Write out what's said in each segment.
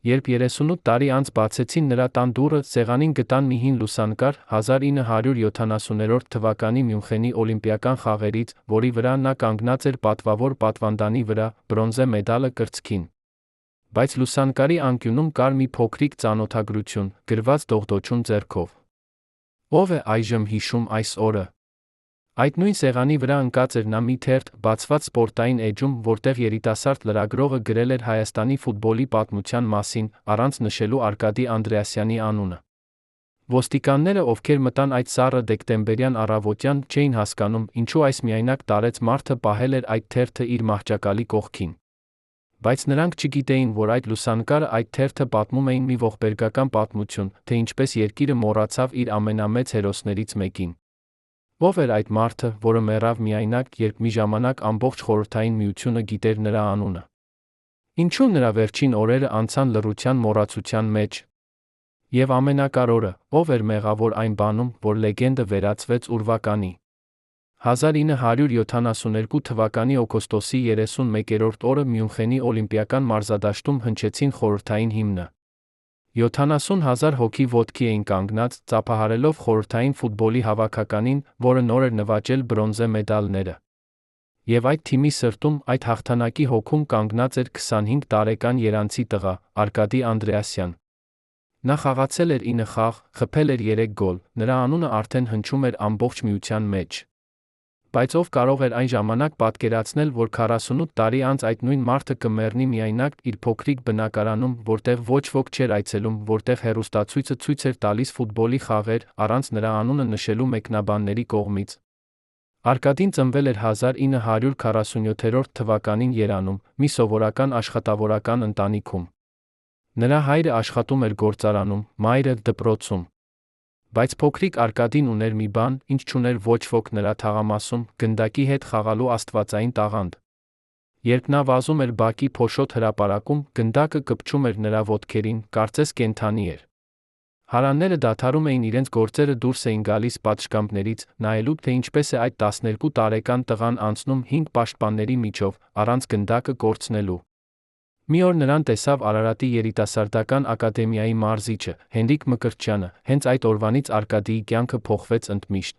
Երբ 38 տարի անց բացեցին նրա տան դուռը, սեղանին գտան մի հին լուսանկար 1970 թվականի Մյունխենի օլիմպիական խաղերից, որի վրա նա կանգնած էր պատվավոր պատվանդանի վրա, բրոնզե մեդալը կրծքին։ Բայց լուսանկարի անկյունում կար մի փոքրիկ ծանոթագրություն, գրված դողդոջուն ձեռքով. Ո՞վ է այժմ հիշում այս օրը։ Այդ նույն սեղանի վրա ընկած էր նա մի թերթ, բացված սպորտային էջում, որտեղ երիտասարդ լրագրողը գրել էր Հայաստանի ֆուտբոլի պատմության մասին, առանց նշելու Արկադի Անդրեասյանի անունը։ Ոստիկանները, ովքեր մտան այդ սառը դեկտեմբերյան առավոտյան, չէին հասկանում, ինչու այս միայնակ տարեց մարդը պահել էր այդ թերթը իր մահճակալի կողքին։ Բայց նրանք չգիտեին, որ այդ լուսանկարը, այդ թերթը պատմում էին մի ողբերգական պատմություն, թե ինչպես երկիրը մոռացավ իր ամենամեծ հերոսներից մեկին։ Ո՞վ էր այդ մարդը, որը մեռավ միայնակ, երբ մի ժամանակ ամբողջ Խորհրդային Միությունը գիտեր նրա անունը։ Ինչու նրա վերջին օրերը անցան լռության մոռացության մեջ։ Եվ ամենակարևորը, ո՞վ էր մեղավոր այն բանում, որ լեգենդը վերածվեց ուրվականի։ 1972 թվականի օգոստոսի 31-րդ օրը Մյունխենի օլիմպիական մարզադաշտում հնչեցին խորհրդային հիմնը։ 70,000 հոգի ոտքի էին կանգնած, ծափահարելով խորհրդային ֆուտբոլի հավաքականին, որը նոր էր նվաճել բրոնզե մեդալները։ Եվ այդ թիմի սրտում, այդ հաղթանակի հոգում կանգնած էր 25 տարեկան երանցի տղա, Արկադի Անդրեասյան։ Նա խաղացել էր 9 խաղ, խփել էր 3 գոլ, նրա անունը արդեն հնչում էր ամբողջ Միության մեջ։ Բայց ով կարող էր այն ժամանակ պատկերացնել, որ 48 տարի անց այդ նույն մարդը կմեռնի միայնակ իր փոքրիկ բնակարանում, որտեղ ոչ ոք չէր այցելում, որտեղ հեռուստացույցը ցույց էր տալիս ֆուտբոլի խաղեր, առանց նրա անունը նշելու մեկնաբանների կողմից։ Արկադին ծնվել էր 1947 թվականին Երանում, մի սովորական աշխատավորական ընտանիքում։ Նրա հայրը աշխատում էր գործարանում, մայրը՝ դպրոցում։ Բայց փոքրիկ Արկադին ուներ մի բան, ինչ չուներ ոչ ոք նրա թաղամասում, գնդակի հետ խաղալու աստվածային տաղանդ։ Երբ նա վազում էր բակի փոշոտ հրապարակում, գնդակը կպչում էր նրա ոտքերին, կարծես կենդանի էր։ Հարանները դադարում էին իրենց գործերը, դուրս էին գալիս պատշգամբներից, նայելու, թե ինչպես է այդ 12 տարեկան տղան անցնում 5 պաշտպանների միջով, առանց գնդակը կորցնելու։ Մի օր նրան տեսավ Արարատի երիտասարդական ակադեմիայի մարզիչը, Հենրիկ Մկրտչյանը, հենց այդ օրվանից Արկադիի կյանքը փոխվեց ընդմիշտ։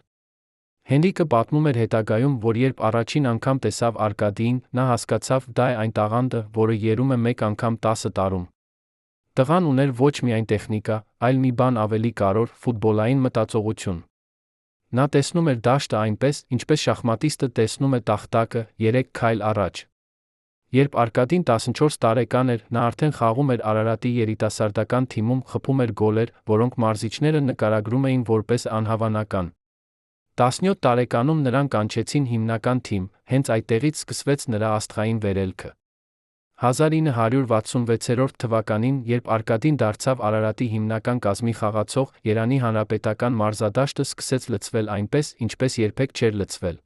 Հենրիկը պատմում էր հետագայում, որ երբ առաջին անգամ տեսավ Արկադիին, նա հասկացավ՝ դա է այն տաղանդը, որը եռում է մեկ անգամ 10 տարում։ Տղան ուներ ոչ միայն տեխնիկա, այլ մի բան ավելի կարևոր՝ ֆուտբոլային մտածողություն։ Նա տեսնում էր դաշտը այնպես, ինչպես շախմատիստը տեսնում է տախտակը, 3 քայլ առաջ։ Երբ Արկադին 14 տարեկան էր, նա արդեն խաղում էր Արարատի երիտասարդական թիմում, խփում էր գոլեր, որոնք մարզիչները նկարագրում էին որպես անհավանական։ 17 տարեկանում նրան կանչեցին հիմնական թիմ, հենց այդտեղից սկսվեց նրա աստղային վերելքը։ 1966 թվականին, երբ Արկադին դարձավ Արարատի հիմնական կազմի խաղացող, Երանի հանրապետական մարզադաշտը սկսեց լցվել այնպես, ինչպես երբեք չէր լցվել։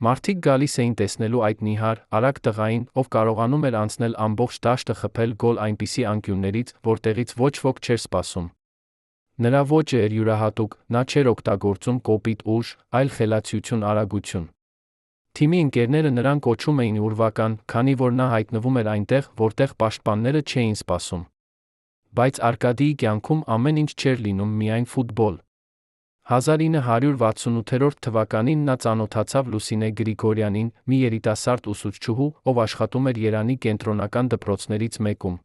Մարդիկ գալիս էին տեսնելու այդ նիհար, արագ տղային, ով կարողանում էր անցնել ամբողջ դաշտը, խփել գոլ այնպիսի անկյուններից, որտեղից ոչ ոք չէր սպասում։ Նրա ոճը էր յուրահատուկ, նա չէր օգտագործում կոպիտ ուժ, այլ խելացիություն, արագություն։ Թիմի ընկերները նրան կոչում էին ուրվական, քանի որ նա հայտնվում էր այնտեղ, որտեղ պաշտպանները չէին սպասում։ Բայց Արկադիի կյանքում ամեն ինչ չէր լինում միայն ֆուտբոլ։ 1968 թվականին նա ծանոթացավ Լուսինե Գրիգորյանին, մի երիտասարդ ուսուցչուհու, ով աշխատում էր Երանի կենտրոնական դպրոցներից մեկում։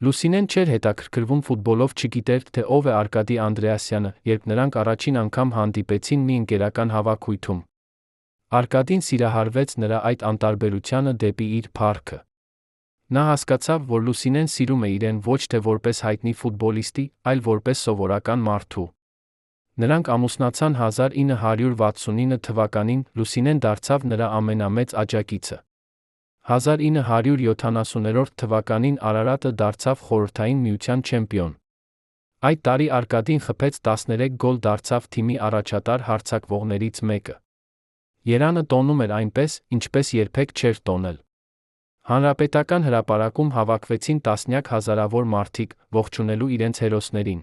Լուսինեն չէր հետաքրքրվում ֆուտբոլով, չգիտեր, թե ով է Արկադի Անդրեասյանը, երբ նրանք առաջին անգամ հանդիպեցին մի ընկերական հավաքույթում։ Արկադին սիրահարվեց նրա այդ անտարբերությանը դեպի իր փառքը։ Նա հասկացավ, որ Լուսինեն սիրում է իրեն ոչ թե որպես հայտնի ֆուտբոլիստի, այլ որպես սովորական մարդու։ Նրանք ամուսնացան 1969 թվականին, Լուսինեն դարձավ նրա ամենամեծ աջակիցը։ 1970 թվականին Արարատը դարձավ Խորհրդային Միության չեմպիոն։ Այդ տարի Արկադին խփեց 13 գոլ, դարձավ թիմի առաջատար հարձակվողներից մեկը։ Երանը տոնում էր այնպես, ինչպես երբեք չէր տոնել։ Հանրապետական հրապարակում հավաքվեցին տասնյակ հազարավոր մարդիկ, ողջունելու իրենց հերոսներին։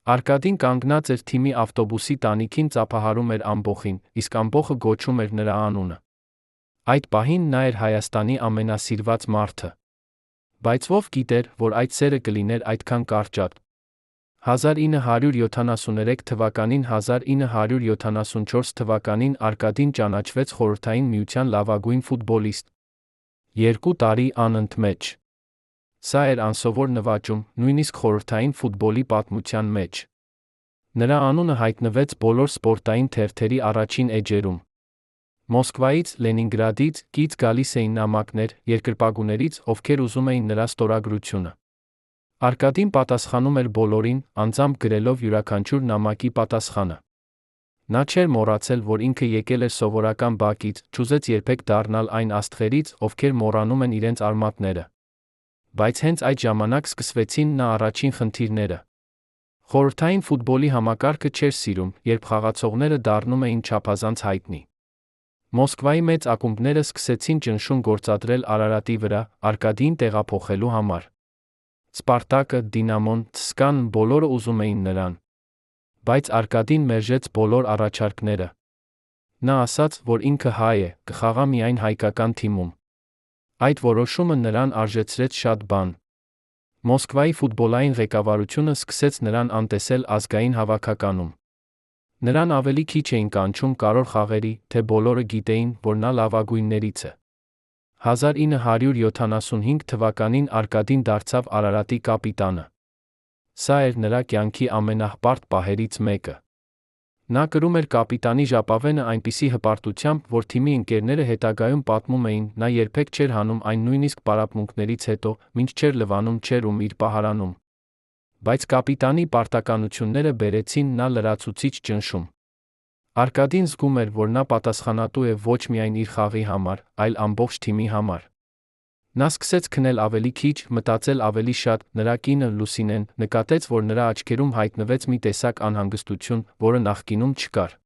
Արկադին կանգնած էր թիմի ավտոբուսի տանիքին, ծափահարում էր ամբոխին, իսկ ամբոխը գոչում էր նրա անունը։ Այդ պահին նա էր Հայաստանի ամենասիրված մարդը։ Բայց ով գիտեր, որ այդ սերը կլիներ այդքան կարճատ։ 1973 թվականին 1974 թվականին Արկադին ճանաչվեց Խորհրդային Միության լավագույն ֆուտբոլիստ։ 2 տարի անընդմեջ։ Սա էր անսովոր նվաճում, նույնիսկ խորհրդային ֆուտբոլի պատմության մեջ։ Նրա անունը հայտնվեց բոլոր սպորտային թերթերի առաջին էջերում։ Մոսկվայից, Լենինգրադից կից գալիս էին նամակներ երկրպագուներից, ովքեր ուզում էին նրա ստորագրությունը։ Արկադին պատասխանում էր բոլորին, անձամբ գրելով յուրաքանչյուր նամակի պատասխանը։ Նա չէր մոռացել, որ ինքը եկել էր սովորական բակից, չուզեց երբեք դառնալ այն աստղերից, ովքեր մոռանում են իրենց արմատները։ Բայց հենց այդ ժամանակ սկսվեցին նա առաջին խնդիրները։ Խորհրդային ֆուտբոլի համակարգը չէր սիրում, երբ խաղացողները դառնում էին չափազանց հայտնի։ Մոսկվայի մեծ ակումբները սկսեցին ճնշում գործադրել Արարատի վրա, Արկադիին տեղափոխելու համար։ Սպարտակը, Դինամոն, ՑՍԿԱ-ն բոլորը ուզում էին նրան։ Բայց Արկադին մերժեց բոլոր առաջարկները։ Նա ասաց, որ ինքը հայ է, կխաղա միայն հայկական թիմում։ Այդ որոշումը նրան արժեցրեց շատ բան։ Մոսկվայի ֆուտբոլային ղեկավարությունը սկսեց նրան անտեսել ազգային հավաքականում։ Նրան ավելի քիչ էին կանչում կարևոր խաղերի, թե բոլորը գիտեին, որ նա լավագույններից է։ 1975 թվականին Արկադին դարձավ Արարատի կապիտանը։ Սա էր նրա կյանքի ամենահպարտ պահերից մեկը։ Նա կրում էր կապիտանի ժապավենը այնպիսի հպարտությամբ, որ թիմի ընկերները հետագայում պատմում էին, նա երբեք չէր հանում այն նույնիսկ պարապմունքներից հետո, մինչ չէր լվանում չերում իր պահարանում։ Բայց կապիտանի պարտականությունները բերեցին նա լրացուցիչ ճնշում։ Արկադին զգում էր, որ նա պատասխանատու է ոչ միայն իր խաղի համար, այլ ամբողջ թիմի համար։ Նա սկսեց քնել ավելի քիչ, մտածել ավելի շատ, նրա կինը Լուսինեն նկատեց, որ նրա աչքերում հայտնվեց մի տեսակ անհանգստություն, որը նախկինում չկար։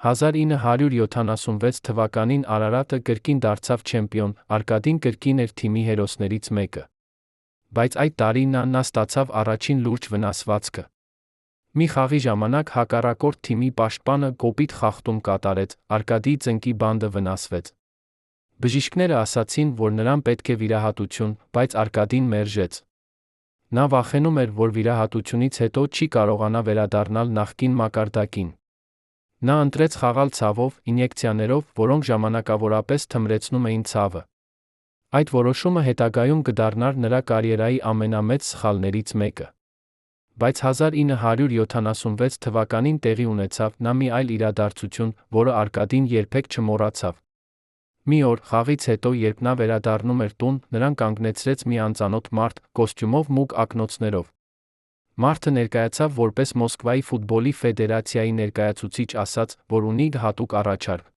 1976 թվականին Արարատը կրկին դարձավ չեմպիոն, Արկադին կրկին էր թիմի հերոսներից մեկը։ Բայց այդ տարի նա ստացավ առաջին լուրջ վնասվածքը։ Մի խաղի ժամանակ հակառակորդ թիմի պաշտպանը կոպիտ խախտում կատարեց, Արկադիի ծնկի բանդը վնասվեց։ Բժիշկները ասացին, որ նրան պետք է վիրահատություն, բայց Արկադին մերժեց։ Նա վախենում էր, որ վիրահատությունից հետո չի կարողանա վերադառնալ նախկին մակարդակին։ Նա ընտրեց խաղալ ցավով, ինյեկցիաներով, որոնք ժամանակավորապես թմրեցնում էին ցավը։ Այդ որոշումը հետագայում կդառնար նրա կարիերայի ամենամեծ սխալներից մեկը։ Բայց 1976 թվականին տեղի ունեցավ նա մի այլ իրադարձություն, որը Արկադին երբեք չմոռացավ։ Մի օր, խաղից հետո, երբ նա վերադառնում էր տուն, նրան կանգնեցրեց մի անծանոթ մարդ, կոստյումով մուգ ակնոցներով։ Մարդը ներկայացավ որպես Մոսկվայի ֆուտբոլի ֆեդերացիայի ներկայացուցիչ, ասաց, որ ունի հատուկ առաջարկ։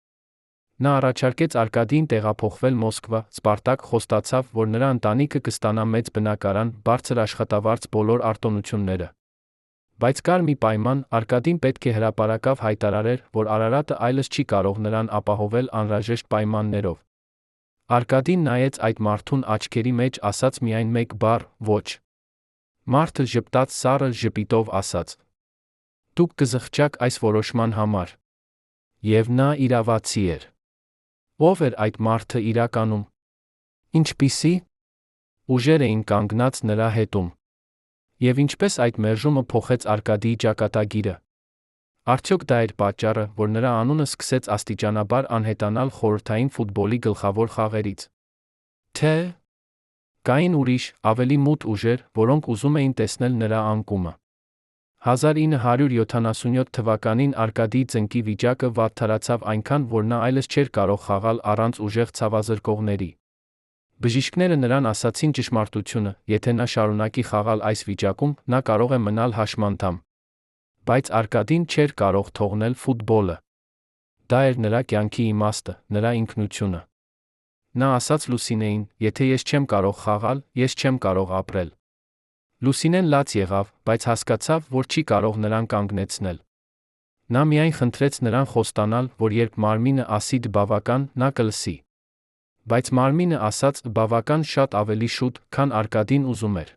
Նա առաջարկեց Արկադիին տեղափոխվել Մոսկվա, Սպարտակ խոստացավ, որ նրա ընտանիքը կստանա մեծ բնակարան, բարձր աշխատավարձ, բոլոր արտոնությունները։ Բայց կար մի պայման, Արկադին պետք է հրապարակավ հայտարարեր, որ Արարատը այլևս չի կարող նրան ապահովել անհրաժեշտ պայմաններով։ Արկադին նայեց այդ մարդուն աչքերի մեջ, ասաց միայն մեկ բառ՝ ոչ։ Մարդը ժպտաց սառը ժպիտով, ասաց. «Դուք կզղջաք այս որոշման համար»։ Եվ նա իրավացի էր։ Ո՞վ էր այդ մարդը իրականում։ Ինչպիսի ուժեր էին կանգնած նրա հետում։ Եվ ինչպես այդ մերժումը փոխեց Արկադիի ճակատագիրը։ Արդյոք դա էր պատճառը, որ նրա անունը սկսեց աստիճանաբար անհետանալ խորհրդային ֆուտբոլի գլխավոր խաղերից։ Թե՞ կային ուրիշ, ավելի մութ ուժեր, որոնք ուզում էին տեսնել նրա անկումը։ 1977 թվականին Արկադիի ծնկի վիճակը վատթարացավ այնքան, որ նա այլևս չէր կարող խաղալ առանց ուժեղ ցավազրկողների։ Բժիշկները նրան ասացին ճշմարտությունը, եթե նա շարունակի խաղալ այս վիճակում, նա կարող է մնալ հաշմանդամ։ Բայց Արկադին չէր կարող թողնել ֆուտբոլը։ Դա էր նրա կյանքի իմաստը, նրա ինքնությունը։ Նա ասաց Լուսինեին, եթե ես չեմ կարող խաղալ, ես չեմ կարող ապրել։ Լուսինեն լաց եղավ, բայց հասկացավ, որ չի կարող նրան կանգնեցնել։ Նա միայն խնդրեց նրան խոստանալ, որ երբ մարմինը ասի բավական, նա կլսի։ Բայց մարմինը ասաց բավական շատ ավելի շուտ, քան Արկադին ուզում էր։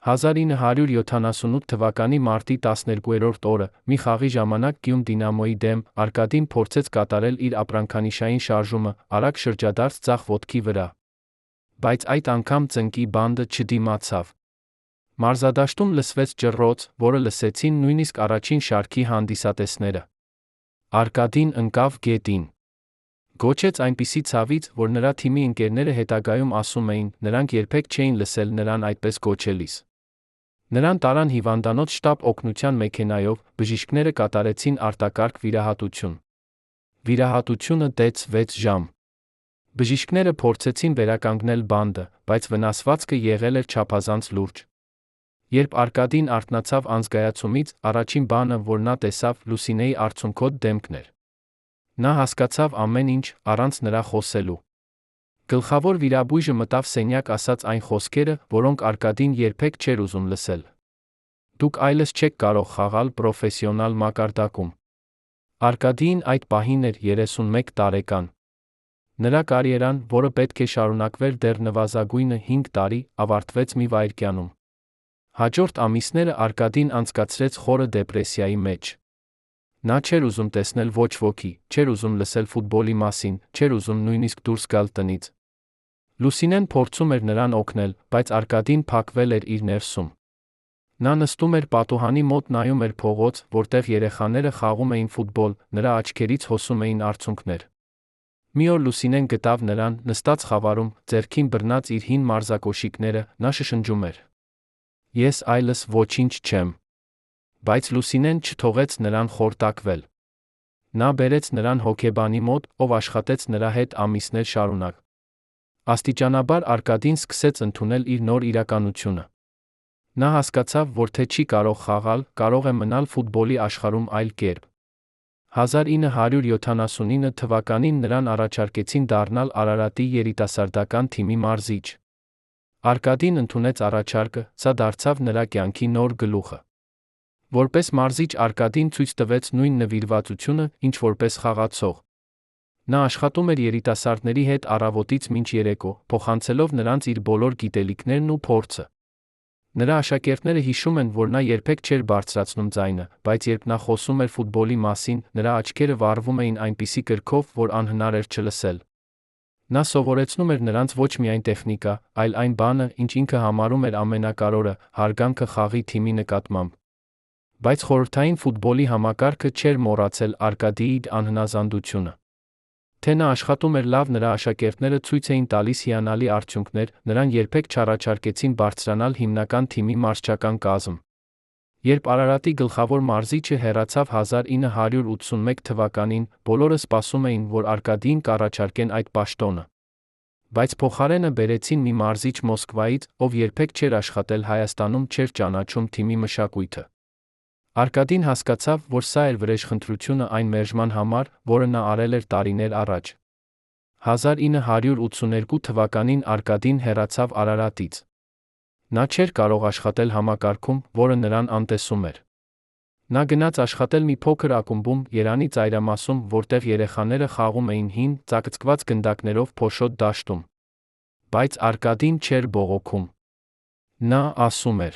1978 թվականի մարտի 12-րդ օրը, մի խաղի ժամանակ Կիում Դինամոյի դեմ, Արկադին փորձեց կատարել իր ապրանքանիշային շարժումը, արագ շրջադարձ ձախ ոտքի վրա։ Բայց այդ անգամ ծնկի բանդը չդիմացավ։ Մարզադաշտում լսվեց ջռոց, որը լսեցին նույնիսկ առաջին շարքի հանդիսատեսները։ Արկադին ընկավ գետին։ Գոչեց այնպիսի ցավից, որ նրա թիմի ընկերները հետագայում ասում էին, նրանք երբեք չէին լսել նրան այդպես գոչելիս։ Նրան տարան հիվանդանոց շտաբ օգնության մեքենայով, բժիշկները կատարեցին արտակարգ վիրահատություն։ Վիրահատությունը տևեց 6 ժամ։ Բժիշկները փորձեցին վերականգնել բանդը, բայց վնասվածքը եղել էր չափազանց լուրջ։ Երբ Արկադին արթնացավ անզգայացումից, առաջին բանը, որ նա տեսավ, Լուսինեի արցունքոտ դեմքն էր։ Նա հասկացավ ամեն ինչ, առանց նրա խոսելու։ Գլխավոր վիրաբույժը մտավ սենյակ, ասաց այն խոսքերը, որոնք Արկադին երբեք չէր ուզում լսել։ Դուք այլևս չեք կարող խաղալ պրոֆեսիոնալ մակարդակում։ Արկադիին այդ պահին էր 31 տարեկան։ Նրա կարիերան, որը պետք է շարունակվեր դեռ նվազագույնը 5 տարի, ավարտվեց մի վայրկյանում։ Հաջորդ ամիսները Արկադին անցկացրեց խորը դեպրեսիայի մեջ։ Նա չէր ուզում տեսնել ոչ ոքի, չէր ուզում լսել ֆուտբոլի մասին, չէր ուզում նույնիսկ դուրս գալ տնից։ Լուսինեն փորձում էր նրան օգնել, բայց Արկադին փակվել էր իր ներսում։ Նա նստում էր պատուհանի մոտ, նայում էր փողոց, որտեղ երեխաները խաղում էին ֆուտբոլ, նրա աչքերից հոսում էին արցունքներ։ Մի օր Լուսինեն գտավ նրան, նստած խավարում, ձեռքին բռնած իր հին մարզակոշիկները, նա շշնջում էր. Ես այլս ոչինչ չեմ։ Բայց Լուսինեն չթողեց նրան խորտակվել։ Նա բերեց նրան հոգեբանի մոտ, ով աշխատեց նրա հետ ամիսներ շարունակ։ Աստիճանաբար Արկադին սկսեց ընդունել իր նոր իրականությունը։ Նա հասկացավ, որ թե չի կարող խաղալ, կարող է մնալ ֆուտբոլի աշխարհում այլ կերպ։ 1979 թվականին նրան առաջարկեցին դառնալ Արարատի երիտասարդական թիմի մարզիչ։ Արկադին ընդունեց առաջարկը, սա դարձավ նրա կյանքի նոր գլուխը։ Որպես մարզիչ Արկադին ցույց տվեց նույն նվիրվածությունը, ինչ որպես խաղացող։ Նա աշխատում էր երիտասարդների հետ առավոտից մինչ երեկո, փոխանցելով նրանց իր բոլոր գիտելիքներն ու փորձը։ Նրա աշակերտները հիշում են, որ նա երբեք չէր բարձրացնում ձայնը, բայց երբ նա խոսում էր ֆուտբոլի մասին, նրա աչքերը վառվում էին այնպիսի կրքով, որ անհնար էր չլսել։ Նա սովորեցնում էր նրանց ոչ միայն տեխնիկա, այլ այն բանը, ինչ ինքը համարում էր ամենակարևորը՝ հարգանքը խաղի թիմի նկատմամբ։ Բայց խորհրդային ֆուտբոլի համակարգը չէր մոռացել Արկադիի անհնազանդությունը։ Թե նա աշխատում էր լավ, նրա աշակերտները ցույց էին տալիս հիանալի արդյունքներ, նրան երբեք չառաջարկեցին բարձրանալ հիմնական թիմի մարզչական կազմ։ Երբ Արարատի գլխավոր մարզիչը հեռացավ 1981 թվականին, բոլորը սպասում էին, որ Արկադիին կառաջարկեն այդ պաշտոնը։ Բայց փոխարենը բերեցին մի մարզիչ Մոսկվայից, ով երբեք չէր աշխատել Հայաստանում, չէր ճանաչում թիմի մշակույթը։ Արկադին հասկացավ, որ սա էր վրեժխնդրությունը այն մերժման համար, որը նա արել էր տարիներ առաջ։ 1982 թվականին Արկադին հեռացավ Արարատից։ Նա չէր կարող աշխատել համակարգում, որը նրան անտեսում էր։ Նա գնաց աշխատել մի փոքր ակումբում, Երանի ծայրամասում, որտեղ երեխաները խաղում էին հին, ծակծկված գնդակներով փոշոտ դաշտում։ Բայց Արկադին չէր բողոքում։ Նա ասում էր.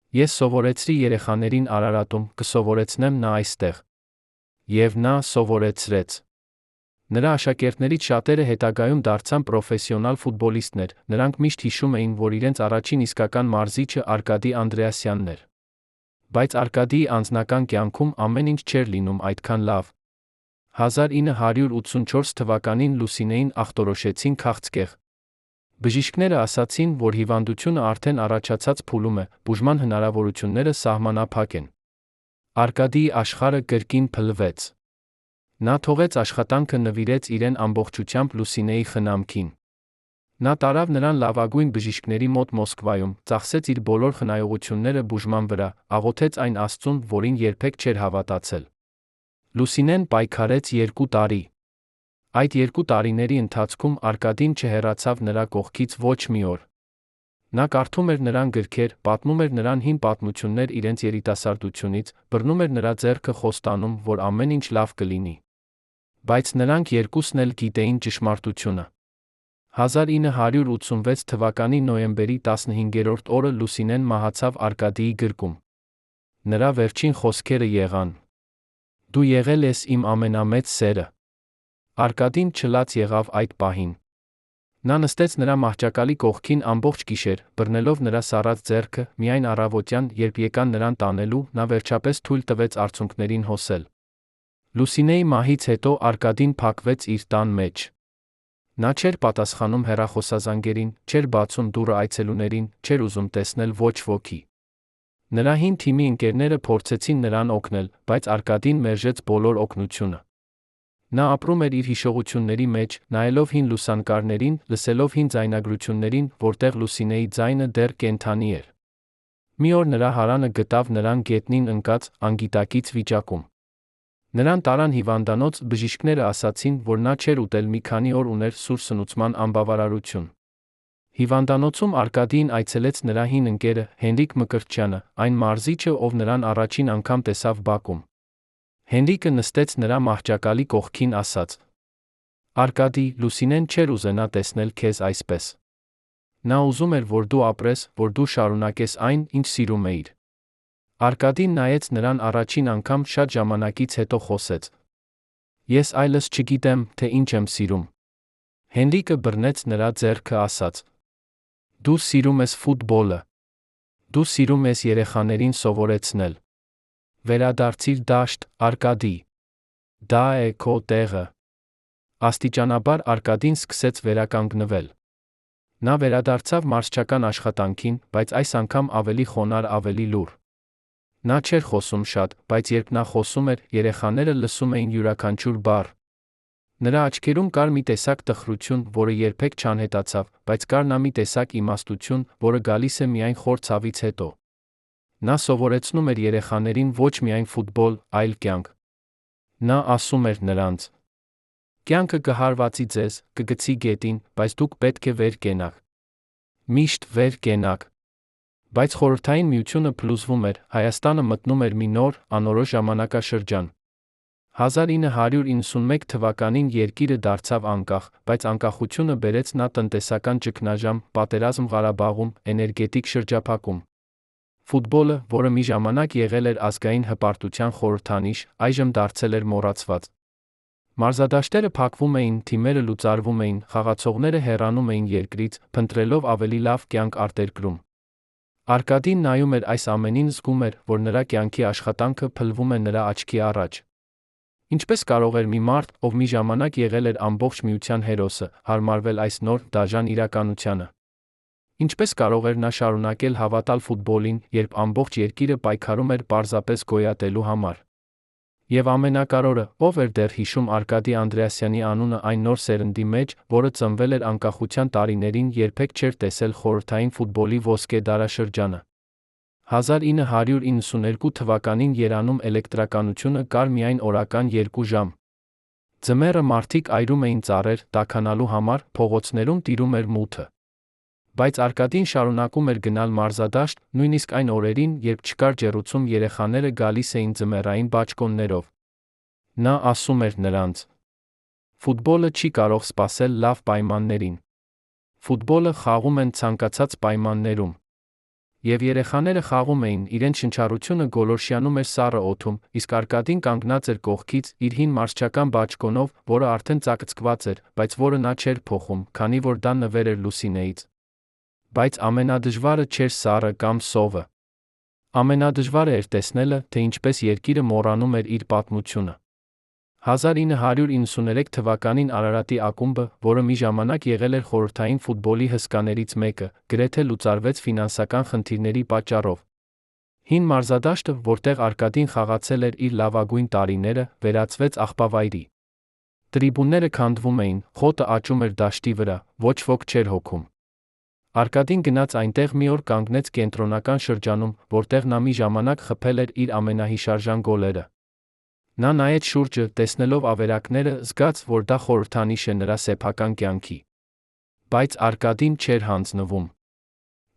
Ես սովորեցրի երեխաներին Արարատում, կսովորեցնեմ նա այստեղ։ Եվ նա սովորեցրեց։ Նրա աշակերտներից շատերը հետագայում դարձան պրոֆեսիոնալ ֆուտբոլիստներ, նրանք միշտ հիշում էին, որ իրենց առաջին իսկական մարզիչը Արկադի Անդրեասյանն էր։ Բայց Արկադիի անձնական կյանքում ամեն ինչ չէր լինում այդքան լավ։ 1984 թվականին Լուսինեին ախտորոշեցին քաղցկեղ։ Բժիշկները ասացին, որ հիվանդությունը արդեն առաջացած փուլում է, բուժման հնարավորությունները սահմանափակ են։ Արկադիի աշխարհը կրկին փլվեց։ Նա թողեց աշխատանքը, նվիրեց իրեն ամբողջությամբ Լուսինեի խնամքին։ Նա տարավ նրան լավագույն բժիշկների մոտ Մոսկվայում, ծախսեց իր բոլոր խնայողությունները բուժման վրա, աղոթեց այն Աստծուն, որին երբեք չէր հավատացել։ Լուսինեն պայքարեց 2 տարի։ Այդ 2 տարիների ընթացքում Արկադին չհեռացավ նրա կողքից ոչ մի օր։ Նա կարդում էր նրան գրքեր, պատմում էր նրան հին պատմություններ իրենց երիտասարդությունից, բռնում էր նրա ձեռքը խոստանում, որ ամեն ինչ լավ կլինի։ Բայց նրանք երկուսն էլ գիտեին ճշմարտությունը։ 1986 թվականի նոյեմբերի 15-րդ օրը Լուսինեն մահացավ Արկադիի գրկում։ Նրա վերջին խոսքերը եղան. Դու եղել ես իմ ամենամեծ սերը։ Արկադին չլաց եղավ այդ պահին։ Նա նստեց նրա մահճակալի կողքին ամբողջ գիշեր, բռնելով նրա սառած ձեռքը, միայն առավոտյան, երբ եկան նրան տանելու, նա վերջապես թույլ տվեց արցունքներին հոսել։ Լուսինեի մահից հետո Արկադին փակվեց իր տան մեջ։ Նա չէր պատասխանում հեռախոսազանգերին, չէր բացում դուռը այցելուներին, չէր ուզում տեսնել ոչ ոքի։ Նրա հին թիմի ընկերները փորձեցին նրան օգնել, բայց Արկադին մերժեց բոլոր օգնությունը։ Նա ապրում էր իր հիշողությունների մեջ, նայելով հին լուսանկարներին, լսելով հին ձայնագրություններին, որտեղ Լուսինեի ձայնը դեռ կենդանի էր։ Մի օր նրա հարանը գտավ նրան գետնին ընկած, անգիտակից վիճակում։ Նրան տարան հիվանդանոց, բժիշկները ասացին, որ նա չէր ուտել մի քանի օր, ուներ սուր սնուցման անբավարարություն։ Հիվանդանոցում Արկադիին այցելեց նրա հին ընկերը, Հենրիկ Մկրտչյանը, այն մարզիչը, ով նրան առաջին անգամ տեսավ բակում։ Հենրիկը նստեց նրա մահճակալի կողքին, ասաց. «Արկադի, Լուսինեն չէր ուզենա տեսնել քեզ այսպես։ Նա ուզում էր, որ դու ապրես, որ դու շարունակես այն, ինչ սիրում էիր»։ Արկադին նայեց նրան առաջին անգամ շատ ժամանակից հետո խոսեց. «Ես այլս չգիտեմ, թե ինչ եմ սիրում»։ Հենրիկը բռնեց նրա ձեռքը, ասաց. «Դու սիրում ես ֆուտբոլը։ Դու սիրում ես երեխաներին սովորեցնել։ Վերադարձիր դաշտ, Արկադի։ Դա է քո տեղը»։ Աստիճանաբար Արկադին սկսեց վերականգնվել։ Նա վերադարձավ մարզչական աշխատանքին, բայց այս անգամ ավելի խոնարհ, ավելի լուռ։ Նա չէր խոսում շատ, բայց երբ նա խոսում էր, երեխաները լսում էին յուրաքանչյուր բառ։ Նրա աչքերում կար մի տեսակ տխրություն, որը երբեք չանհետացավ, բայց կար նա մի տեսակ իմաստություն, որը գալիս է միայն խոր ցավից հետո։ Նա սովորեցնում էր երեխաներին ոչ միայն ֆուտբոլ, այլ կյանք։ Նա ասում էր նրանց. «Կյանքը կհարվածի ձեզ, կգցի գետին, բայց դուք պետք է վեր կենաք։ Միշտ վեր կենաք»։ Բայց Խորհրդային Միությունը փլուզվում էր, Հայաստանը մտնում էր մի նոր, անորոշ ժամանակաշրջան։ 1991 թվականին երկիրը դարձավ անկախ, բայց անկախությունը բերեց նա տնտեսական ճգնաժամ, պատերազմ Ղարաբաղում, էներգետիկ շրջափակում։ Ֆուտբոլը, որը մի ժամանակ եղել էր ազգային հպարտության խորհրդանիշ, այժմ դարձել էր մոռացված։ Մարզադաշտերը փակվում էին, թիմերը լուծարվում էին, խաղացողները հեռանում էին երկրից, փնտրելով ավելի լավ կյանք արտերկրում։ Արկադին նայում էր այս ամենին, զգում էր, որ նրա կյանքի աշխատանքը փլվում է նրա աչքի առաջ։ Ինչպես կարող էր մի մարդ, ով մի ժամանակ եղել էր ամբողջ միության հերոսը, հարմարվել այս նոր, դաժան իրականությանը։ Ինչպես կարող էր նա շարունակել հավատալ ֆուտբոլին, երբ ամբողջ երկիրը պայքարում էր պարզապես գոյատելու համար։ Եվ ամենակարևորը, ով էր դեռ հիշում Արկադի Անդրեասյանի անունը այն նոր սերնդի մեջ, որը ծնվել էր անկախության տարիներին, երբեք չէր տեսել խորհրդային ֆուտբոլի ոսկե դարաշրջանը։ 1992 թվականին Երանում էլեկտրականությունը կար միայն օրական 2 ժամ։ Ձմեռը մարդիկ այրում էին ծառեր, տաքանալու համար, փողոցներում տիրում էր մութը։ Բայց Արկադին շարունակում էր գնալ մարզադաշտ, նույնիսկ այն օրերին, երբ չկար ջեռուցում, երեխաները գալիս էին ձմեռային բաճկոններով։ Նա ասում էր նրանց. «Ֆուտբոլը չի կարող սպասել լավ պայմաններին։ Ֆուտբոլը խաղում են ցանկացած պայմաններում»։ Եվ երեխաները խաղում էին, իրենց շնչառությունը գոլորշիանում էր սառը օդում, իսկ Արկադին կանգնած էր կողքից, իր հին մարզչական բաճկոնով, որը արդեն ծակծկված էր, բայց որը նա չէր փոխում, քանի որ դա նվեր էր Լուսինեից։ Բայց ամենադժվարը չէր սառը կամ սովը։ Ամենադժվարը էր տեսնելը, թե ինչպես երկիրը մոռանում էր իր պատմությունը։ 1993 թվականին Արարատի ակումբը, որը մի ժամանակ եղել էր խորհրդային ֆուտբոլի հսկաներից մեկը, գրեթե լուծարվեց ֆինանսական խնդիրների պատճառով։ Հին մարզադաշտը, որտեղ Արկադին խաղացել էր իր լավագույն տարիները, վերածվեց աղբավայրի։ Տրիբունները քանդվում էին, խոտը աճում էր դաշտի վրա, ոչ ոք չէր հոգում։ Արկադին գնաց այնտեղ մի օր, կանգնեց կենտրոնական շրջանում, որտեղ նա մի ժամանակ խփել էր իր ամենահիշարժան գոլերը։ Նա նայեց շուրջը, տեսնելով ավերակները, զգաց, որ դա խորհրդանիշ է նրա սեփական կյանքի։ Բայց Արկադին չէր հանձնվում։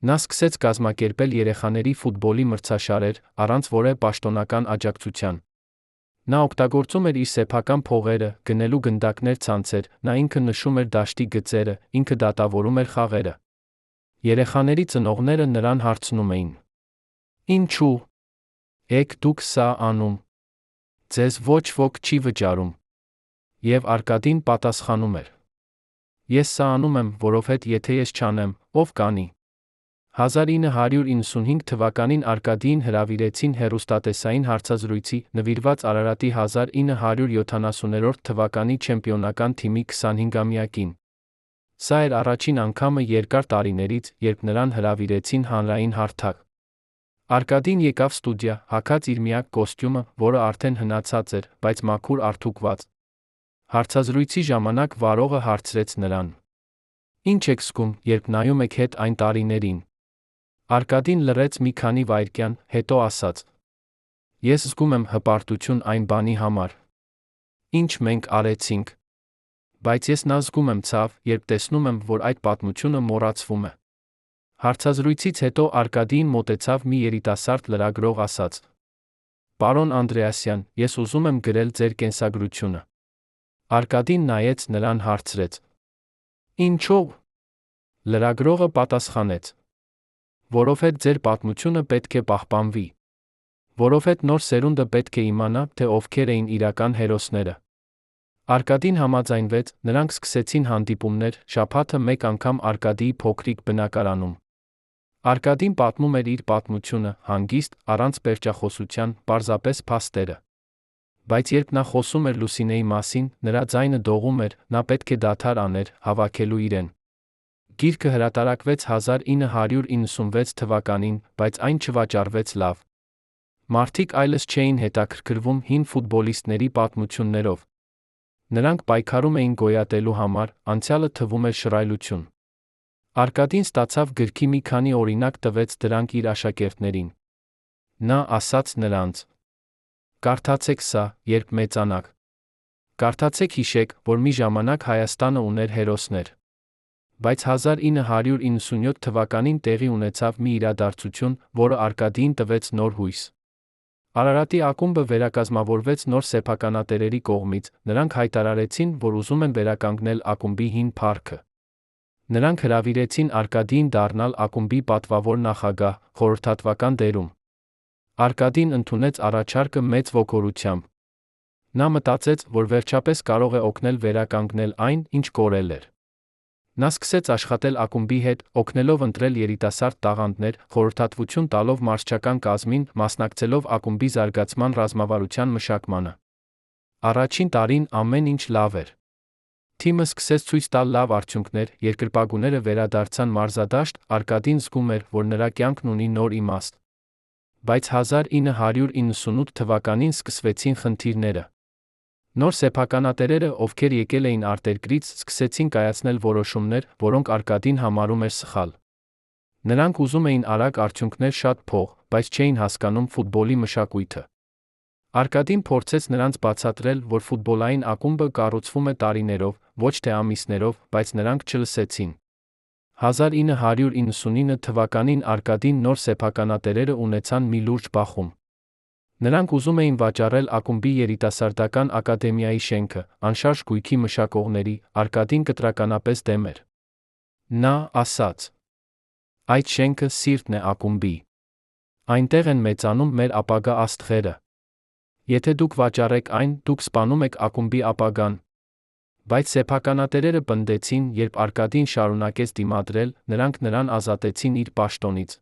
Նա սկսեց կազմակերպել երեխաների ֆուտբոլի մրցաշարեր, առանց որևէ պաշտոնական աջակցության։ Նա օգտագործում էր իր սեփական փողերը, գնելու գնդակներ ցանցեր, նա ինքը նշում էր դաշտի գծերը, ինքը դատավորում էր խաղերը։ Երեխաների ծնողները նրան հարցնում էին. «Ինչու՞ եք դուք սա անում։ Ձեզ ոչ ոք չի վճարում»։ Եվ Արկադին պատասխանում էր. Ես սա անում եմ, որովհետև եթե ես չանեմ, ով կանի։ 1995 թվականին Արկադիին հրավիրեցին հեռուստատեսային հարցազրույցի նվիրված Արարատի 1970 թվականի չեմպիոնական թիմի 25-ամյակին։ Սա էր առաջին անգամը երկար տարիներից, երբ նրան հրավիրեցին հանրային հարթակ։ Արկադին եկավ ստուդիա, հագած իր միակ կոստյումը, որը արդեն հնացած էր, բայց մաքուր արթուկված։ Հարցազրույցի ժամանակ վարողը հարցրեց նրան. «Ինչ եք զգում, երբ նայում եք հետ այն տարիներին»։ Արկադին լռեց մի քանի վայրկյան, հետո ասաց. «Ես զգում եմ հպարտություն այն բանի համար, ինչ մենք արեցինք, բայց ես նա զգում եմ ցավ, երբ տեսնում եմ, որ այդ պատմությունը մոռացվում է»։ Հարցազրույցից հետո Արկադիին մոտեցավ մի երիտասարդ լրագրող ասաց. «Պարոն Անդրեասյան, ես ուզում եմ գրել ձեր կենսագրությունը»։ Արկադին նայեց նրան հարցրեց. «Ինչո՞վ»։ Լրագրողը պատասխանեց. «Որովհետև ձեր պատմությունը պետք է պահպանվի։ Որովհետև նոր սերունդը պետք է իմանա, թե ովքեր էին իրական հերոսները»։ Արկադին համաձայնվեց, նրանք սկսեցին հանդիպումներ, շաբաթը մեկ անգամ Արկադիի փոքրիկ բնակարանում։ Արկադին պատմում էր իր պատմությունը, հանգիստ, առանց պերճախոսության, պարզապես փաստերը։ Բայց երբ նա խոսում էր Լուսինեի մասին, նրա ձայնը դողում էր, նա պետք է դադար աներ, հավաքելու իրեն։ Գիրքը հրատարակվեց 1996 թվականին, բայց այն չվաճառվեց լավ։ Մարդիկ այլևս չէին հետաքրքրվում հին ֆուտբոլիստների պատմություններով։ Նրանք պայքարում էին գոյատելու համար, անցյալը թվում էր շռայլություն։ Արկադին ստացավ գրքի մի քանի օրինակ, տվեց դրանք իր աշակերտներին։ Նա ասաց նրանց. «Կարդացեք սա, երբ մեծանաք։ Կարդացեք, հիշեք, որ մի ժամանակ Հայաստանը ուներ հերոսներ»։ Բայց 1997 թվականին տեղի ունեցավ մի իրադարձություն, որը Արկադիին տվեց նոր հույս։ Արարատի ակումբը վերակազմավորվեց նոր սեփականատերերի կողմից, նրանք հայտարարեցին, որ ուզում են վերականգնել ակումբի հին փառքը։ Նրանք հրավիրեցին Արկադիին դառնալ ակումբի պատվավոր նախագահ, խորհրդատվական դերում։ Արկադին ընդունեց առաջարկը մեծ ոգորությամբ։ Նա մտածեց, որ վերջապես կարող է օգնել վերականգնել այն, ինչ կորել էր։ Նա սկսեց աշխատել ակումբի հետ, օգնելով ընտրել երիտասարդ տաղանդներ, խորհրդատվություն տալով մարզչական կազմին, մասնակցելով ակումբի զարգացման ռազմավարության մշակմանը։ Առաջին տարին ամեն ինչ լավ էր։ Թիմը սկսեց ցույց տալ լավ արդյունքներ, երկրպագուները վերադարձան մարզադաշտ, Արկադին զգում էր, որ նրա կյանքն ունի նոր իմաստ։ Բայց 1998 թվականին սկսվեցին խնդիրները։ Նոր սեփականատերերը, ովքեր եկել էին արտերկրից, սկսեցին կայացնել որոշումներ, որոնք Արկադին համարում էր սխալ։ Նրանք ուզում էին արագ արդյունքներ, շատ փող, բայց չէին հասկանում ֆուտբոլի մշակույթը։ Արկադին փորձեց նրանց բացատրել, որ ֆուտբոլային ակումբը կառուցվում է տարիներով, ոչ թե ամիսներով, բայց նրանք չլսեցին։ 1999 թվականին Արկադին նոր սեփականատերերը ունեցան մի լուրջ բախում։ Նրանք ուզում էին վաճառել ակումբի երիտասարդական ակադեմիայի շենքը, անշարժ գույքի մշակողների, Արկադին կտրականապես դեմ էր։ Նա ասաց. «Այդ շենքը սիրտն է ակումբի։ Այնտեղ են մեծանում մեր ապագա աստղերը։ Եթե դուք վաճառեք այն, դուք սպանում եք ակումբի ապագան»։ Բայց սեփականատերերը պնդեցին, երբ Արկադին շարունակեց դիմադրել, նրանք նրան ազատեցին իր պաշտոնից։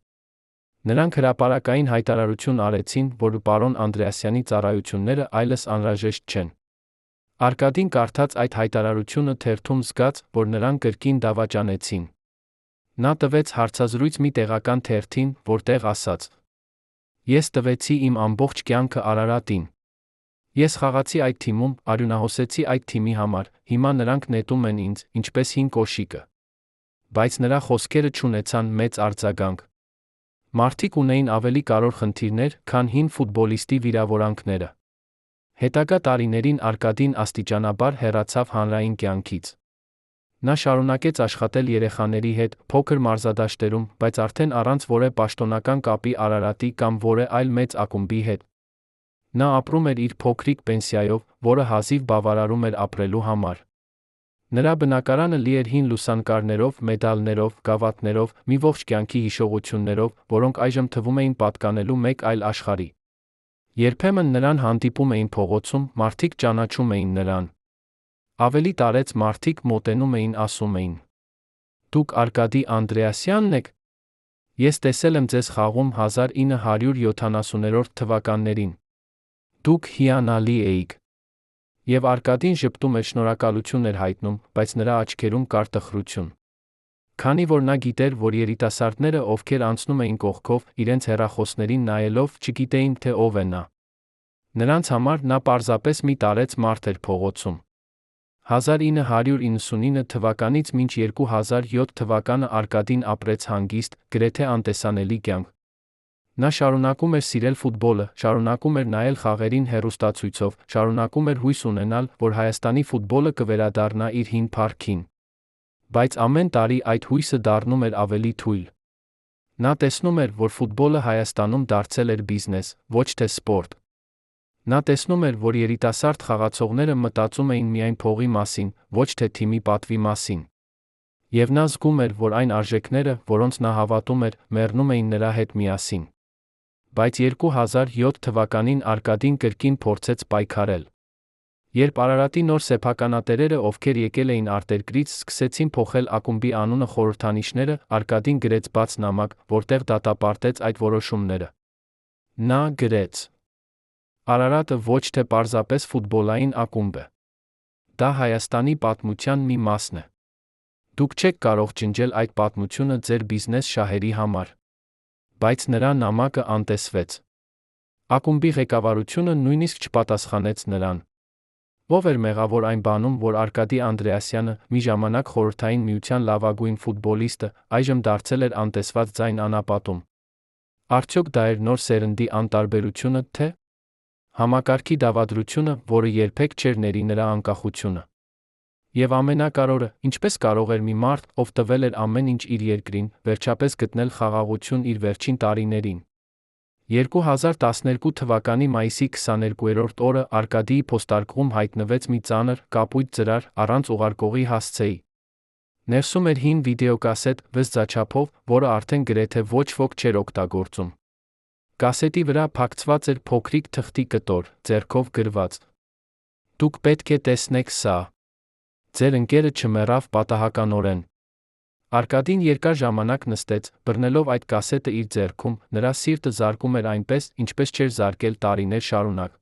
Նրանք հրապարակային հայտարարություն արեցին, որ պարոն Անդրեասյանի ծառայությունները այլևս անհրաժեշտ չեն։ Արկադին կարդաց այդ հայտարարությունը թերթում, զգաց, որ նրան կրկին դավաճանեցին։ Նա տվեց հարցազրույց մի տեղական թերթին, որտեղ ասաց. «Ես տվեցի իմ ամբողջ կյանքը Արարատին։ Ես խաղացի այդ թիմում, արյունահոսեցի այդ թիմի համար, հիմա նրանք նետում են ինձ, ինչպես հին կոշիկը»։ Բայց նրա խոսքերը չունեցան մեծ արձագանք։ Մարդիկ ունեին ավելի կարևոր խնդիրներ, քան հին ֆուտբոլիստի վիրավորանքները։ Հետագա տարիներին Արկադին աստիճանաբար հեռացավ հանրային կյանքից։ Նա շարունակեց աշխատել երեխաների հետ, փոքր մարզադաշտերում, բայց արդեն առանց որևէ պաշտոնական կապի Արարատի կամ որևէ այլ մեծ ակումբի հետ։ Նա ապրում էր իր փոքրիկ պենսիայով, որը հազիվ բավարարում էր ապրելու համար։ Նրա բնակարանը լի էր հին լուսանկարներով, մեդալներով, գավաթներով, մի ողջ կյանքի հիշողություններով, որոնք այժմ թվում էին պատկանելու մեկ այլ աշխարհի։ Երբեմն նրան հանդիպում էին փողոցում, մարդիկ ճանաչում էին նրան։ Ավելի տարեց մարդիկ մոտենում էին ասում էին. Դուք Արկադի Անդրեասյանն եք։ Ես տեսել եմ ձեզ խաղում 1970-րդ թվականներին։ Դուք հիանալի էիք։ Եվ Արկադին ժպտում էր շնորհակալություն էր հայտնում, բայց նրա աչքերում կար տխրություն։ Քանի որ նա գիտեր, որ երիտասարդները, ովքեր անցնում էին կողքով, իրենց հեռախոսներին նայելով, չգիտեին, թե ով է նա։ Նրանց համար նա պարզապես մի տարեց մարդ էր փողոցում։ 1999 թվականից մինչ 2007 թվականը Արկադին ապրեց հանգիստ, գրեթե անտեսանելի կյանք։ Նա շարունակում էր սիրել ֆուտբոլը, շարունակում էր նայել խաղերին հեռուստացույցով, շարունակում էր հույս ունենալ, որ Հայաստանի ֆուտբոլը կվերադառնա իր հին փառքին։ Բայց ամեն տարի այդ հույսը դառնում էր ավելի թույլ։ Նա տեսնում էր, որ ֆուտբոլը Հայաստանում դարձել էր բիզնես, ոչ թե սպորտ։ Նա տեսնում էր, որ երիտասարդ խաղացողները մտածում էին միայն փողի մասին, ոչ թե թիմի պատվի մասին։ Եվ նա զգում էր, որ այն արժեքները, որոնց նա հավատում էր, մեռնում էին նրա հետ միասին։ Բայց 2007 թվականին Արկադին կրկին փորձեց պայքարել։ Երբ Արարատի նոր սեփականատերերը, ովքեր եկել էին արտերկրից, սկսեցին փոխել ակումբի անունը խորհրդանիշները, Արկադին գրեց բաց նամակ, որտեղ դատապարտեց այդ որոշումները։ Նա գրեց. Արարատը ոչ թե պարզապես ֆուտբոլային ակումբ է։ Դա Հայաստանի պատմության մի մասն է։ Դուք չեք կարող ջնջել այդ պատմությունը ձեր բիզնես շահերի համար։ Բայց նրա նամակը անտեսվեց։ Ակումբի ղեկավարությունը նույնիսկ չպատասխանեց նրան։ Ով էր մեղավոր այն բանում, որ Արկադի Անդրեասյանը, մի ժամանակ Խորհրդային Միության լավագույն ֆուտբոլիստը, այժմ դարձել էր անտեսված ձայն անապատում։ Արդյոք դա էր նոր սերնդի անտարբերությունը, թե՞ համակարգի դավադրությունը, որը երբեք չէր ների նրա անկախությունը։ Եվ ամենակարևորը, ինչպես կարող էր մի մարդ, ով տվել էր ամեն ինչ իր երկրին, վերջապես գտնել խաղաղություն իր վերջին տարիներին։ 2012 թվականի մայիսի 22-րդ օրը Արկադիի փոստարկղում հայտնվեց մի ծանր, կապույտ ծրար, առանց ուղարկողի հասցեի։ Ներսում էր հին վիդեոկասետ, վզձաչափով, որը արդեն գրեթե ոչ ոք չէր օգտագործում։ Կասետի վրա փակցված էր փոքրիկ թղթի կտոր, ձեռքով գրված. Դուք պետք է տեսնեք սա։ Ձեր ընկերը չմեռավ պատահականորեն։ Արկադին երկար ժամանակ նստեց, բռնելով այդ կասետը իր ձեռքում, նրա սիրտը զարկում էր այնպես, ինչպես չէր զարկել տարիներ շարունակ։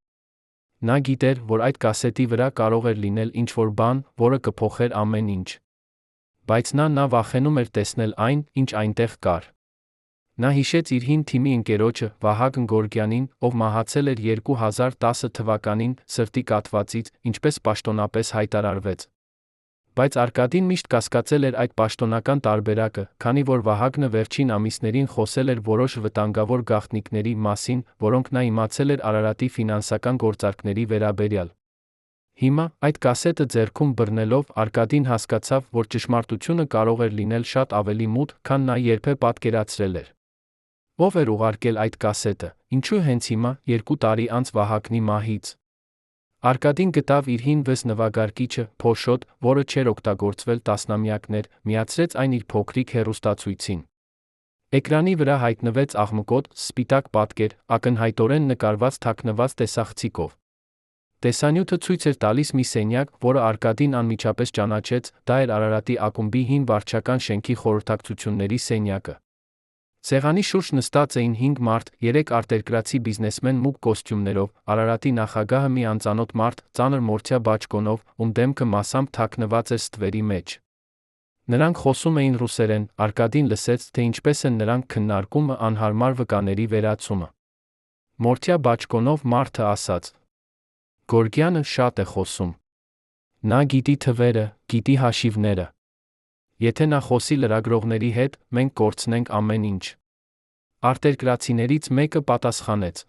Նա գիտեր, որ այդ կասետի վրա կարող էր լինել ինչ-որ բան, որը կփոխեր ամեն ինչ։ Բայց նա վախենում էր տեսնել այն, ինչ այնտեղ կար։ Նա հիշեց իր հին թիմի ընկերոջը, Վահագն Գորգյանին, ով մահացել էր 2010 թվականին սրտի կաթվածից, ինչպես պաշտոնապես հայտարարվեց։ Բայց Արկադին միշտ կասկածել էր այդ պաշտոնական տարբերակը, քանի որ Վահագնը վերջին ամիսներին խոսել էր որոշ վտանգավոր գաղտնիքների մասին, որոնք նա իմացել էր Արարատի ֆինանսական գործարքների վերաբերյալ։ Հիմա, այդ կասետը ձեռքում բռնելով, Արկադին հասկացավ, որ ճշմարտությունը կարող էր լինել շատ ավելի մութ, քան նա երբեք պատկերացրել էր։ Ով էր ուղարկել այդ կասետը, ինչու հենց հիմա, 2 տարի անց Վահագնի մահից։ Արկադին գտավ իր հին վեց նվագարկիչը, փոշոտ, որը չէր օգտագործվել տասնամյակներ, միացրեց այն իր փոքրիկ հեռուստացույցին։ Էկրանի վրա հայտնվեց աղմկոտ, սպիտակ պատկեր, ակնհայտորեն նկարված թաքնված տեսախցիկով։ Տեսանյութը ցույց էր տալիս մի սենյակ, որը Արկադին անմիջապես ճանաչեց, դա էր Արարատի ակումբի հին վարչական շենքի խորհրդակցությունների սենյակը։ Սեղանի շուրջ նստած էին 5 մարդ, 3 արտերկրացի բիզնեսմեն մուգ կոստյումներով, Արարատի նախագահը մի անծանոթ մարդ, ծանր մորթյա բաճկոնով, ում դեմքը մասամբ թաքնված էր ստվերի մեջ։ Նրանք խոսում էին ռուսերեն, Արկադին լսեց, թե ինչպես են նրանք քննարկում անհարմար վկաների վերացումը։ Մորթյա բաճկոնով մարդը ասաց. Գորգյանը շատ է խոսում։ Նա գիտի թվերը, գիտի հաշիվները։ Եթե նա խոսի լրագրողների հետ, մենք կորցնենք ամեն ինչ։ Արտերկրացիներից մեկը պատասխանեց.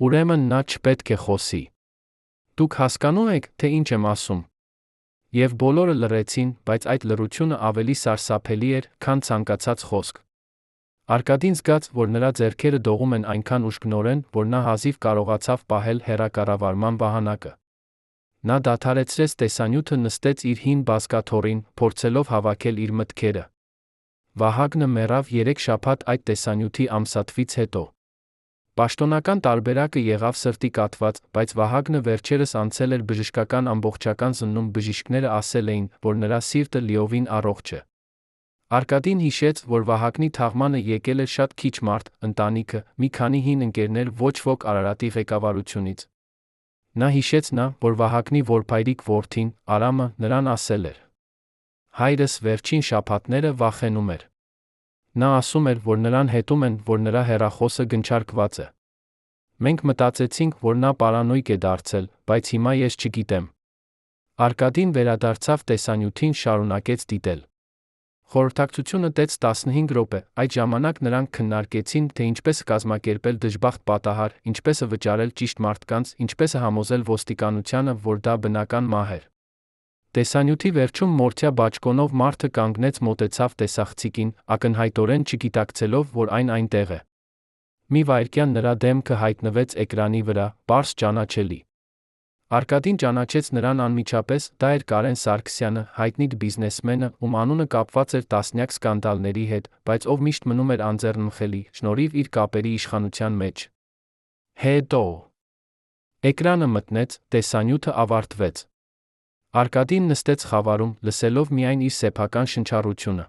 Ուրեմն նա չպետք է խոսի։ Դուք հասկանում եք, թե ինչ եմ ասում։ Եվ բոլորը լռեցին, բայց այդ լռությունը ավելի սարսափելի էր, քան ցանկացած խոսք։ Արկադին զգաց, որ նրա ձեռքերը դողում են այնքան ուժգնորեն, որ նա հազիվ կարողացավ պահել հեռակառավարման վահանակը։ Նա դադարեցրեց տեսանյութը, նստեց իր հին բազկաթոռին, փորձելով հավաքել իր մտքերը։ Վահագնը մեռավ 3 շաբաթ այդ տեսանյութի ամսաթվից հետո։ Պաշտոնական տարբերակը եղավ սրտի կաթված, բայց Վահագնը վերջերս անցել էր բժշկական ամբողջական զննում, բժիշկները ասել էին, որ նրա սիրտը լիովին առողջ է։ Արկադին հիշեց, որ Վահագնի թաղմանը եկել էր շատ քիչ մարդ, ընտանիքը, մի քանի հին ընկերներ, ոչ ոք Արարատի ղեկավարությունից։ Նա հիշեց, որ Վահագնի որբայրիկ որդին, Արամը, նրան ասել էր. հայրս վերջին շաբաթները վախենում էր։ Նա ասում էր, որ նրան հետում են, որ նրա հեռախոսը գնչարկված է։ Մենք մտածեցինք, որ նա պարանոիկ է դարձել, բայց հիմա ես չգիտեմ։ Արկադին վերադարձավ տեսանյութին, շարունակեց դիտել։ Խորհրդակցությունը տեց 15 րոպե, այդ ժամանակ նրանք քննարկեցին, թե ինչպես կազմակերպել դժբախտ պատահար, ինչպես վճարել ճիշտ մարդկանց, ինչպես համոզել ոստիկանությանը, որ դա բնական մահ էր։ Տեսանյութի վերջում մորթյա բաճկոնով մարդը կանգնեց, մոտեցավ տեսախցիկին, ակնհայտորեն չգիտակցելով, որ այն այնտեղ է։ Մի վայրկյան նրա դեմքը հայտնվեց էկրանի վրա, պարզ ճանաչելի։ Արկադին ճանաչեց նրան անմիջապես, դա էր Կարեն Սարգսյանը, հայտնի բիզնեսմենը, ում անունը կապված էր տասնյակ սկանդալների հետ, բայց ով միշտ մնում էր անձեռնմխելի, շնորհիվ իր կապերի իշխանության մեջ։ Հետո էկրանը մտնեց, տեսանյութը ավարտվեց։ Արկադին նստեց խավարում, լսելով միայն իր սեփական շնչառությունը։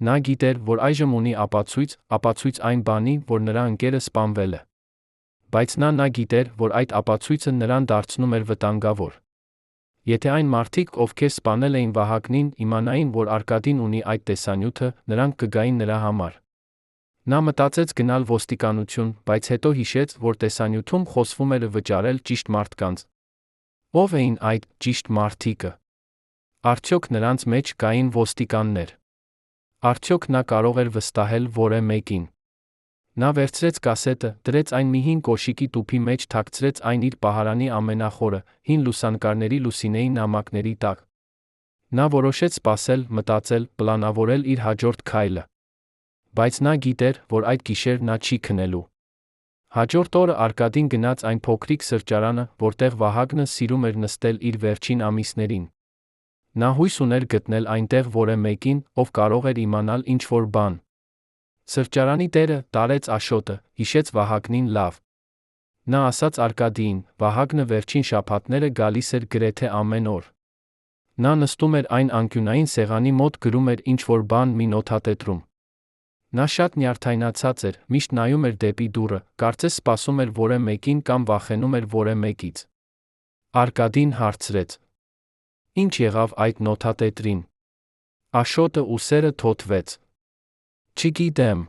Նա գիտեր, որ այժմ ունի ապացույց այն բանի, որ նրա ընկերը սպանվել է։ Բայց նա գիտեր, որ այդ ապացույցը նրան դարձնում էր վտանգավոր։ Եթե այն մարդիկ, ովքեր սպանել էին Վահագնին, իմանային, որ Արկադին ունի այդ տեսանյութը, նրանք կգային նրա համար։ Նա մտածեց գնալ ոստիկանություն, բայց հետո հիշեց, որ տեսանյութում խոսվում էր վճարել ճիշտ մարդկանց։ Ո՞վ էին այդ ճիշտ մարդիկը։ Արդյոք նրանց մեջ կային ոստիկաններ։ Արդյոք նա կարող էր վստահել որևէ մեկին։ Նա վերցրեց կասետը, դրեց այն մի հին կոշիկի տուփի մեջ, թաքցրեց այն իր պահարանի ամենախորը, հին լուսանկարների լուսինեի նամակների տակ։ Նա որոշեց սպասել, մտածել, պլանավորել իր հաջորդ քայլը։ Բայց նա գիտեր, որ այդ գիշեր նա չի քնելու։ Հաջորդ օրը Արկադին գնաց այն փոքրիկ սրճարանը, որտեղ Վահագնը սիրում էր նստել իր վերջին ամիսներին։ Նա հույս ուներ գտնել այնտեղ որևէ մեկին, ով կարող էր իմանալ ինչ-որ բան։ Սրճարանի տերը, տարեց Աշոտը, հիշեց Վահագնին լավ։ Նա ասաց Արկադիին, Վահագնը վերջին շաբաթները գալիս էր գրեթե ամեն օր։ Նա նստում էր այն անկյունային սեղանի մոտ, գրում էր ինչ-որ բան մի նոթատետրում։ Նա շատ նյարդայնացած էր, միշտ նայում էր դեպի դուռը, կարծես սպասում էր որևէ մեկին կամ վախենում էր որևէ մեկից։ Արկադին հարցրեց. Ինչ եղավ այդ նոթատետրին։ Աշոտը ուսերը թոթվեց։ Չգիտեմ։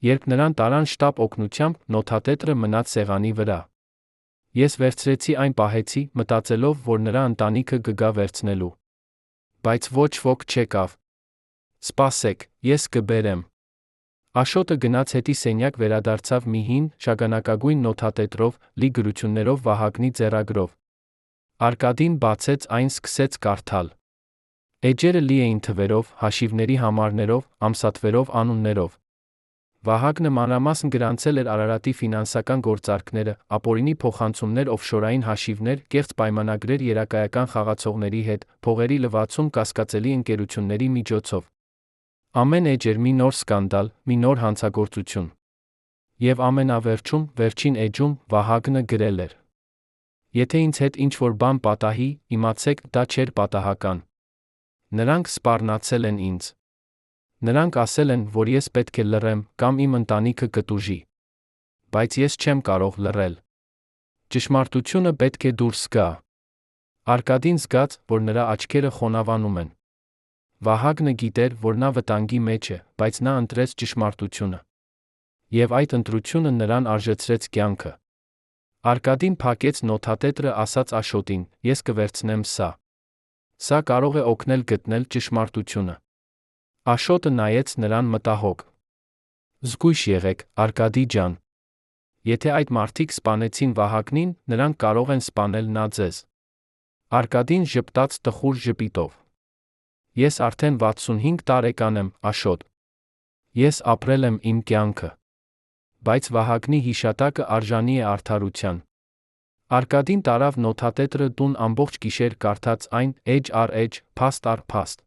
Երբ նրան տարան շտապ օգնությամբ, նոթատետրը մնաց սեղանի վրա։ Ես վերցրեցի այն, պահեցի, մտածելով, որ նրա ընտանիքը կգա վերցնելու։ Բայց ոչ ոք չեկավ։ Սպասեք, ես կբերեմ։ Աշոտը գնաց հետի սենյակ, վերադարձավ մի հին, շագանակագույն նոթատետրով, լի գրություններով, Վահագնի ձեռագրով։ Արկադին բացեց այն, սկսեց կարդալ։ Էջերը լի էին թվերով, հաշիվների համարներով, ամսաթվերով, անուններով։ Վահագնը մանրամասն գրանցել էր Արարատի ֆինանսական գործարքները, ապօրինի փոխանցումներ, օֆշորային հաշիվներ, կեղծ պայմանագրեր երակայական խաղացողների հետ, փողերի լվացում կասկածելի ընկերությունների միջոցով։ Ամեն էջ էր մի նոր սկանդալ, մի նոր հանցագործություն։ Եվ ամենավերջում, վերջին էջում, Վահագնը գրել էր. Եթե ինձ հետ ինչ-որ բան պատահի, իմացեք, դա չէր պատահական։ Նրանք սպառնացել են ինձ։ Նրանք ասել են, որ ես պետք է լռեմ, կամ իմ ընտանիքը կտուժի։ Բայց ես չեմ կարող լռել։ Ճշմարտությունը պետք է դուրս գա։ Արկադին զգաց, որ նրա աչքերը խոնավանում են։ Վահագնը գիտեր, որ նա վտանգի մեջ է, բայց նա ընտրեց ճշմարտությունը։ Եվ այդ ընտրությունը նրան արժեցրեց կյանքը։ Արկադին փակեց նոթատետրը, ասաց Աշոտին, ես կվերցնեմ սա։ Սա կարող է օգնել գտնել ճշմարտությունը։ Աշոտը նայեց նրան մտահոգ։ Զգույշ եղեք, Արկադի ջան։ Եթե այդ մարդիկ սպանեցին Վահագնին, նրանք կարող են սպանել նա ձեզ։ Արկադին ժպտաց տխուր ժպիտով։ Ես արդեն 65 տարեկան եմ, Աշոտ։ Ես ապրել եմ իմ կյանքը։ Բայց Վահագնի հիշատակը արժանի է արդարության։ Արկադին տարավ նոթատետրը տուն, ամբողջ գիշեր կարդաց այն, էջ առ էջ, փաստ առ փաստ։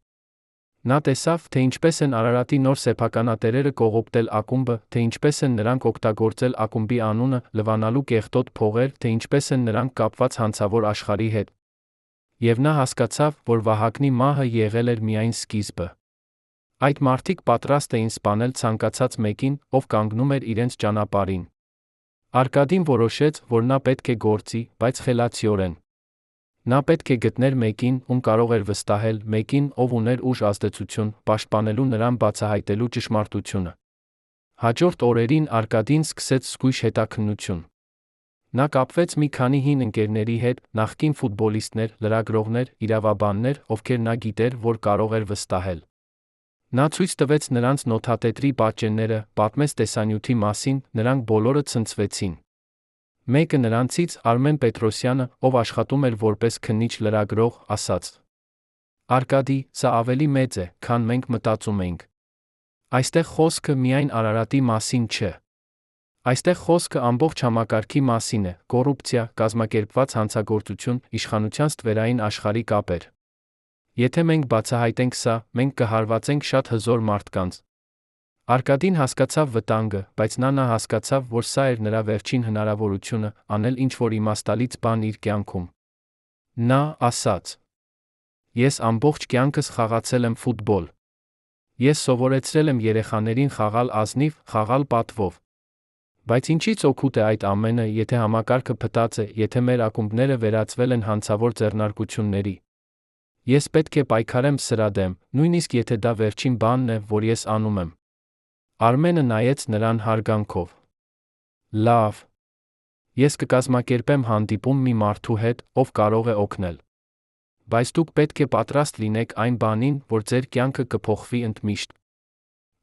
Նա տեսավ, թե ինչպես են Արարատի նոր սեփականատերերը կողոպտել ակումբը, թե ինչպես են նրանք օգտագործել ակումբի անունը, լվանալու կեղտոտ փողեր, թե ինչպես են նրանք կապված հանցավոր աշխարհի հետ։ Եվ նա հասկացավ, որ Վահագնի մահը եղել էր միայն սկիզբը։ Այդ մարդիկ պատրաստ էին սպանել ցանկացած մեկին, ով կանգնում էր իրենց ճանապարհին։ Արկադին որոշեց, որ նա պետք է գործի, բայց խելացիորեն։ Նա պետք է գտներ մեկին, ում կարող էր վստահել, մեկին, ով ուներ ուժ ազդեցություն, պաշտպանելու նրան բացահայտելու ճշմարտությունը։ Հաջորդ օրերին Արկադին սկսեց զգույշ հետաքննություն։ Նա կապվեց մի քանի հին ընկերների հետ, նախկին ֆուտբոլիստներ, լրագրողներ, իրավաբաններ, ովքեր նա գիտեր, որ կարող էր վստահել։ Նա ցույց տվեց նրանց նոթատետրի պատճենները, պատմեց տեսանյութի մասին, նրանք բոլորը ցնցվեցին։ Մեկը նրանցից, Արմեն Պետրոսյանը, ով աշխատում էր որպես քննիչ լրագրող, ասաց. Արկադի, սա ավելի մեծ է, քան մենք մտածում էինք։ Այստեղ խոսքը միայն Արարատի մասին չէ։ Այստեղ խոսքը ամբողջ համակարգի մասին է՝ կոռուպցիա, կազմակերպված հանցագործություն, իշխանության ստվերային աշխարհի կապեր։ Եթե մենք բացահայտենք սա, մենք կհարվածենք շատ հզոր մարդկանց։ Արկադին հասկացավ վտանգը, բայց նա հասկացավ, որ սա էր նրա վերջին հնարավորությունը անել ինչ-որ իմաստալից բան իր կյանքում։ Նա ասաց. Ես ամբողջ կյանքս խաղացել եմ ֆուտբոլ։ Ես սովորեցրել եմ երեխաներին խաղալ ազնիվ, խաղալ պատվով։ Բայց ինչից օգուտ է այդ ամենը, եթե համակարգը փտած է, եթե մեր ակումբները վերածվել են հանցավոր ձեռնարկությունների։ Ես պետք է պայքարեմ սրա դեմ, նույնիսկ եթե դա վերջին բանն է, որ ես անում եմ։ Արմենը նայեց նրան հարգանքով։ Լավ։ Ես կկազմակերպեմ հանդիպում մի մարդու հետ, ով կարող է օգնել։ Բայց դուք պետք է պատրաստ լինեք այն բանին, որ ձեր կյանքը կփոխվի ընդմիշտ։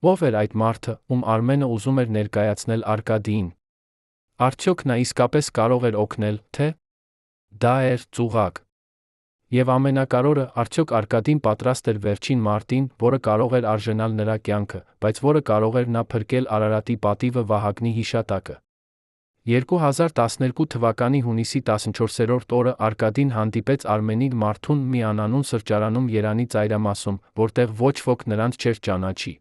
Ո՞վ էր այդ մարդը, ում Արմենը ուզում էր ներկայացնել Արկադիին։ Արդյոք նա իսկապես կարող էր օգնել, թե՞ դա էր ծուղակ։ Եվ ամենակարևորը, արդյոք Արկադին պատրաստ էր վերջին մարտին, որը կարող էր արժանալ նրա կյանքը, բայց որը կարող էր նա փրկել Արարատի պատիվը Վահագնի հիշատակը։ 2012 թվականի հունիսի 14-րդ օրը Արկադին հանդիպեց Արմենի Մարթուն մի անանուն սրճարանում Երանի ծայրամասում, որտեղ ոչ ոք նրանց չէր ճանաչի։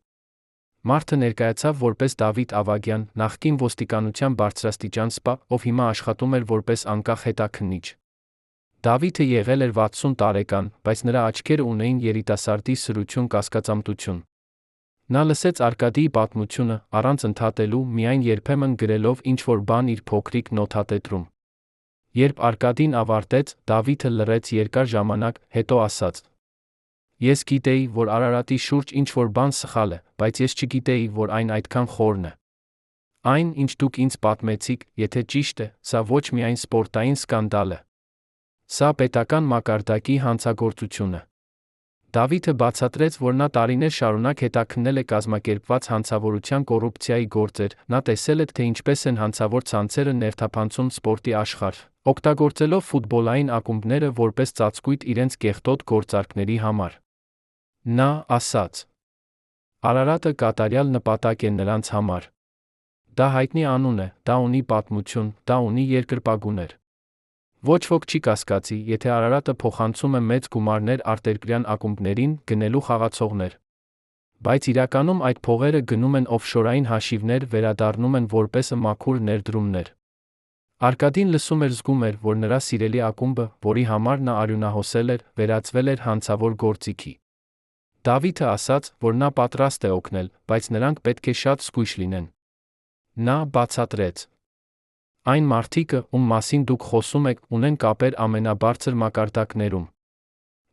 Մարդը ներկայացավ որպես Դավիթ Ավագյան, նախկին ոստիկանության բարձրաստիճան սպա, ով հիմա աշխատում էր որպես անկախ հետաքննիչ։ Դավիթը եղել էր 60 տարեկան, բայց նրա աչքերը ունեին երիտասարդի սրություն կասկածամտություն։ Նա լսեց Արկադիի պատմությունը, առանց ընդհատելու, միայն երբեմն գրելով ինչ-որ բան իր փոքրիկ նոթատետրում։ Երբ Արկադին ավարտեց, Դավիթը լռեց երկար ժամանակ, հետո ասաց. Ես գիտեի, որ Արարատի շուրջ ինչ-որ բան սխալ է, բայց ես չգիտեի, որ այն այդքան խորն է։ Այն, ինչ դուք ինձ պատմեցիք, եթե ճիշտ է, սա ոչ միայն սպորտային սկանդալ է։ Սա պետական մակարդակի հանցագործություն է։ Դավիթը բացատրեց, որ նա տարիներ շարունակ հետաքննել է կազմակերպված հանցավորության կոռուպցիայի գործեր, նա տեսել է, թե ինչպես են հանցավոր ցանցերը ներթափանցում սպորտի աշխարհ, օգտագործելով ֆուտբոլային ակումբները որպես ծածկույթ իրենց կեղտոտ գործարքների համար։ Նա ասաց. Արարատը կատարյալ նպատակ է նրանց համար։ Դա հայտնի անուն է, դա ունի պատմություն, դա ունի երկրպագուներ։ Ոչ ոք չի կասկածի, եթե Արարատը փոխանցում է մեծ գումարներ արտերկրյան ակումբներին, գնելու խաղացողներ։ Բայց իրականում այդ փողերը գնում են օֆշորային հաշիվներ, վերադառնում են որպես մաքուր ներդրումներ։ Արկադին լսում էր, զգում էր, որ նրա սիրելի ակումբը, որի համար նա արյունահոսել էր, վերածվել էր հանցավոր գործիքի։ Դավիթը ասաց, որ նա պատրաստ է օգնել, բայց նրանք պետք է շատ զգույշ լինեն։ Նա բացատրեց. Այն մարդիկը, ում մասին դուք խոսում եք, ունեն կապեր ամենաբարձր մակարդակներում։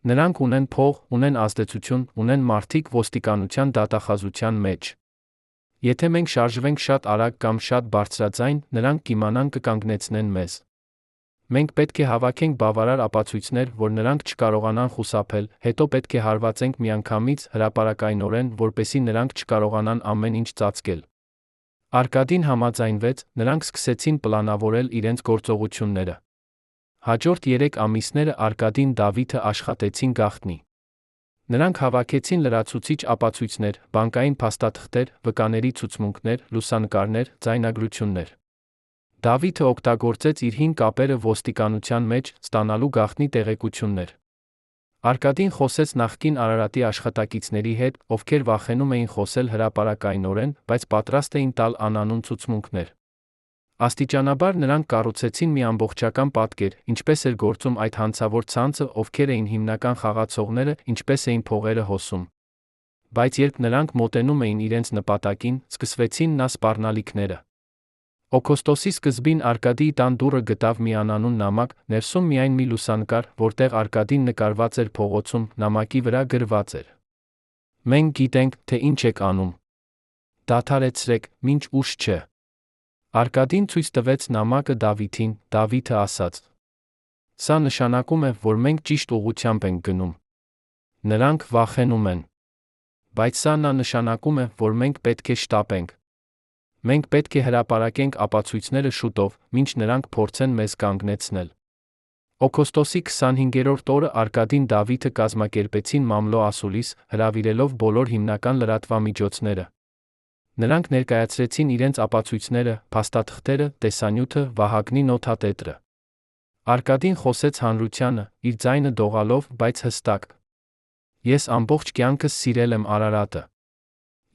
Նրանք ունեն փող, ունեն ազդեցություն, ունեն մարդիկ ոստիկանության դատախազության մեջ։ Եթե մենք շարժվենք շատ արագ կամ շատ բարձրաձայն, նրանք կիմանան կկանգնեցնեն մեզ։ Մենք պետք է հավաքենք բավարար ապացույցներ, որ նրանք չկարողանան խուսափել, հետո պետք է հարվածենք միանգամից հրապարակայնորեն, որպեսզի նրանք չկարողանան ամեն ինչ ծածկել։ Արկադին համաձայնվեց, նրանք սկսեցին պլանավորել իրենց գործողությունները։ Հաջորդ 3 ամիսները Արկադին Դավիթը աշխատեցին գաղտնի։ Նրանք հավաքեցին լրացուցիչ ապացույցներ, բանկային փաստաթղթեր, վկաների ցուցմունքներ, լուսանկարներ, ձայնագրություններ։ Դավիթը օգտագործեց իր հին կապերը ոստիկանության մեջ, ստանալու գաղտնի տեղեկություններ։ Արկադին խոսեց նախկին Արարատի աշխատակիցների հետ, ովքեր վախենում էին խոսել հրապարակայնորեն, բայց պատրաստ էին տալ անանուն ցուցմունքներ։ Աստիճանաբար նրանք կառուցեցին մի ամբողջական պատկեր, ինչպես էր գործում այդ հանցավոր ցանցը, ովքեր էին հիմնական խաղացողները, ինչպես էին փողերը հոսում։ Բայց երբ նրանք մոտենում էին իրենց նպատակին, սկսվեցին նա սպառնալիքները։ Օգոստոսի սկզբին Արկադիի տան դուռը գտավ մի անանուն նամակ, ներսում միայն մի լուսանկար, որտեղ Արկադին նկարված էր փողոցում, նամակի վրա գրված էր. «Մենք գիտենք, թե ինչ եք անում։ Դադարեցրեք, մինչ ուշ չէ»։ Արկադին ցույց տվեց նամակը Դավիթին, Դավիթը ասաց. «Սա նշանակում է, որ մենք ճիշտ ուղղությամբ ենք գնում։ Նրանք վախենում են։ Բայց սա նշանակում է, որ մենք պետք է շտապենք։ Մենք պետք է հրապարակենք ապացույցները շուտով, մինչ նրանք փորձեն մեզ կանգնեցնել»։ Օգոստոսի 25-րդ օրը Արկադին Դավիթը կազմակերպեցին մամլո ասուլիս, հրավիրելով բոլոր հիմնական լրատվամիջոցները։ Նրանք ներկայացրեցին իրենց ապացույցները, փաստաթղթերը, տեսանյութը, Վահագնի նոթատետրը։ Արկադին խոսեց հանրությանը, իր ձայնը դողալով, բայց հստակ. «Ես ամբողջ կյանքս սիրել եմ Արարատը։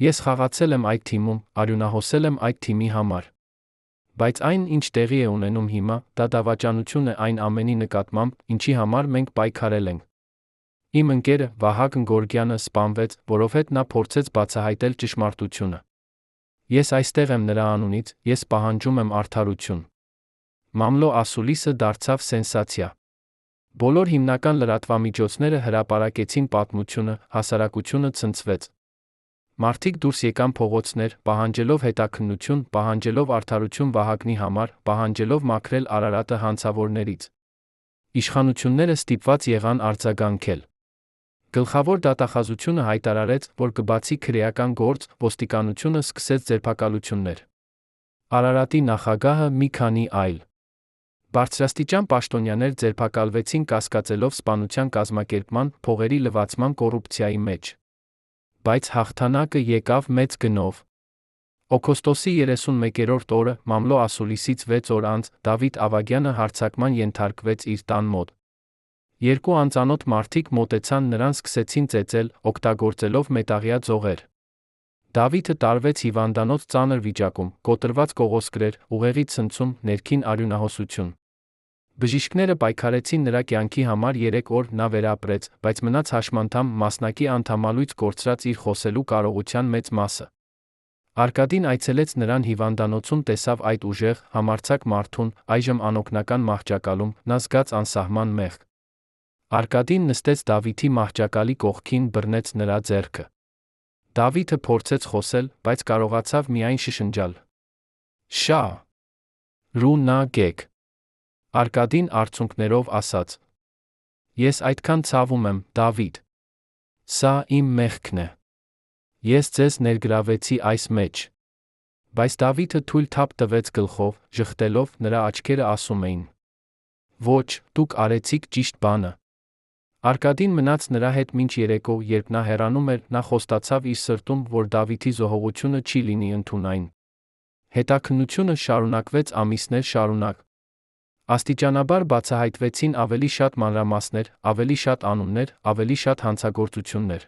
Ես խաղացել եմ այդ թիմում, արյունահոսել եմ այդ թիմի համար։ Բայց այն, ինչ տեղի է ունենում հիմա, դա դավաճանություն է այն ամենի նկատմամբ, ինչի համար մենք պայքարել ենք։ Իմ ընկերը, Վահագն Գորգյանը, սպանվեց, որովհետև նա փորձեց բացահայտել ճշմարտությունը։ Ես այստեղ եմ նրա անունից, ես պահանջում եմ արդարություն»։ Մամլո ասուլիսը դարձավ սենսացիա։ Բոլոր հիմնական լրատվամիջոցները հրապարակեցին պատմությունը, հասարակությունը ցնցվեց։ Մարդիկ դուրս եկան փողոցներ, պահանջելով հետաքննություն, պահանջելով արդարություն Վահագնի համար, պահանջելով մաքրել Արարատը հանցավորներից։ Իշխանությունները ստիպված եղան արձագանքել։ Գլխավոր դատախազությունը հայտարարեց, որ կբացի քրեական գործ, ոստիկանությունը սկսեց ձերբակալություններ։ Արարատի նախագահը մի քանի այլ բարձրաստիճան պաշտոնյաներ ձերբակալվեցին կասկածելով սպանության կազմակերպման, փողերի լվացման կոռուպցիայի մեջ։ Բայց հաղթանակը եկավ մեծ գնով։ Օգոստոսի 31-րդ օրը, մամլո ասուլիսից 6 օր անց, Դավիթ Ավագյանը հարձակման ենթարկվեց իր տան մոտ։ Երկու անծանոթ մարդիկ մոտեցան նրան, սկսեցին ծեծել, օգտագործելով մետաղյա ձողեր։ Դավիթը տարվեց հիվանդանոց ծանր վիճակում, կոտրված կողոսկրեր, ուղեղի ցնցում, ներքին արյունահոսություն։ Բժիշկները պայքարեցին նրա կյանքի համար 3 օր, նա վերապրեց, բայց մնաց հաշմանդամ, մասնակի անդամալույց կորցրած իր խոսելու կարողության մեծ մասը։ Արկադին այցելեց նրան հիվանդանոցում, տեսավ այդ ուժեղ, համարձակ մարդուն, այժմ անօգնական մահճակալում, նա զգաց անսահման մեղք։ Արկադին նստեց Դավիթի մահճակալի կողքին, բռնեց նրա ձեռքը։ Դավիթը փորձեց խոսել, բայց կարողացավ միայն շշնջալ. «Շա! Ռու նա գեկ»։ Արկադին արցունքներով ասաց. «Ես այդքան ցավում եմ, Դավիթ։ Սա իմ մեղքն է։ Ես ձեզ ներգրավեցի այս մեջ»։ Բայց Դավիթը թույլ թափ տվեց գլխով, ժխտելով, նրա աչքերը ասում էին. «Ոչ, դուք արեցիք ճիշտ բանը»։ Արկադին մնաց նրա հետ մինչ երեկո, երբ նա հեռանում էր, նա խոստացավ իր սրտում, որ Դավիթի զոհողությունը չի լինի ընդունայն։ Հետաքննությունը շարունակվեց ամիսներ շարունակ։ Աստիճանաբար բացահայտվեցին ավելի շատ մանրամասներ, ավելի շատ անուններ, ավելի շատ հանցագործություններ։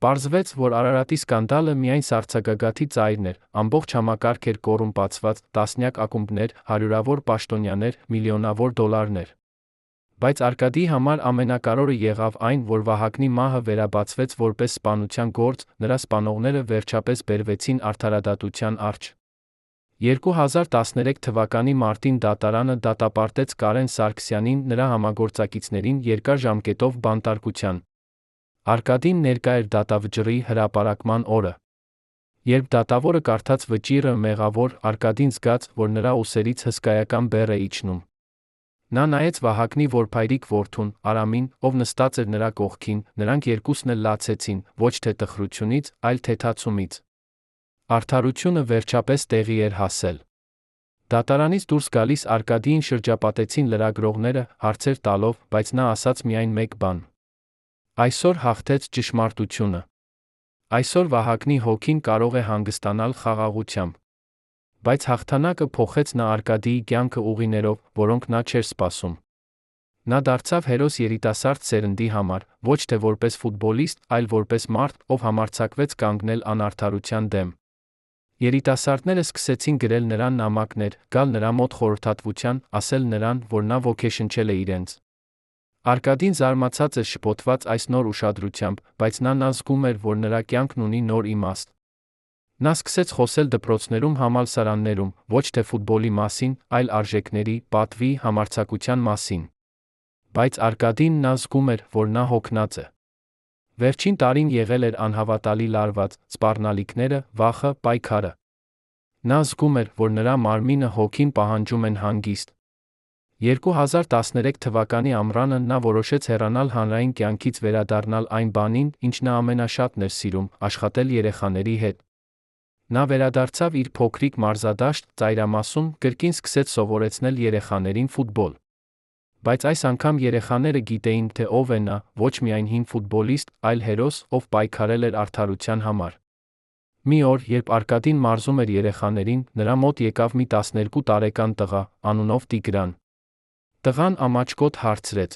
Պարզվեց, որ Արարատի սկանդալը միայն սառցակալի ծայրն էր, ամբողջ համակարգ էր կոռումպացված, տասնյակ ակումբներ, հարյուրավոր պաշտոնյաներ, միլիոնավոր դոլարներ։ Բայց Արկադիի համար ամենակարևորը եղավ այն, որ Վահագնի մահը վերաբացվեց որպես սպանության գործ, նրա սպանողները վերջապես բերվեցին արդարադատության առջ։ 2013 թվականի մարտին դատարանը դատապարտեց Կարեն Սարգսյանին, նրա համագործակիցներին երկար ժամկետով բանտարկության։ Արկադին ներկա էր դատավճռի հրապարակման օրը։ Երբ դատավորը կարդաց վճիռը, մեղավոր, Արկադին զգաց, որ նրա ուսերից հսկայական բեռ է իջնում։ Նա նայեց Վահագնի որբայրիկ որդուն, Արամին, ով նստած էր նրա կողքին, նրանք երկուսն էլ լացեցին, ոչ թե տխրությունից, այլ թեթացումից։ Արդարությունը վերջապես տեղի էր հասել։ Դատարանից դուրս գալիս Արկադիին շրջապատեցին լրագրողները, հարցեր տալով, բայց նա ասաց միայն մեկ բան. «Այսօր հաղթեց ճշմարտությունը։ Այսօր Վահագնի հոգին կարող է հանգստանալ խաղաղությամբ»։ Բայց հաղթանակը փոխեց նա Արկադիի կյանքը ուղիներով, որոնք նա չէր սպասում։ Նա դարձավ հերոս երիտասարդ սերնդի համար, ոչ թե որպես ֆուտբոլիստ, այլ որպես մարդ, ով համարձակվեց կանգնել անարդարության դեմ։ Երիտասարդները սկսեցին գրել նրան նամակներ, գալ նրա մոտ խորհրդատվության, ասել նրան, որ նա ոգեշնչել է իրենց։ Արկադին զարմացած էր շփոթված այս նոր ուշադրությամբ, բայց նա զգում էր, որ նրա կյանքն ունի նոր իմաստ։ Նա սկսեց խոսել դպրոցներում, համալսարաններում, ոչ թե ֆուտբոլի մասին, այլ արժեքների, պատվի, համարձակության մասին։ Բայց Արկադին զգում էր, որ նա հոգնած է։ Վերջին տարին եղել էր անհավատալի լարված, սպառնալիքները, վախը, պայքարը։ Նա զգում էր, որ նրա մարմինը հոգին պահանջում են հանգիստ։ 2013 թվականի ամռանը նա որոշեց հեռանալ հանրային կյանքից, վերադառնալ այն բանին, ինչ նա ամենաշատն էր սիրում՝ աշխատել երեխաների հետ։ Նա վերադարձավ իր փոքրիկ մարզադաշտ, ծայրամասում, կրկին սկսեց սովորեցնել երեխաներին ֆուտբոլ։ Բայց այս անգամ երեխաները գիտեին, թե ով է նա, ոչ միայն հին ֆուտբոլիստ, այլ հերոս, ով պայքարել էր արդարության համար։ Մի օր, երբ Արկադին մարզում էր երեխաներին, նրա մոտ եկավ մի 12 տարեկան տղա, անունով Տիգրան։ Տղան ամաչկոտ հարցրեց.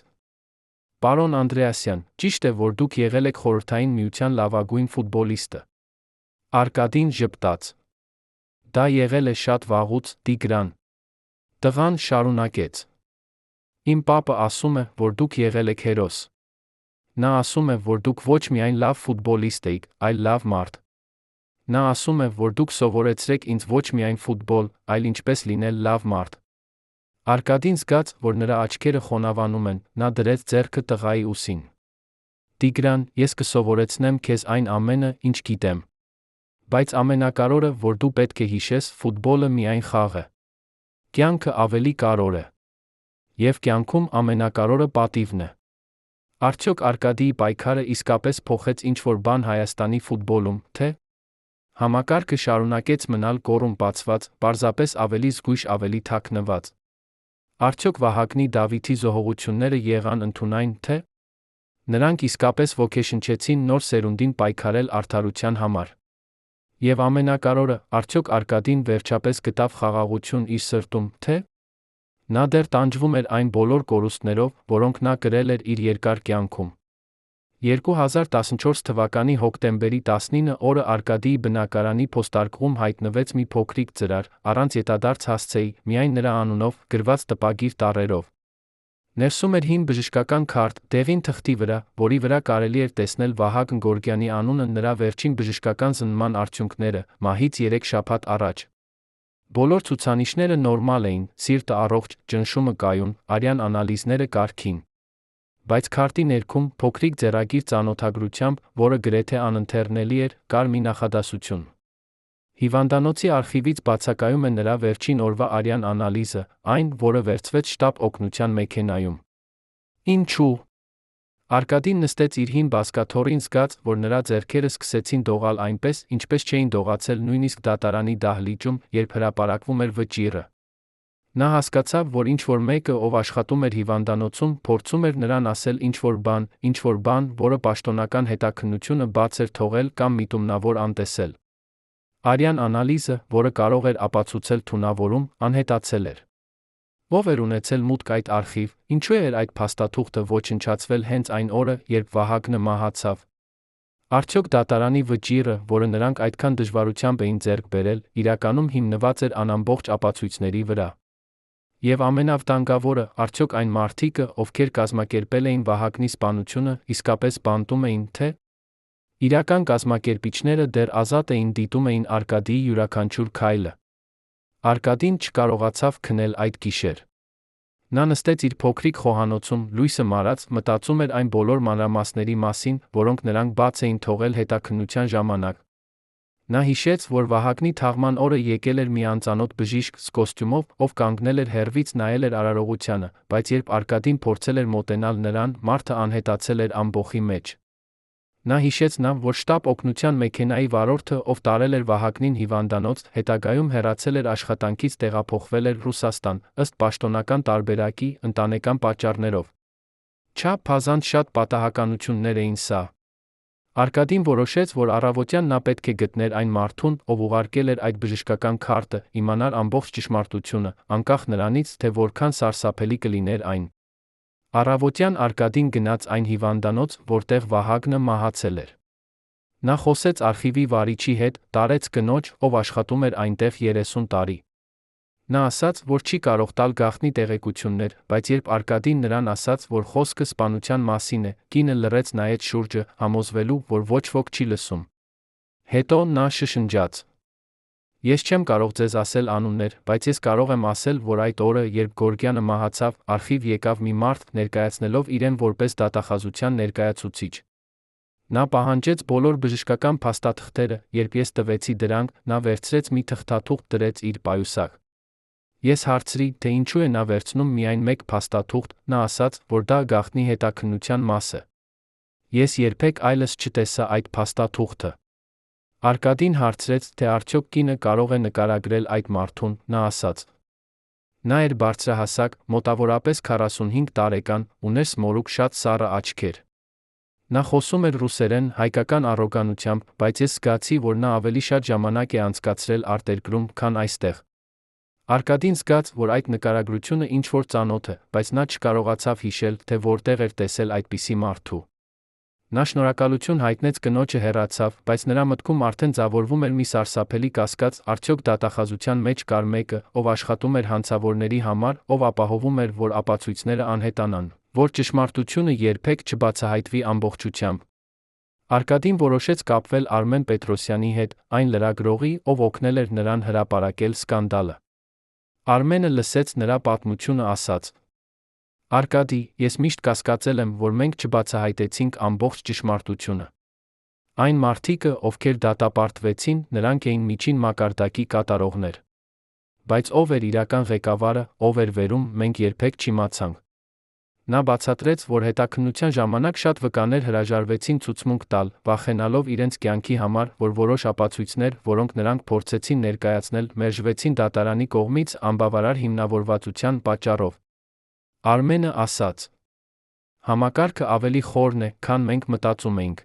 «Պարոն Անդրեասյան, ճիշտ է, որ դուք եղել եք Խորհրդային Միության լավագույն ֆուտբոլիստը»։ Արկադին ժպտաց. «Դա եղել է շատ վաղուց, Տիգրան»։ Տղան շարունակեց. «Իմ պապը ասում է, որ դուք եղել եք հերոս։ Նա ասում է, որ դուք ոչ միայն լավ ֆուտբոլիստ էիք, այլ լավ մարդ։ Նա ասում է, որ դուք սովորեցրեք ինձ ոչ միայն ֆուտբոլ, այլ ինչպես լինել լավ մարդ»։ Արկադին զգաց, որ նրա աչքերը խոնավանում են, նա դրեց ձեռքը տղայի ուսին։ «Տիգրան, ես կսովորեցնեմ քեզ այն ամենը, ինչ գիտեմ։ Բայց ամենակարևորը, որ դու պետք է հիշես, ֆուտբոլը միայն խաղ է։ Կյանքը ավելի կարևոր է։ Եվ կյանքում ամենակարևորը պատիվն է»։ Արդյոք Արկադիի պայքարը իսկապես փոխեց ինչ-որ բան Հայաստանի ֆուտբոլում, թե՞ համակարգը շարունակեց մնալ կոռումպացված, պարզապես ավելի զգույշ, ավելի թաքնված։ Արդյոք Վահագնի Դավիթի զոհողությունները եղան ընդունայն, թե՞ նրանք իսկապես ոգեշնչեցին նոր սերունդին պայքարել արդարության համար։ Եվ ամենակարևորը, արդյոք Արկադին վերջապես գտավ խաղաղություն իր սրտում, թե՞ նա դեռ տանջվում էր այն բոլոր կորուստներով, որոնք նա կրել էր իր երկար կյանքում։ 2014 թվականի հոկտեմբերի 19 օրը Արկադիի բնակարանի փոստարկղում հայտնվեց մի փոքրիկ ծրար, առանց ետադարձ հասցեի, միայն նրա անունով, գրված տպագիր տառերով։ Ներսում էր հին բժշկական քարտ, դեղին թղթի վրա, որի վրա կարելի էր տեսնել Վահագն Գորգյանի անունը, նրա վերջին բժշկական զննման արդյունքները, մահից 3 շաբաթ առաջ։ Բոլոր ցուցանիշները նորմալ էին, սիրտը առողջ, ճնշումը կայուն, արյան անալիզները կարգին։ Բայց քարտի ներքում, փոքրիկ ձեռագիր ծանոթագրությամբ, որը գրեթե անընթեռնելի էր, կար մի նախադասություն։ Հիվանդանոցի արխիվից բացակայում է նրա վերջին օրվա արյան անալիզը, այն, որը վերցվեց շտապ օգնության մեքենայում։ Ինչու՞։ Արկադին նստեց իր հին բազկաթոռին, զգաց, որ նրա ձեռքերը սկսեցին դողալ այնպես, ինչպես չէին դողացել նույնիսկ դատարանի դահլիճում, երբ հրապարակվում էր վճիռը։ Նա հասկացավ, որ ինչ-որ մեկը, ով աշխատում էր հիվանդանոցում, փորձում էր նրան ասել ինչ-որ բան, որը պաշտոնական հետաքննությունը բաց էր թողել կամ միտումնավոր անտեսել։ Արյան անալիզը, որը կարող էր ապացուցել թունավորում, անհետացել էր։ Ո՞վ էր ունեցել մուտք այդ արխիվ, ինչու էր այդ փաստաթուղթը ոչնչացվել հենց այն օրը, երբ Վահագնը մահացավ։ Արդյոք դատարանի վճիռը, որը նրանք այդքան դժվարությամբ էին ձեռք բերել, իրականում հիմնված էր անամբողջ ապացույցների վրա։ Եվ ամենավտանգավորը, արդյոք այն մարդիկը, ովքեր կազմակերպել էին Վահագնի սպանությունը, իսկապես բանտում էին, թե՞ իրական կազմակերպիչները դեռ ազատ էին, դիտում էին Արկադիի յուրաքանչյուր քայլը։ Արկադին չկարողացավ քնել այդ գիշեր։ Նա նստեց իր փոքրիկ խոհանոցում, լույսը մարած, մտածում էր այն բոլոր մանրամասների մասին, որոնք նրանք բաց էին թողել հետաքննության ժամանակ։ Նա հիշեց, որ Վահագնի թաղման օրը եկել էր մի անծանոթ բժիշկ կոստյումով, ով կանգնել էր հեռվից, նայել էր արարողությանը, բայց երբ Արկադին փորձել էր մոտենալ նրան, մարդը անհետացել էր ամբոխի մեջ։ Նա հիշեց, որ շտապ օգնության մեքենայի վարորդը, ով տարել էր Վահագնին հիվանդանոց, հետագայում հեռացել էր աշխատանքից, տեղափոխվել էր Ռուսաստան, ըստ պաշտոնական տարբերակի, ընտանեկան պատճառներով։ Չափազանց շատ պատահականություններ էին սա։ Արկադին որոշեց, որ առավոտյան նա պետք է գտներ այն մարդուն, ով ուղարկել էր այդ բժշկական քարտը, իմանար ամբողջ ճշմարտությունը, անկախ նրանից, թե որքան սարսափելի կլիներ այն։ Առավոտյան Արկադին գնաց այն հիվանդանոց, որտեղ Վահագնը մահացել էր։ Նա խոսեց արխիվի վարիչի հետ, տարեց կնոջ, ով աշխատում էր այնտեղ 30 տարի։ Նա ասաց, որ չի կարող տալ գաղտնի տեղեկություններ, բայց երբ Արկադին նրան ասաց, որ խոսքը սպանության մասին է, կինը լռեց նայեց շուրջը, համոզվելու, որ ոչ ոք չի լսում։ Հետո նա շշնջաց. Ես չեմ կարող ձեզ ասել անուններ, բայց ես կարող եմ ասել, որ այդ օրը, երբ Գորգյանը մահացավ, արխիվ եկավ մի մարդ, ներկայացնելով իրեն որպես դատախազության ներկայացուցիչ։ Նա պահանջեց բոլոր բժշկական փաստաթղթերը, երբ ես տվեցի դրանք, նա վերցրեց մի թղթաթուղթ դրեց իր պայուսակ։ Ես հարցրի, թե ինչու է նա վերցնում միայն մեկ փաստաթուղթ, նա ասաց, որ դա գաղտնի հետաքննության մաս է։ Ես երբեք այլս չտեսա այդ փաստաթուղթը։ Արկադին հարցրեց, թե արդյոք կինը կարող է նկարագրել այդ մարդուն, նա ասաց. Նա էր բարձրահասակ, մոտավորապես 45 տարեկան, ուներ սմորուկ շատ սառը աչքեր։ Նա խոսում էր ռուսերեն, հայկական առոգանությամբ, բայց ես զգացի, որ նա ավելի շատ ժամանակ է անցկացրել արտերկրում, քան այստեղ։ Արկադին զգաց, որ այդ նկարագրությունը ինչ-որ ծանոթ է, բայց նա չկարողացավ հիշել, թե որտեղ էր տեսել այդպիսի մարդու։ Նա շնորհակալություն հայտնեց կնոջը հեռացավ, բայց նրա մտքում արդեն ձևավորվում էր մի սարսափելի կասկած, արդյոք դատախազության մեջ կար մեկը, ով աշխատում էր հանցավորների համար, ով ապահովում էր, որ ապացույցները անհետանան, որ ճշմարտությունը երբեք չբացահայտվի ամբողջությամբ։ Արկադին որոշեց կապվել Արմեն Պետրոսյանի հետ, այն լրագրողի, ով օգնել էր նրան հրապարակել սկանդալը։ Արմենը լսեց նրա պատմությունը ասաց. Արկադի, ես միշտ կասկածել եմ, որ մենք չբացահայտեցինք ամբողջ ճշմարտությունը։ Այն մարդիկը, ովքեր դատապարտվեցին, նրանք էին միջին մակարդակի կատարողներ։ Բայց ով էր իրական ղեկավարը, ով էր վերում, մենք երբեք չիմացանք։ Նա բացատրեց, որ հետաքննության ժամանակ շատ վկաներ հրաժարվեցին ցուցմունք տալ, վախենալով իրենց կյանքի համար, որ որոշ ապացույցներ, որոնք նրանք փորձեցին ներկայացնել, մերժվեցին դատարանի կողմից անբավարար հիմնավորվածության պատճառով։ Արմենը ասաց. Համակարգը ավելի խորն է, քան մենք մտածում էինք։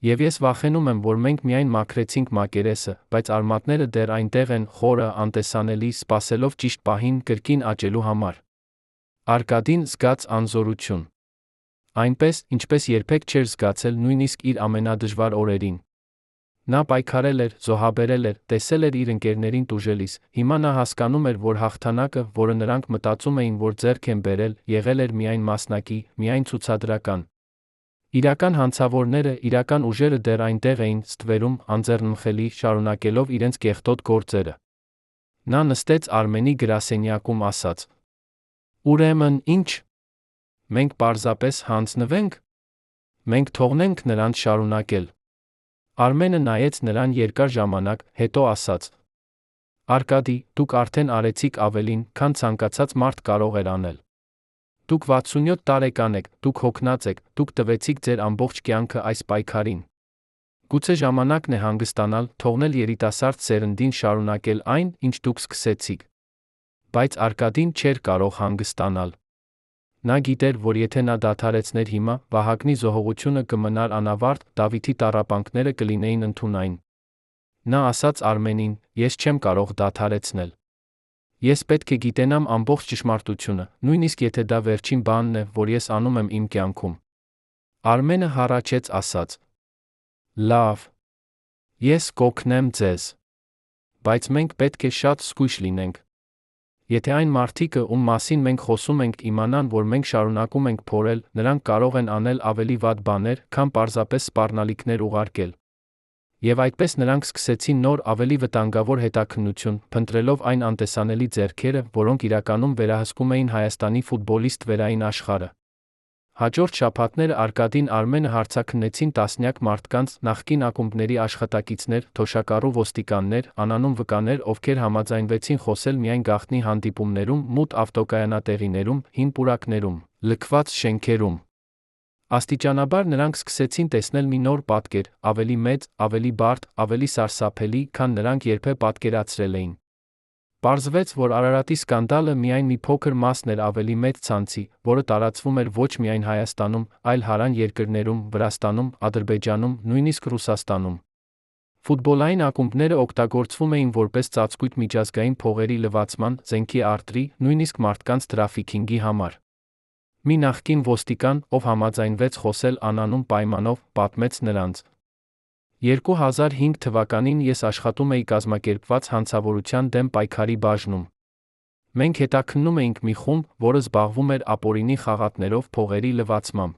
Եվ ես վախենում եմ, որ մենք միայն մաքրեցինք մակերեսը, բայց արմատները դեռ այնտեղ են, խորը, անտեսանելի, սպասելով ճիշտ պահին կրկին աճելու համար։ Արկադին զգաց անզորություն։ Այնպես, ինչպես երբեք չէր զգացել նույնիսկ իր ամենադժվար օրերին։ Նա պայքարել էր, զոհաբերել էր, տեսել էր իր ընկերներին տուժելիս, հիմա նա հասկանում էր, որ հաղթանակը, որը նրանք մտածում էին, որ ձեռք են բերել, եղել էր միայն մասնակի, միայն ցուցադրական։ Իրական հանցավորները, իրական ուժերը դեռ այնտեղ էին, ստվերում, անձեռնմխելի, շարունակելով իրենց կեղտոտ գործերը։ Նա նստեց Արմենի գրասենյակում ասաց. Ուրեմն, ինչ։ Մենք պարզապես հանձնվենք։ Մենք թողնենք նրանց շարունակել։ Արմենը նայեց նրան երկար ժամանակ, հետո ասաց. Արկադի, դուք արդեն արեցիք ավելին, քան ցանկացած մարդ կարող էր անել։ Դուք 67 տարեկան եք, դուք հոգնած եք, դուք տվեցիք ձեր ամբողջ կյանքը այս պայքարին։ Գուցե ժամանակն է հանգստանալ, թողնել երիտասարդ սերնդին շարունակել այն, ինչ դուք սկսեցիք։ Բայց Արկադին չէր կարող հանգստանալ։ Նա գիտեր, որ եթե նա դադարեցներ հիմա, Վահագնի զոհողությունը կմնար անավարտ, Դավիթի տառապանքները կլինեին ընդունայն։ Նա ասաց Արմենին. Ես չեմ կարող դադարեցնել։ Ես պետք է գիտենամ ամբողջ ճշմարտությունը, նույնիսկ եթե դա վերջին բանն է, որ ես անում եմ իմ կյանքում։ Արմենը հառաչեց ասաց. Լավ։ Ես կօգնեմ ձեզ։ Բայց մենք պետք է շատ զգույշ լինենք։ Եթե այն մարդիկը, ում մասին մենք խոսում ենք, իմանան, որ մենք շարունակում ենք փորել, նրանք կարող են անել ավելի վատ բաներ, քան պարզապես սպառնալիքներ ուղարկել։ Եվ այդպես նրանք սկսեցին նոր, ավելի վտանգավոր հետաքննություն, փնտրելով այն անտեսանելի ձեռքերը, որոնք իրականում վերահսկում էին Հայաստանի ֆուտբոլիստ-վերային աշխարհը։ Հաջորդ շաբաթները Արկադին Արմենը հարցաքննեցին տասնյակ մարդկանց, նախկին ակումբների աշխատակիցներ, թոշակառու ոստիկաններ, անանուն վկաներ, ովքեր համաձայնվեցին խոսել միայն գաղտնի հանդիպումներում, մութ ավտոկայանատեղիներում, հին պուրակներում, լքված շենքերում։ Աստիճանաբար նրանք սկսեցին տեսնել մի նոր պատկեր, ավելի մեծ, ավելի բարդ, ավելի սարսափելի, քան նրանք երբեք պատկերացրել էին։ Պարզվեց, որ Արարատի սկանդալը միայն մի փոքր մասն էր ավելի մեծ ցանցի, որը տարածվում էր ոչ միայն Հայաստանում, այլ հարան երկրներում, Վրաստանում, Ադրբեջանում, նույնիսկ Ռուսաստանում։ Ֆուտբոլային ակումբները օգտագործվում էին որպես ծածկույթ միջազգային փողերի լվացման, զենքի արտադրի, նույնիսկ մարդկանց թրաֆիքինգի համար։ Մի նախկին ոստիկան, ով համաձայնվեց խոսել անանուն պայմանով, պատմեց նրանց. 2005 թվականին ես աշխատում էի կազմակերպված հանցավորության դեմ պայքարի բաժնում։ Մենք հետաքննում էինք մի խումբ, որը զբաղվում էր ապօրինի խաղատներով փողերի լվացմամբ։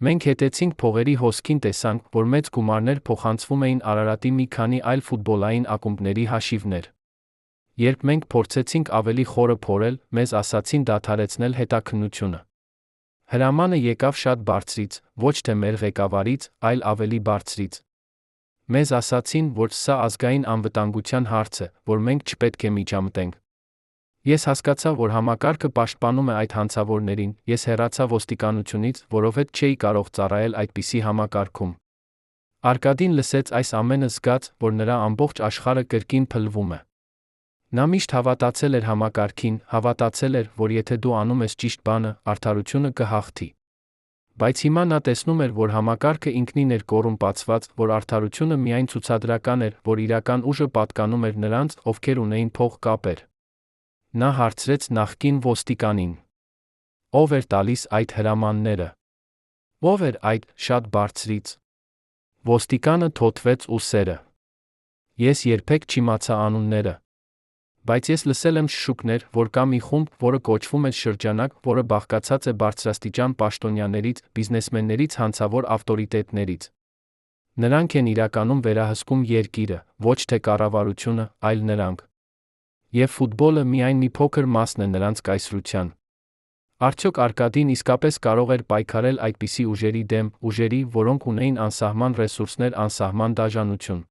Մենք հետեցինք փողերի հոսքին, տեսանք, որ մեծ գումարներ փոխանցվում էին Արարատի մի քանի այլ ֆուտբոլային ակումբների հաշիվներ։ Երբ մենք փորձեցինք ավելի խորը փորել, մեզ ասացին դադարեցնել հետաքննությունը։ Հրամանը եկավ շատ բարձրից, ոչ թե մեր ղեկավարից, այլ ավելի բարձրից։ Մեզ ասացին, որ սա ազգային անվտանգության հարց է, որ մենք չպետք է միջամտենք։ Ես հասկացա, որ համակարգը պաշտպանում է այդ հանցավորներին, ես հեռացա ոստիկանությունից, որովհետև չէի կարող ծառայել այդպիսի համակարգում։ Արկադին լսեց այս ամենը, զգաց, որ նրա ամբողջ աշխարհը կրկին փլվում է։ Նա միշտ հավատացել էր համակարգին, հավատացել էր, որ եթե դու անում ես ճիշտ բանը, արդարությունը կհաղթի։ Բայց հիմա նա տեսնում էր, որ համակարգը ինքնին էր կոռումպացված, որ արդարությունը միայն ցուցադրական էր, որ իրական ուժը պատկանում էր նրանց, ովքեր ունեին փող կապեր։ Նա հարցրեց նախկին ոստիկանին. ով էր տալիս այդ հրամանները։ Ով էր այդ, շատ բարձրից։ Ոստիկանը թոթվեց ուսերը։ Ես երբեք չիմացա անունները։ Բայց ես լսել եմ շշուկներ, որ կա մի խումբ, որը կոչվում է շրջանակ, որը բաղկացած է բարձրաստիճան պաշտոնյաներից, բիզնեսմեններից, հանցավոր ավտորիտետներից։ Նրանք են իրականում վերահսկում երկիրը, ոչ թե կառավարությունը, այլ նրանք։ Եվ ֆուտբոլը միայն մի փոքր մասն է նրանց կայսրության։ Արդյոք Արկադին իսկապես կարող էր պայքարել այդպիսի ուժերի դեմ, ուժերի, որոնք ունեին անսահման ռեսուրսներ, անսահման դաժանություն։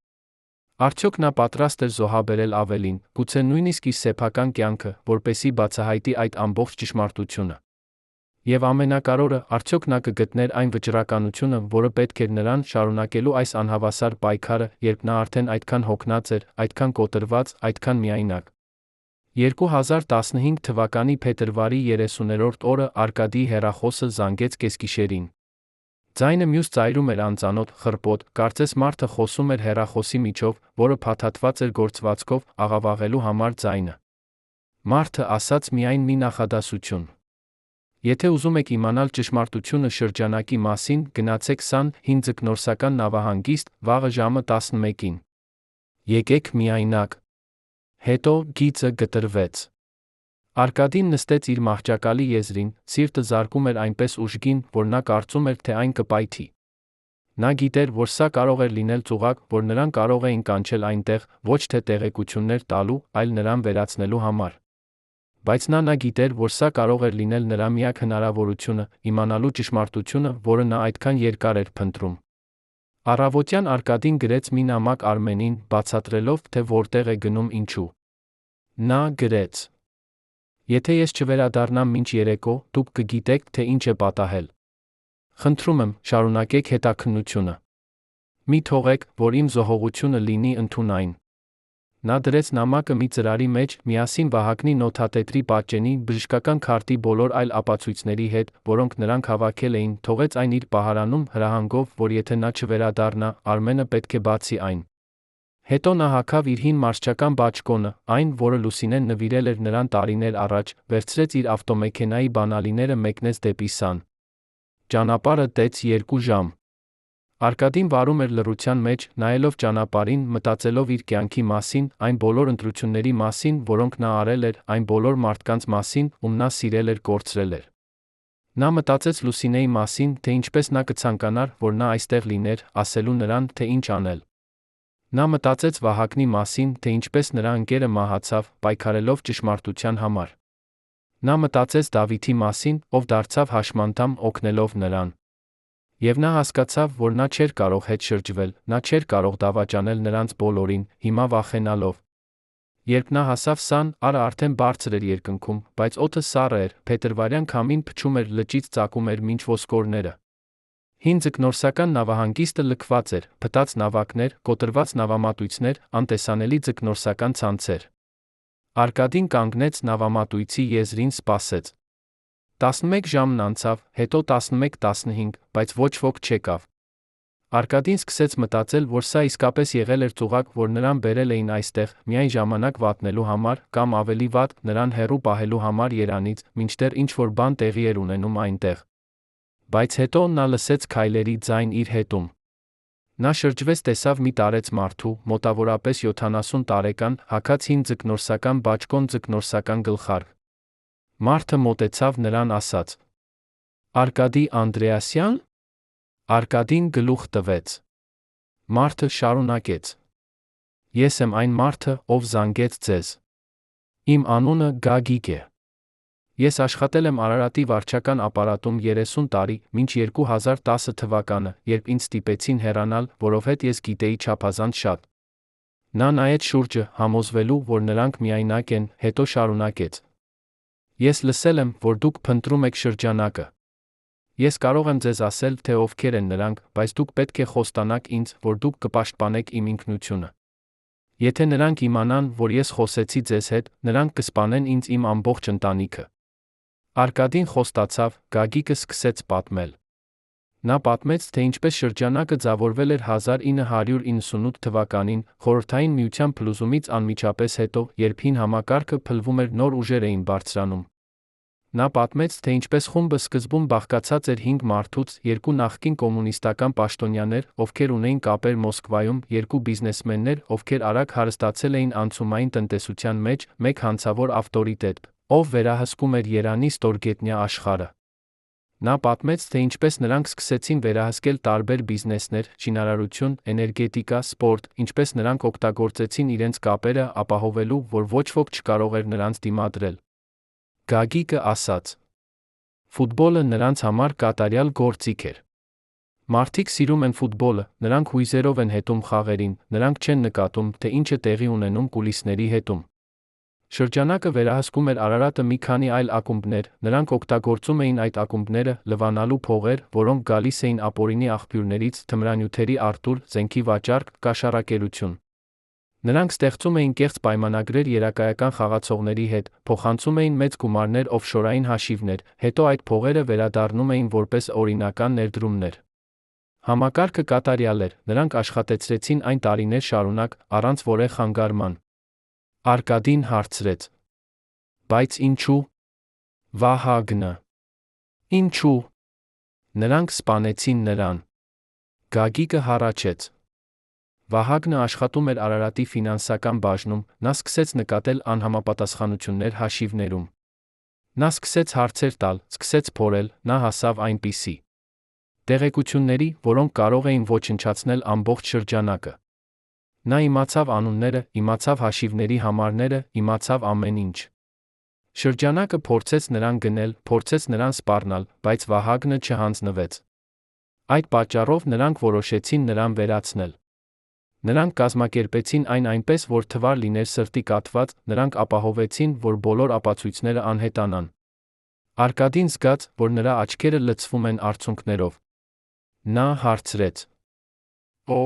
Արդյոք նա պատրաստ էր զոհաբերել ավելին, գուցե նույնիսկ իր սեփական կյանքը, որպեսզի բացահայտի այդ ամբողջ ճշմարտությունը։ Եվ ամենակարևորը, արդյոք նա կգտներ այն վճռականությունը, որը պետք էր նրան շարունակելու այս անհավասար պայքարը, երբ նա արդեն այդքան հոգնած էր, այդքան կոտրված, այդքան միայնակ։ 2015 թվականի փետրվարի 30-րդ օրը Արկադիի հեռախոսը զանգեց կեսգիշերին։ Ձայնը մյուս ծայրում էր անծանոթ, խռպոտ, կարծես մարդը խոսում էր հեռախոսի միջով, որը փաթաթված էր գործվածքով, աղավաղելու համար ձայնը։ Մարդը ասաց միայն մի նախադասություն. Եթե ուզում եք իմանալ ճշմարտությունը շրջանակի մասին, գնացեք Սան հին ձկնորսական նավահանգիստ, վաղը ժամը 11-ին։ Եկեք միայնակ։ Հետո գիծը գտրվեց։ Արկադին նստեց իր մահճակալի եզրին, սիրտը զարկում էր այնպես ուժգին, որ նա կարծում էր, թե այն կպայթի։ Նա գիտեր, որ սա կարող էր լինել ծուղակ, որ նրան կարող էին կանչել այնտեղ, ոչ թե տեղեկություններ տալու, այլ նրան վերացնելու համար։ Բայց նա գիտեր, որ սա կարող էր լինել նրա միակ հնարավորությունը, իմանալու ճշմարտությունը, որը նա այդքան երկար էր փնտրում։ Առավոտյան Արկադին գրեց մի նամակ Արմենին, բացատրելով, թե որտեղ է գնում, ինչու։ Նա գրեց. Եթե ես չվերադառնամ մինչ երեկո, դուք կգիտեք, թե ինչ է պատահել։ Խնդրում եմ, շարունակեք հետաքննությունը։ Մի թողեք, որ իմ զոհողությունը լինի ընդունայն։ Նա դրեց նամակը մի ծրարի մեջ, միասին Վահագնի նոթատետրի պատճենի, բժշկական քարտի բոլոր այլ ապացույցների հետ, որոնք նրանք հավաքել էին, թողեց այն իր պահարանում, հրահանգով, որ եթե նա չվերադառնա, Արմենը պետք է բացի այն։ Հետո նա հագավ իր հին մարզչական բաճկոնը, այն, որը Լուսինեն նվիրել էր նրան տարիներ առաջ, վերցրեց իր ավտոմեքենայի բանալիները, մեկնեց դեպի Սան։ Ճանապարհը տեց 2 ժամ։ Արկադին վարում էր լռության մեջ, նայելով ճանապարհին, մտածելով իր կյանքի մասին, այն բոլոր ընտրությունների մասին, որոնք նա արել էր, այն բոլոր մարդկանց մասին, ում նա սիրել էր, կորցրել էր։ Նա մտածեց Լուսինեի մասին, թե ինչպես նա կցանկանար, որ նա այստեղ լիներ, ասելու նրան, թե ինչ անել։ Նա մտածեց Վահագնի մասին, թե ինչպես նրա ընկերը մահացավ, պայքարելով ճշմարտության համար։ Նա մտածեց Դավիթի մասին, ով դարձավ հաշմանդամ, օգնելով նրան։ Եվ նա հասկացավ, որ նա չէր կարող հետ շրջվել, նա չէր կարող դավաճանել նրանց բոլորին, հիմա վախենալով։ Երբ նա հասավ Սան, արը արդեն բարձր էր երկնքում, բայց օդը սառը էր, փետրվարյան քամին փչում էր լճից, ծակում էր մինչ ոսկորները։ Հին ձկնորսական նավահանգիստը լքված էր, փտած նավակներ, կոտրված նավամատույցներ, անտեսանելի ձկնորսական ցանցեր։ Արկադին կանգնեց նավամատույցի եզրին, սպասեց։ 11 ժամն անցավ, հետո 11:15, բայց ոչ ոք չեկավ։ Արկադին սկսեց մտածել, որ սա իսկապես եղել էր ծուղակ, որ նրան բերել էին այստեղ, միայն ժամանակ վատնելու համար, կամ ավելի վատ, նրան հեռու պահելու համար երանից, մինչդեռ ինչ-որ բան տեղի էր ունենում այնտեղ։ Բայց հետո նա լսեց քայլերի ձայն իր հետում։ Նա շրջվեց, տեսավ մի տարեց մարդու, մոտավորապես 70 տարեկան, հագած հին ձկնորսական բաճկոն ձկնորսական գլխարկ։ Մարդը մոտեցավ նրան, ասաց. Արկադի Անդրեասյան։ Արկադին գլուխ տվեց։ Մարդը շարունակեց. Ես եմ այն մարդը, ով զանգեց ձեզ։ Իմ անունը Գագիկ է։ Ես աշխատել եմ Արարատի վարչական ապարատում 30 տարի, մինչ 2010 թվականը, երբ ինձ ստիպեցին հեռանալ, որովհետև ես գիտեի չափազանց շատ։ Նա նայեց շուրջը, համոզվելու, որ նրանք միայնակ են, հետո շարունակեց. Ես լսել եմ, որ դուք փնտրում եք շրջանակը։ Ես կարող եմ ձեզ ասել, թե ովքեր են նրանք, բայց դուք պետք է խոստանաք ինձ, որ դուք կպաշտպանեք իմ ինքնությունը։ Եթե նրանք իմանան, որ ես խոսեցի ձեզ հետ, նրանք կսպանեն ինձ իմ ամբողջ ընտանիքը։ Արկադին խոստացավ, Գագիկը սկսեց պատմել։ Նա պատմեց, թե ինչպես շրջանակը ձևավորվել էր 1998 թվականին, Խորհրդային Միության փլուզումից անմիջապես հետո, երբ հին համակարգը փլվում էր, նոր ուժեր էին բարձրանում։ Նա պատմեց, թե ինչպես խումբը սկզբում բաղկացած էր 5 մարդուց, 2 նախկին կոմունիստական պաշտոնյաներ, ովքեր ունեին կապեր Մոսկվայում, 2 բիզնեսմեններ, ովքեր արագ հարստացել էին անցումային տնտեսության մեջ, 1 հանցավոր ավտորիտետ, ով վերահսկում էր Երանի ստորգետնյա աշխարհը։ Նա պատմեց, թե ինչպես նրանք սկսեցին վերահսկել տարբեր բիզնեսներ, շինարարություն, էներգետիկա, սպորտ, ինչպես նրանք օգտագործեցին իրենց կապերը, ապահովելու, որ ոչ ոք չկարող էր նրանց դիմադրել։ Գագիկը ասաց. Ֆուտբոլը նրանց համար կատարյալ գործիք էր։ Մարդիկ սիրում են ֆուտբոլը, նրանք հույզերով են հետում խաղերին, նրանք չեն նկատում, թե ինչ է տեղի ունենում կուլիսների հետում։ Շրջանակը վերահսկում էր Արարատը մի քանի այլ ակումբներ, նրանք օգտագործում էին այդ ակումբները, լվանալու փողեր, որոնք գալիս էին ապօրինի աղբյուրներից, թմրանյութերի արտուր, զենքի վաճառք, կաշառակերություն։ Նրանք ստեղծում էին կեղծ պայմանագրեր երակայական խաղացողների հետ, փոխանցում էին մեծ գումարներ օֆշորային հաշիվներ, հետո այդ փողերը վերադառնում էին որպես օրինական ներդրումներ։ Համակարգը կատարյալ էր, նրանք աշխատեցրեցին այն տարիներ շարունակ, առանց որևէ խանգարման։ Արկադին հարցրեց. Բայց ինչու՞։ Վահագնը։ Ինչու՞։ Նրանք սպանեցին նրան։ Գագիկը հառաչեց. Վահագնը աշխատում էր Արարատի ֆինանսական բաժնում, նա սկսեց նկատել անհամապատասխանություններ հաշիվներում։ Նա սկսեց հարցեր տալ, սկսեց փորել, նա հասավ այնպիսի տեղեկությունների, որոնք կարող էին ոչնչացնել ամբողջ շրջանակը։ Նա իմացավ անունները, իմացավ հաշիվների համարները, իմացավ ամեն ինչ։ Շրջանակը փորձեց նրան գնել, փորձեց նրան սպառնալ, բայց Վահագնը չհանձնվեց։ Այդ պատճառով նրանք որոշեցին նրան վերացնել։ Նրանք կազմակերպեցին այն այնպես, որ թվար լիներ սրտի կաթված, նրանք ապահովեցին, որ բոլոր ապացույցները անհետանան։ Արկադին զգաց, որ նրա աչքերը լցվում են արցունքներով։ Նա հարցրեց. Օ,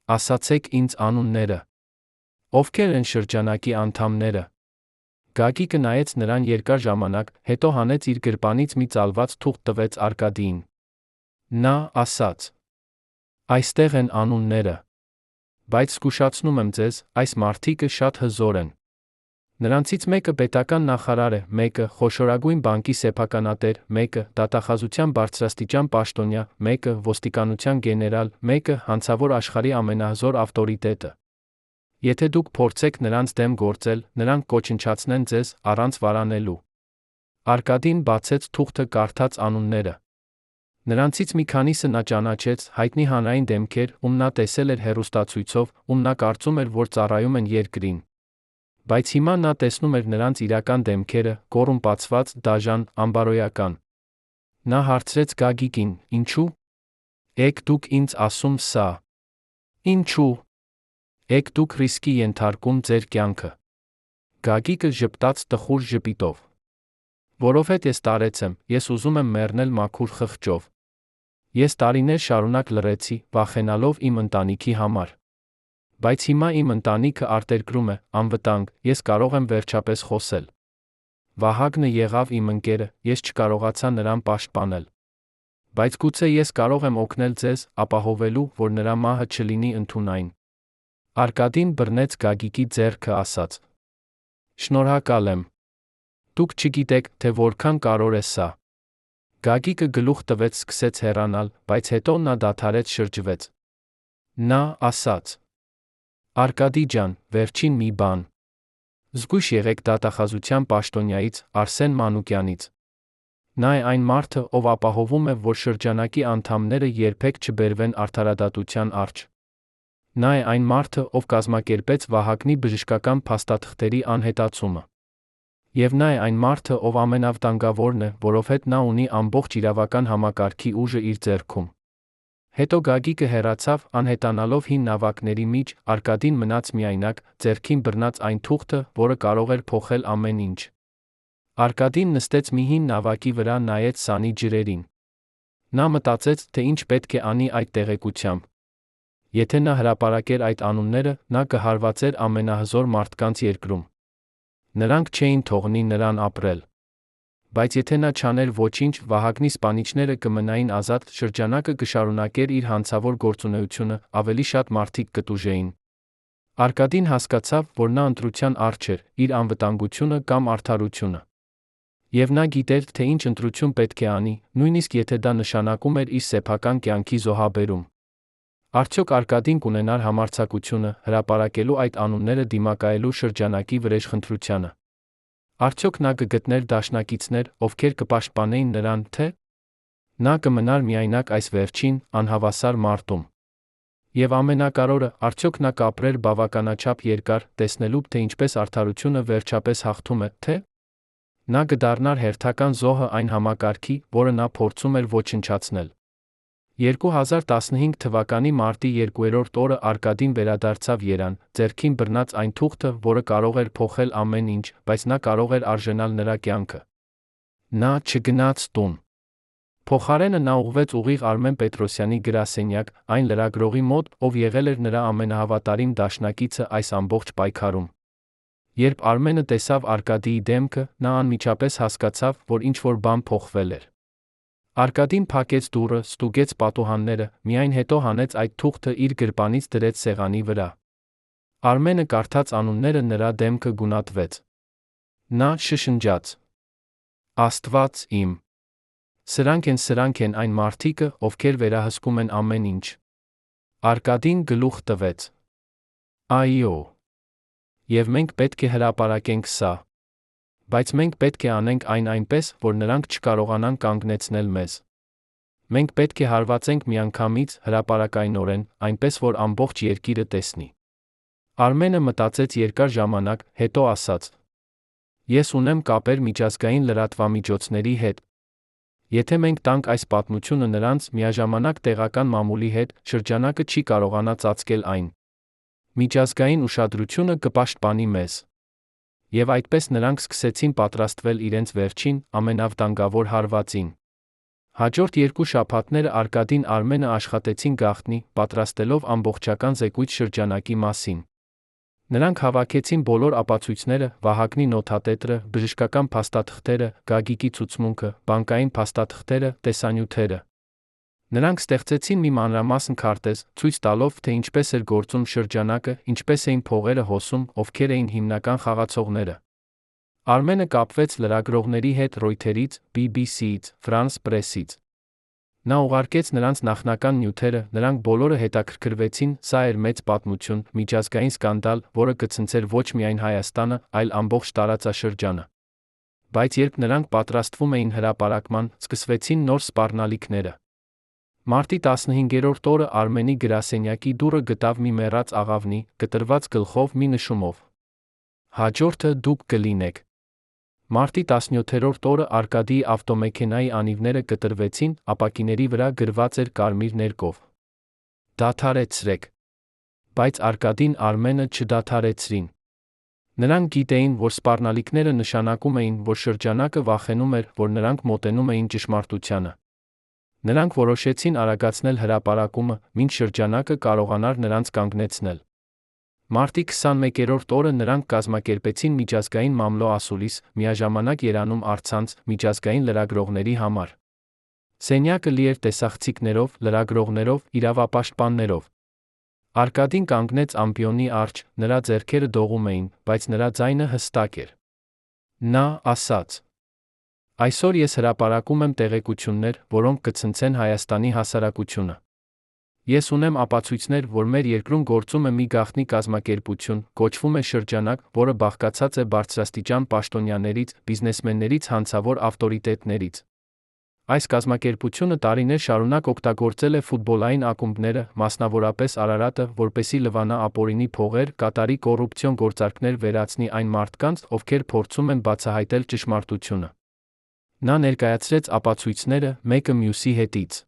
ասացեք ինձ անունները։ Ովքեր են շրջանակի անդամները։ Գագիկը նայեց նրան երկար ժամանակ, հետո հանեց իր գրպանից մի ծալված թուղթ տվեց Արկադիին։ Նա ասաց. Այստեղ են անունները։ Բայց զգուշացնում եմ ձեզ, այս մարդիկը շատ հզոր են։ Նրանցից մեկը պետական նախարար է, մեկը խոշորագույն բանկի սեփականատեր, մեկը դատախազության բարձրաստիճան պաշտոնյա, մեկը ոստիկանության գեներալ, մեկը հանցավոր աշխարհի ամենահզոր ավտորիտետը։ Եթե դուք փորձեք նրանց դեմ գործել, նրանք կոչնչացնեն ձեզ առանց վարանելու։ Արկադին բացեց թուղթը, կարդաց անունները։ Նրանցից մի քանիսը նա ճանաչեց, հայտնի հանրային դեմքեր, ում նա տեսել էր հեռուստացույցով, ում նա կարծում էր, որ ծառայում են երկրին։ Բայց հիմա նա տեսնում էր նրանց իրական դեմքերը, կոռումպացված, դաժան, անբարոյական։ Նա հարցրեց Գագիկին. Ինչու՞։ Եք դուք ինձ ասում սա։ Ինչու՞։ Եք դուք ռիսկի ենթարկում ձեր կյանքը։ Գագիկը ժպտաց տխուր ժպիտով։ Որովհետև ես տարեց եմ, ես ուզում եմ մեռնել մաքուր խղճով։ Ես տարիներ շարունակ լռեցի, վախենալով իմ ընտանիքի համար։ Բայց հիմա իմ ընտանիքը արտերկրում է, անվտանգ, ես կարող եմ վերջապես խոսել։ Վահագնը եղավ իմ ընկերը, ես չկարողացա նրան պաշտպանել։ Բայց գուցե ես կարող եմ օգնել ձեզ ապահովելու, որ նրա մահը չլինի ընդունայն։ Արկադին բռնեց Գագիկի ձեռքը ասաց. Շնորհակալ եմ։ Դուք չգիտեք, թե որքան կարևոր է սա։ Գագիկը գլուխ տվեց, սկսեց հեռանալ, բայց հետո նա դադարեց, շրջվեց։ Նա ասաց. Արկադի ջան, վերջին մի բան։ Զգույշ եղեք դատախազության պաշտոնյայից, Արսեն Մանուկյանից։ Նա է այն մարդը, ով ապահովում է, որ շրջանակի անդամները երբեք չբերվեն արդարադատության առջ։ Նա է այն մարդը, ով կազմակերպեց Վահագնի բժշկական փաստաթղթերի անհետացումը։ Եվ նա է այն մարդը, ով ամենավտանգավորն է, որովհետև նա ունի ամբողջ իրավական համակարգի ուժը իր ձեռքում։ Հետո Գագիկը հեռացավ, անհետանալով հին նավակների միջ, Արկադին մնաց միայնակ, ձեռքին բռնած այն թուղթը, որը կարող էր փոխել ամեն ինչ։ Արկադին նստեց մի հին նավակի վրա, նայեց սանի ջրերին։ Նա մտածեց, թե ինչ պետք է անի այդ տեղեկությամբ։ Եթե նա հրապարակեր այդ անունները, նա կհարվածեր ամենահզոր մարդկանց երկրում։ Նրանք չէին թողնի նրան ապրել։ Բայց եթե նա չաներ ոչինչ, Վահագնի սպանիչները կմնային ազատ, շրջանակը կշարունակեր իր հանցավոր գործունեությունը, ավելի շատ մարդիկ կտուժեին։ Արկադին հասկացավ, որ նա ընտրության առջ էր, իր անվտանգությունը կամ արդարությունը։ Եվ նա գիտեր, թե ինչ ընտրություն պետք է անի, նույնիսկ եթե դա նշանակում էր իր սեփական կյանքի զոհաբերում։ Արդյոք Արկադին կունենար համարձակությունը հրապարակելու այդ անունները դիմակայելու շրջանակի վրեժխնդրությանը։ Արդյոք նա կգտներ դաշնակիցներ, ովքեր կպաշտպանեին նրան, թե նա կմնար միայնակ այս վերջին, անհավասար մարտում։ Եվ ամենակարևորը, արդյոք նա կապրեր բավականաչափ երկար, տեսնելու, թե ինչպես արդարությունը վերջապես հաղթում է, թե նա կդառնար հերթական զոհը այն համակարգի, որը նա փորձում էր ոչնչացնել։ 2015 թվականի մարտի 2-րդ օրը Արկադին վերադարձավ Երևան, ձեռքին բռնած այն թուղթը, որը կարող էր փոխել ամեն ինչ, բայց նա կարող էր արժանալ նրա կյանքը։ Նա չգնաց տուն։ Փոխարենը նա ուղղվեց ուղիղ Արմեն Պետրոսյանի գրասենյակ, այն լրագրողի մոտ, ով եղել էր նրա ամենահավատարիմ դաշնակիցը այս ամբողջ պայքարում։ Երբ Արմենը տեսավ Արկադիի դեմքը, նա անմիջապես հասկացավ, որ ինչ-որ բան փոխվել էր։ Արկադին փակեց դուռը, ստուգեց պատուհանները, միայն հետո հանեց այդ թուղթը իր գրպանից դրեց սեղանի վրա։ Արմենը կարդաց անունները, նրա դեմքը գունատվեց։ Նա շշնջաց. Աստված իմ։ Սրանք են այն մարդիկը, ովքեր վերահսկում են ամեն ինչ։ Արկադին գլուխ տվեց. Այո։ Եվ մենք պետք է հրապարակենք սա։ Բայց մենք պետք է անենք այն այնպես, որ նրանք չկարողանան կանգնեցնել մեզ։ Մենք պետք է հարվածենք միանգամից, հրապարակայնորեն, այնպես որ ամբողջ երկիրը տեսնի։ Արմենը մտածեց երկար ժամանակ, հետո ասաց. Ես ունեմ կապեր միջազգային լրատվամիջոցների հետ։ Եթե մենք տանք այս պատմությունը նրանց, միաժամանակ տեղական մամուլի հետ, շրջանակը չի կարողանա ծածկել այն։ Միջազգային ուշադրությունը կպաշտպանի մեզ։ Եվ այդպես նրանք սկսեցին պատրաստվել իրենց վերջին, ամենավտանգավոր հարվածին։ Հաջորդ 2 շաբաթները Արկադին Արմենը աշխատեցին գաղտնի, պատրաստելով ամբողջական զեկույց շրջանակի մասին։ Նրանք հավաքեցին բոլոր ապացույցները, Վահագնի նոթատետրը, բժշկական փաստաթղթերը, Գագիկի ցուցմունքը, բանկային փաստաթղթերը, տեսանյութերը։ Նրանք ստեղծեցին մի մանրամասն քարտեզ, ցույց տալով, թե ինչպես էր գործում շրջանակը, ինչպես էին փողերը հոսում, ովքեր էին հիմնական խաղացողները։ Արմենը կապվեց լրագրողների հետ Reuters-ից, BBC-ից, France Press-ից։ Նա ուղարկեց նրանց նախնական նյութերը, նրանք բոլորը հետաքրքրվեցին, սա էր մեծ պատմություն, միջազգային սկանդալ, որը կցնցեր ոչ միայն Հայաստանը, այլ ամբողջ տարածաշրջանը։ Բայց երբ նրանք պատրաստվում էին հրապարակման, սկսվեցին նոր սպառնալիքները։ Մարտի 15-րդ օրը Արմենի գրասենյակի դուռը գտավ մի մեռած աղավնի, կտրված գլխով մի նշումով. Հաջորդը դուք կլինեք։ Մարտի 17-րդ օրը Արկադիի ավտոմեքենայի անիվները կտրվեցին, ապակիների վրա գրված էր կարմիր ներկով. Դադարեցրեք։ Բայց Արկադին Արմենը չդադարեցրին։ Նրանք գիտեին, որ սպառնալիքները նշանակում էին, որ շրջանակը վախենում էր, որ նրանք մոտենում էին ճշմարտությանը։ Նրանք որոշեցին արագացնել հրապարակումը, մինչ շրջանակը կարողանար նրանց կանգնեցնել։ Մարտի 21-րդ օրը նրանք կազմակերպեցին միջազգային մամլո ասուլիս, միաժամանակ Երևանում առցանց, միջազգային լրագրողների համար։ Սենյակը լի էր տեսախցիկներով, լրագրողներով, իրավապաշտպաններով։ Արկադին կանգնեց ամբիոնի առջ, նրա ձեռքերը դողում էին, բայց նրա ձայնը հստակ էր։ Նա ասաց. «Այսօր ես հրապարակում եմ տեղեկություններ, որոնք կցնցեն Հայաստանի հասարակությունը։ Ես ունեմ ապացույցներ, որ մեր երկրում գործում է մի գաղտնի կազմակերպություն, կոչվում է Շրջանակ, որը բաղկացած է բարձրաստիճան պաշտոնյաներից, բիզնեսմեններից, հանցավոր ավտորիտետներից։ Այս կազմակերպությունը տարիներ շարունակ օգտագործել է ֆուտբոլային ակումբները, մասնավորապես Արարատը, որպեսզի լվանա ապօրինի փողեր, կատարի կոռուպցիոն գործարքներ, վերացնի այն մարդկանց, ովքեր փորձում են բացահայտել ճշմարտությունը»։ Նա ներկայացրեց ապացույցները, մեկը մյուսի հետից։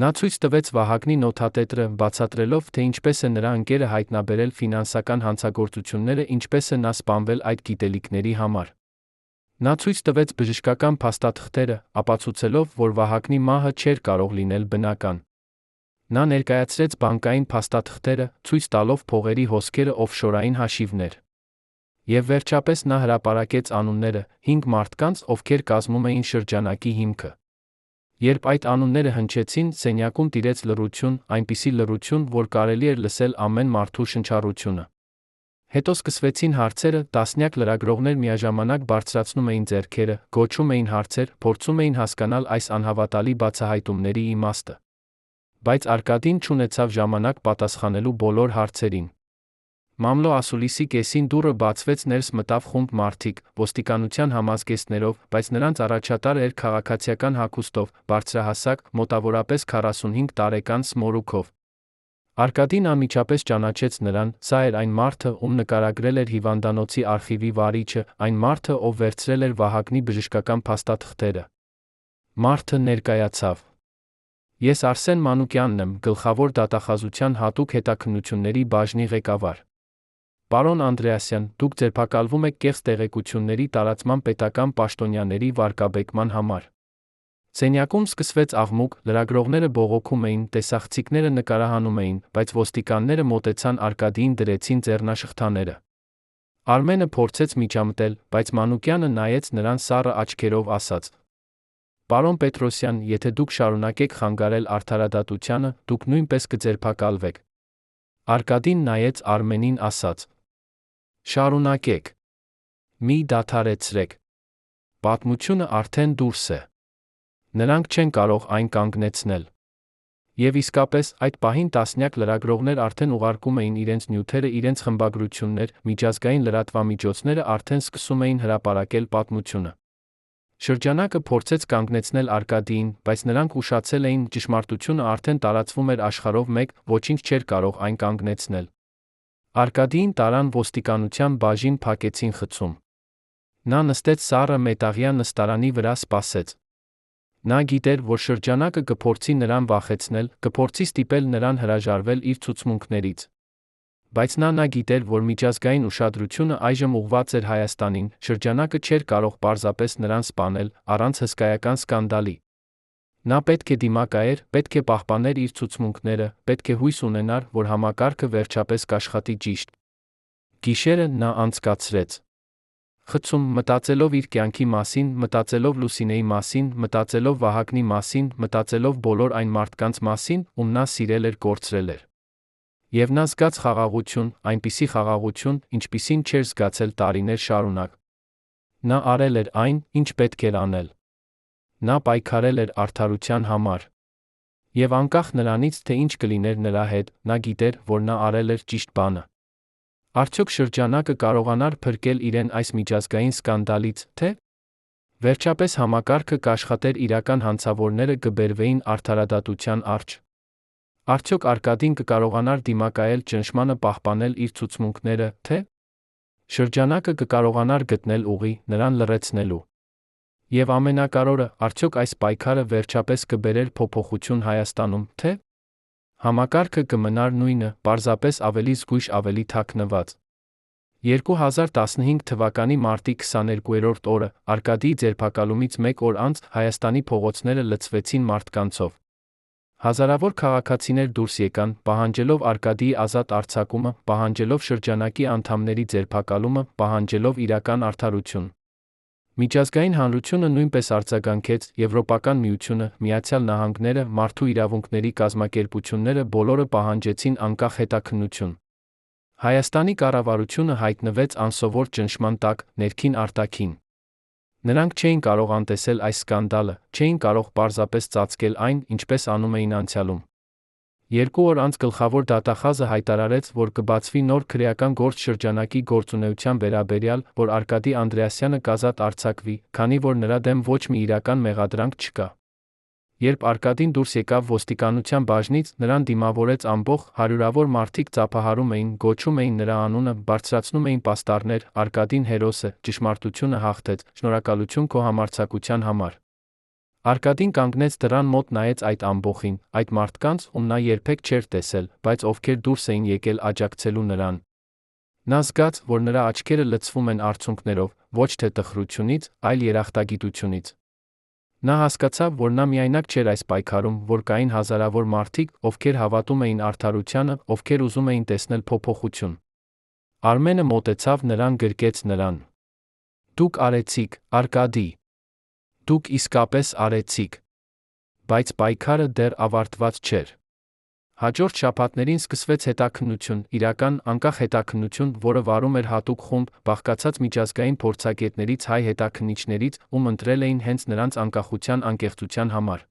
Նա ցույց տվեց Վահագնի նոթատետրը, բացատրելով, թե ինչպես է նրա ընկերը հայտնաբերել ֆինանսական հանցագործությունները, ինչպես է նա սպանվել այդ գիտելիքների համար։ Նա ցույց տվեց բժշկական փաստաթղթերը, ապացուցելով, որ Վահագնի մահը չէր կարող լինել բնական։ Նա ներկայացրեց բանկային փաստաթղթերը, ցույց տալով փողերի հոսքերը օֆշորային հաշիվներ։ Եվ վերջապես նա հրապարակեց անունները 5 մարդկանց, ովքեր կազմում էին Շրջանակի հիմքը։ Երբ այդ անունները հնչեցին, սենյակում տիրեց լռություն, այնպիսի լռություն, որ կարելի էր լսել ամեն մարդու շնչառությունը։ Հետո սկսվեցին հարցերը, տասնյակ լրագրողներ միաժամանակ բարձրացնում էին ձեռքերը, գոչում էին հարցեր, փորձում էին հասկանալ այս անհավատալի բացահայտումների իմաստը։ Բայց Արկադին չունեցավ ժամանակ պատասխանելու բոլոր հարցերին։ Մամլո ասուլիսի կեսին դուռը բացվեց, ներս մտավ խումբ մարդիկ, ոստիկանության համազգեստներով, բայց նրանց առաջատարը էր քաղաքացիական հագուստով, բարձրահասակ, մոտավորապես 45 տարեկան Սմորուքով։ Արկադին անմիջապես ճանաչեց նրան, սա էր այն մարդը, ում նկարագրել էր հիվանդանոցի արխիվի վարիչը, այն մարդը, ով վերցրել էր Վահագնի բժշկական փաստաթղթերը։ Մարդը ներկայացավ։ Ես Արսեն Մանուկյանն եմ, գլխավոր դատախազության հատուկ հետաքննությունների բաժնի ղեկավար։ Պարոն Անդրեասյան, դուք ձերբակալվում եք կեղծ տեղեկությունների տարածման պետական պաշտոնյաների վարկաբեկման համար։ Սենյակում սկսվեց աղմուկ, լրագրողները բողոքում էին, տեսախցիկները նկարահանում էին, բայց ոստիկանները մոտեցան Արկադիին, դրեցին ձեռնաշղթաները։ Արմենը փորձեց միջամտել, բայց Մանուկյանը նայեց նրան սառը աչքերով, ասաց. «Պարոն Պետրոսյան, եթե դուք շարունակեք խանգարել արդարադատությանը, դուք նույնպես կձերբակալվեք»։ Արկադին նայեց Արմենին, ասաց. «Շարունակեք։ Մի դադարեցրեք։ Պատմությունը արդեն դուրս է։ Նրանք չեն կարող այն կանգնեցնել»։ Եվ իսկապես, այդ պահին տասնյակ լրագրողներ արդեն ուղարկում էին իրենց նյութերը, իրենց խմբագրություններ, միջազգային լրատվամիջոցները արդեն սկսում էին հրապարակել պատմությունը։ Շրջանակը փորձեց կանգնեցնել Արկադիին, բայց նրանք ուշացել էին, ճշմարտությունը արդեն տարածվում էր աշխարհով մեկ, ոչինչ չէր կարող այն կանգնեցնել։ Արկադիին տարան ոստիկանության բաժին, փակեցին խցում։ Նա նստեց սառը մետաղյա նստարանի վրա, սպասեց։ Նա գիտեր, որ Շրջանակը կփորձի նրան վախեցնել, կփորձի ստիպել նրան հրաժարվել իր ցուցմունքներից։ Բայց նա գիտեր, որ միջազգային ուշադրությունը այժմ ուղղված էր Հայաստանին, Շրջանակը չէր կարող պարզապես նրան սպանել, առանց հսկայական սկանդալի։ Նա պետք է դիմակայեր, պետք է պահպաներ իր ցուցմունքները, պետք է հույս ունենար, որ համակարգը վերջապես կաշխատի ճիշտ։ Գիշերը նա անցկացրեց խցում, մտածելով իր կյանքի մասին, մտածելով Լուսինեի մասին, մտածելով Վահագնի մասին, մտածելով բոլոր այն մարդկանց մասին, ում նա սիրել էր, կորցրել էր։ Եվ նա զգաց խաղաղություն, այնպիսի խաղաղություն, ինչպիսին չէր զգացել տարիներ շարունակ։ Նա արել էր այն, ինչ պետք էր անել։ Նա պայքարել էր արդարության համար։ Եվ անկախ նրանից, թե ինչ կլիներ նրա հետ, նա գիտեր, որ նա արել էր ճիշտ բանը։ Արդյոք Շրջանակը կարողանար փրկել իրեն այս միջազգային սկանդալից, թե՞ վերջապես համակարգը կաշխատեր, իրական հանցավորները կբերվեին արդարադատության առջ։ Արդյոք Արկադին կկարողանար դիմակայել ճնշմանը, պահպանել իր ցուցմունքները, թե՞ Շրջանակը կկարողանար գտնել ուղի, նրան լռեցնելու։ Եվ ամենակարևորը, արդյոք այս պայքարը վերջապես կբերեր փոփոխություն Հայաստանում, թե՞ համակարգը կմնար նույնը, պարզապես ավելի զգույշ, ավելի թաքնված։ 2015 թվականի մարտի 22-րդ օրը, Արկադիի ձերբակալումից մեկ օր անց, Հայաստանի փողոցները լցվեցին մարդկանցով։ Հազարավոր քաղաքացիներ դուրս եկան, պահանջելով Արկադիի ազատ արձակումը, պահանջելով Շրջանակի անդամների ձերբակալումը, պահանջելով իրական արդարություն։ Միջազգային հանրությունը նույնպես արձագանքեց, Եվրոպական միությունը, Միացյալ Նահանգները, մարդու իրավունքների կազմակերպությունները բոլորը պահանջեցին անկախ հետաքննություն։ Հայաստանի կառավարությունը հայտնվեց անսովոր ճնշման տակ, ներքին-արտաքին։ Նրանք չէին կարող անտեսել այս սկանդալը, չէին կարող պարզապես ծածկել այն, ինչպես անում էին անցյալում։ 2 օր անց գլխավոր դատախազը հայտարարեց, որ կբացվի նոր քրեական գործ շրջանակի գործունեության վերաբերյալ, որ Արկադի Անդրեասյանը կազատ արձակվի, քանի որ նրա դեմ ոչ մի իրական մեղադրանք չկա։ Երբ Արկադին դուրս եկավ ոստիկանության բաժնից, նրան դիմավորեց ամբողջ հարյուրավոր մարդիկ ծափահարում էին, գոչում էին նրա անունը, բարձրացնում էին պաստառներ, Արկադին հերոս է, ճշմարտությունը հաղթեց, շնորհակալություն քո համարձակության համար։ Արկադին կանգնեց դռան մոտ, նայեց այդ ամբոխին, այդ մարդկանց, ում նա երբեք չէր տեսել, բայց ովքեր դուրս էին եկել աջակցելու նրան։ Նա զգաց, որ նրա աչքերը լցվում են արցունքներով, ոչ թե տխրությունից, այլ երախտագիտությունից։ Նա հասկացավ, որ նա միայնակ չէր այս պայքարում, որ կային հազարավոր մարդիկ, ովքեր հավատում էին արդարությանը, ովքեր ուզում էին տեսնել փոփոխություն։ Արմենը մոտեցավ նրան, գրկեց նրան։ Դուք արեցիք, Արկադի։ Դուք իսկապես արեցիք։ Բայց պայքարը դեռ ավարտված չէր։ Հաջորդ շաբաթներին սկսվեց հետաքննություն, իրական, անկախ հետաքննություն, որը վարում էր հատուկ խումբ, բաղկացած միջազգային փորձագետներից, հայ հետաքննիչներից, ում ընտրել էին հենց նրանց անկախության անկեղծության համար։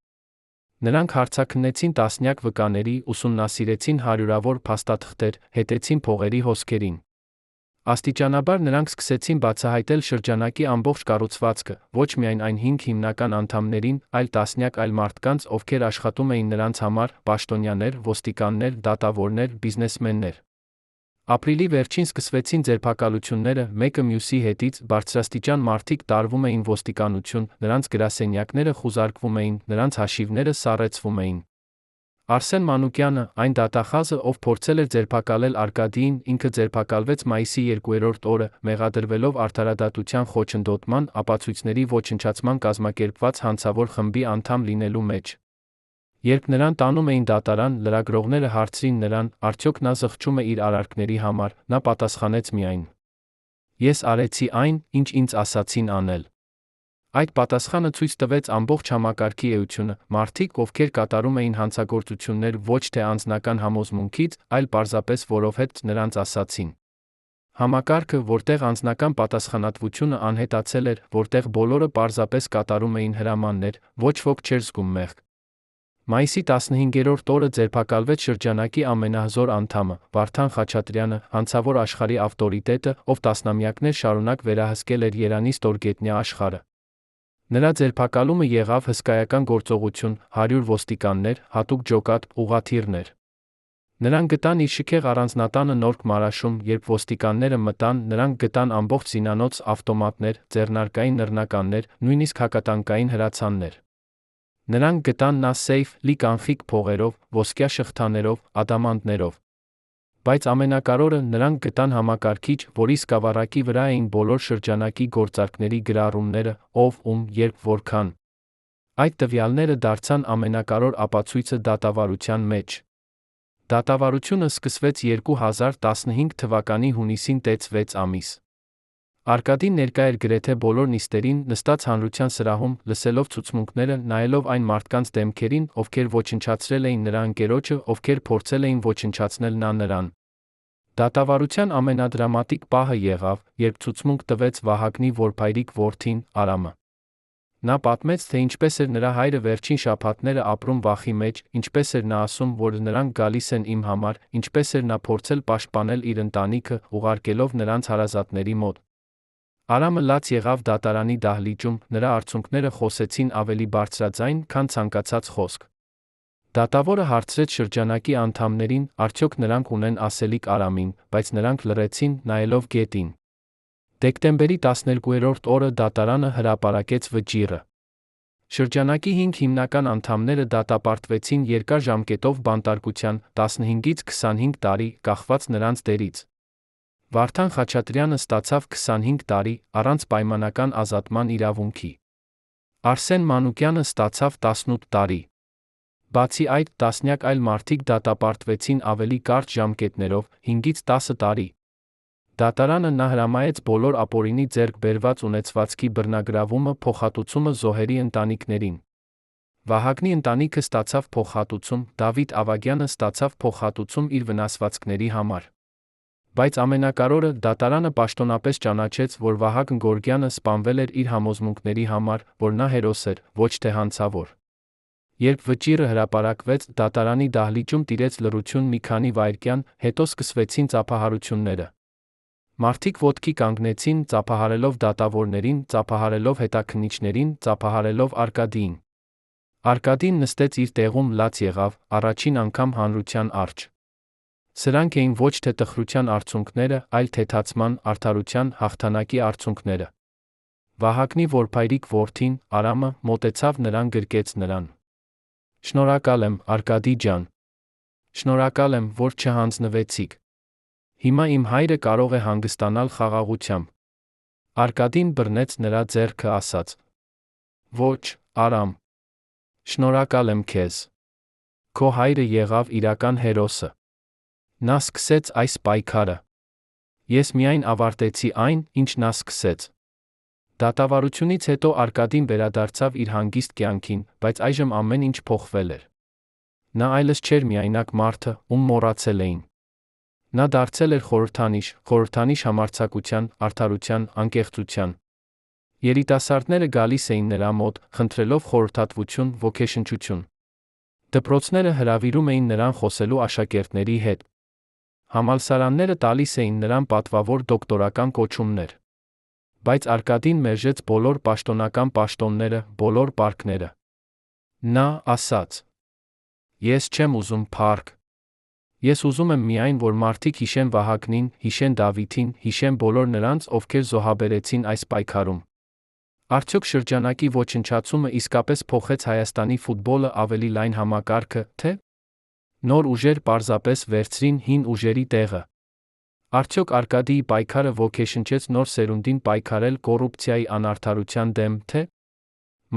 Նրանք հարցաքննեցին տասնյակ վկաների, ուսումնասիրեցին հարյուրավոր փաստաթղթեր, հետեցին փողերի հոսքերին։ Աստիճանաբար նրանք սկսեցին բացահայտել շրջանակի ամբողջ կառուցվածքը, ոչ միայն այն 5 հիմնական անդամներին, այլ տասնյակ այլ մարդկանց, ովքեր աշխատում էին նրանց համար, պաշտոնյաներ, ոստիկաններ, դատավորներ, բիզնեսմեններ։ Ապրիլի վերջին սկսվեցին ձերբակալությունները, մեկը մյուսի հետից, բարձրաստիճան մարդիկ տարվում էին ոստիկանություն, նրանց գրասենյակները խուզարկվում էին, նրանց հաշիվները սառեցվում էին։ Արսեն Մանուկյանը, այն դատախազը, ով փորձել էր ձերբակալել Արկադիին, ինքը ձերբակալվեց մայիսի 2-րդ օրը, մեղադրվելով արդարադատության խոչընդոտման, ապացույցների ոչնչացման կազմակերպված հանցավոր խմբի անդամ լինելու մեջ։ Երբ նրան տանում էին դատարան, լրագրողները հարցրին նրան, արդյոք նա զղջում է իր արարքների համար, նա պատասխանեց միայն. Ես արեցի այն, ինչ ինձ ասացին անել։ Այդ պատասխանը ցույց տվեց ամբողջ համակարգի էությունը, մարդիկ, ովքեր կատարում էին հանցագործություններ ոչ թե անձնական համոզմունքից, այլ պարզապես որովհետև նրանց ասացին։ Համակարգը, որտեղ անձնական պատասխանատվությունը անհետացել էր, որտեղ բոլորը պարզապես կատարում էին հրամաններ, ոչ ոք չէր զգում մեղք։ Մայիսի 15-րդ օրը ձերբակալվեց շրջանակի ամենահզոր անդամը, Վարդան Խաչատրյանը, հանցավոր աշխարհի ավտորիտետը, ով տասնամյակներ շարունակ վերահսկել էր Երանի ստորգետնյա աշխարհը։ Նրա ձերբակալումը եղավ հսկայական գործողություն, 100 ոստիկաններ, հատուկ ջոկատ, ուղղաթիռներ։ Նրանք գտան իր շքեղ առանձնատանը Նորք Մարաշում, երբ ոստիկանները մտան, նրանք գտան ամբողջ զինանոց, ավտոմատներ, ձեռնարկային նռնականներ, նույնիսկ հակատանկային հրացաններ։ Նրանք գտան նա սեյֆ, լի կանխիկ փողերով, ոսկյա շղթաներով, ադամանդներով։ Բայց ամենակարևորը, նրանք գտան համակարգիչ, որի սկավառակի վրա էին բոլոր շրջանակի գործարքների գրառումները, ով, ում, երբ, որքան։ Այդ տվյալները դարձան ամենակարևոր ապացույցը դատավարության մեջ։ Դատավարությունը սկսվեց 2015 թվականի հունիսին, տևեց 6 ամիս։ Արկադին ներկա էր գրեթե բոլոր նիստերին, նստած հանրության սրահում, լսելով ցուցմունքները, նայելով այն մարդկանց դեմքերին, ովքեր ոչնչացրել էին նրա ընկերոջը, ովքեր փորձել էին ոչնչացնել նրան։ Դատավարության ամենադրամատիկ պահը եղավ, երբ ցուցմունք տվեց Վահագնի որբայրիկ որդին, Արամը։ Նա պատմեց, թե ինչպես էր նրա հայրը վերջին շաբաթները ապրում վախի մեջ, ինչպես էր նա ասում, որ նրանք գալիս են իմ համար, ինչպես էր նա փորձել պաշտպանել իր ընտանիքը, ուղարկելով նրանց հարազատների մոտ։ Արամը լաց եղավ դատարանի դահլիճում, նրա արցունքները խոսեցին ավելի բարձրաձայն, քան ցանկացած խոսք։ Դատավորը հարցրեց շրջանակի անդամներին, արդյոք նրանք ունեն ասելիք Արամին, բայց նրանք լռեցին, նայելով գետին։ Դեկտեմբերի 12-րդ օրը դատարանը հրապարակեց վճիռը։ Շրջանակի 5 հիմնական անդամները դատապարտվեցին երկար ժամկետով բանտարկության, 15-ից 25 տարի, կախված նրանց դերից։ Վարդան Խաչատրյանը ստացավ 25 տարի, առանց պայմանական ազատման իրավունքի։ Արսեն Մանուկյանը ստացավ 18 տարի։ Բացի այդ, տասնյակ այլ մարդիկ դատապարտվեցին ավելի կարճ ժամկետներով, 5-ից 10 տարի։ Դատարանը նա հրամայեց բոլոր ապօրինի ձեռք բերված ունեցվածքի բռնագրավումը փոխհատուցումը զոհերի ընտանիքներին։ Վահագնի ընտանիքը ստացավ փոխհատուցում, Դավիթ Ավագյանը ստացավ փոխհատուցում իր վնասվածքների համար։ Բայց ամենակարևորը դատարանը պաշտոնապես ճանաչեց, որ Վահագն Գորգյանը սպանվել էր իր համոզմունքների համար, որ նա հերոս էր, ոչ թե հանցավոր։ Երբ վճիռը հրապարակվեց, դատարանի դահլիճում տիրեց լռություն մի քանի վայրկյան, հետո սկսվեցին ծափահարությունները։ Մարդիկ ոտքի կանգնեցին, ծափահարելով դատավորներին, ծափահարելով հետաքննիչներին, ծափահարելով Արկադիին։ Արկադին նստեց իր տեղում, լաց եղավ, առաջին անգամ հանրության առջ։ Սրանք էին ոչ թե տխրության արդյունքները, այլ թեթացման, արդարության, հաղթանակի արդյունքները։ Վահագնի որբայրիկ որդին, Արամը, մոտեցավ նրան, գրկեց նրան։ Շնորհակալ եմ, Արկադի ջան։ Շնորհակալ եմ, որ չհանձնվեցիք։ Հիմա իմ հայրը կարող է հանգստանալ խաղաղությամբ։ Արկադին բռնեց նրա ձեռքը, ասաց. Ոչ, Արամ։ Շնորհակալ եմ քեզ։ Քո հայրը եղավ իրական հերոսը։ Նա սկսեց այս պայքարը։ Ես միայն ավարտեցի այն, ինչ նա սկսեց։ Դատավարությունից հետո Արկադին վերադարձավ իր հանգիստ կյանքին, բայց այժմ ամեն ինչ փոխվել էր։ Նա այլևս չէր միայնակ մարդը, ում մոռացել էին։ Նա դարձել էր խորհրդանիշ համարձակության, արդարության, անկեղծության։ Երիտասարդները գալիս էին նրա մոտ, խնդրելով խորհրդատվություն, ոգեշնչություն։ Դպրոցները հրավիրում էին նրան խոսելու աշակերտների հետ։ Համալսարանները տալիս էին նրան պատվավոր դոկտորական կոչումներ։ Բայց Արկադին մերժեց բոլոր պաշտոնական պաշտոնները, բոլոր պարկները։ Նա ասաց. Ես չեմ ուզում փառք։ Ես ուզում եմ միայն, որ մարդիկ հիշեն Վահագնին, հիշեն Դավիթին, հիշեն բոլոր նրանց, ովքեր զոհաբերեցին այս պայքարում։ Արդյոք շրջանակի ոչնչացումը իսկապես փոխեց Հայաստանի ֆուտբոլը ավելի լայն համակարգը, թե՞ նոր ուժեր պարզապես վերցրին հին ուժերի տեղը։ Արդյոք Արկադիի պայքարը ոգեշնչեց նոր սերունդին պայքարել կոռուպցիայի անարդարության դեմ, թե՞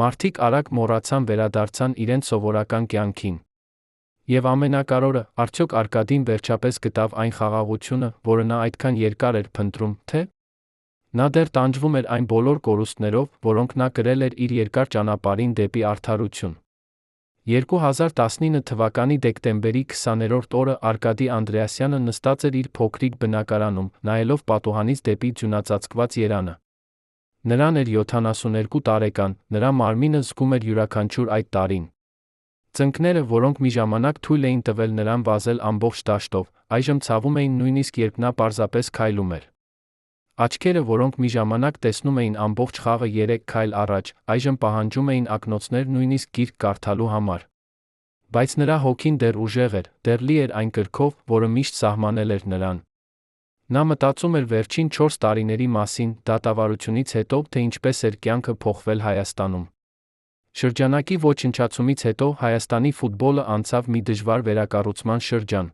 մարդիկ արագ մոռացան, վերադարձան իրենց սովորական կյանքին։ Եվ ամենակարևորը, արդյոք Արկադին վերջապես գտավ այն խաղաղությունը, որը նա այդքան երկար էր փնտրում, թե՞ նա դեռ տանջվում էր այն բոլոր կորուստներով, որոնք նա կրել էր իր երկար ճանապարհին դեպի արդարություն։ 2019 թվականի դեկտեմբերի 20-րդ օրը Արկադի Անդրեասյանը նստած էր իր փոքրիկ բնակարանում, նայելով պատուհանից դեպի ձյունածածկված Երանը։ Նրան էր 72 տարեկան, նրա մարմինը զգում էր յուրաքանչյուր այդ տարին։ Ծնկները, որոնք մի ժամանակ թույլ էին տվել նրան վազել ամբողջ դաշտով, այժմ ցավում էին նույնիսկ երբ նա պարզապես քայլում էր։ Աչքերը, որոնք մի ժամանակ տեսնում էին ամբողջ խաղը 3 քայլ առաջ, այժմ պահանջում էին ակնոցներ նույնիսկ գիրք կարդալու համար։ Բայց նրա հոգին դեռ ուժեղ էր, դեռ լի էր այն կրքով, որը միշտ սահմանել էր նրան։ Նա մտածում էր վերջին 4 տարիների մասին, դատավարությունից հետո, թե ինչպես էր կյանքը փոխվել Հայաստանում։ Շրջանակի ոչնչացումից հետո Հայաստանի ֆուտբոլը անցավ մի դժվար վերակառուցման շրջան։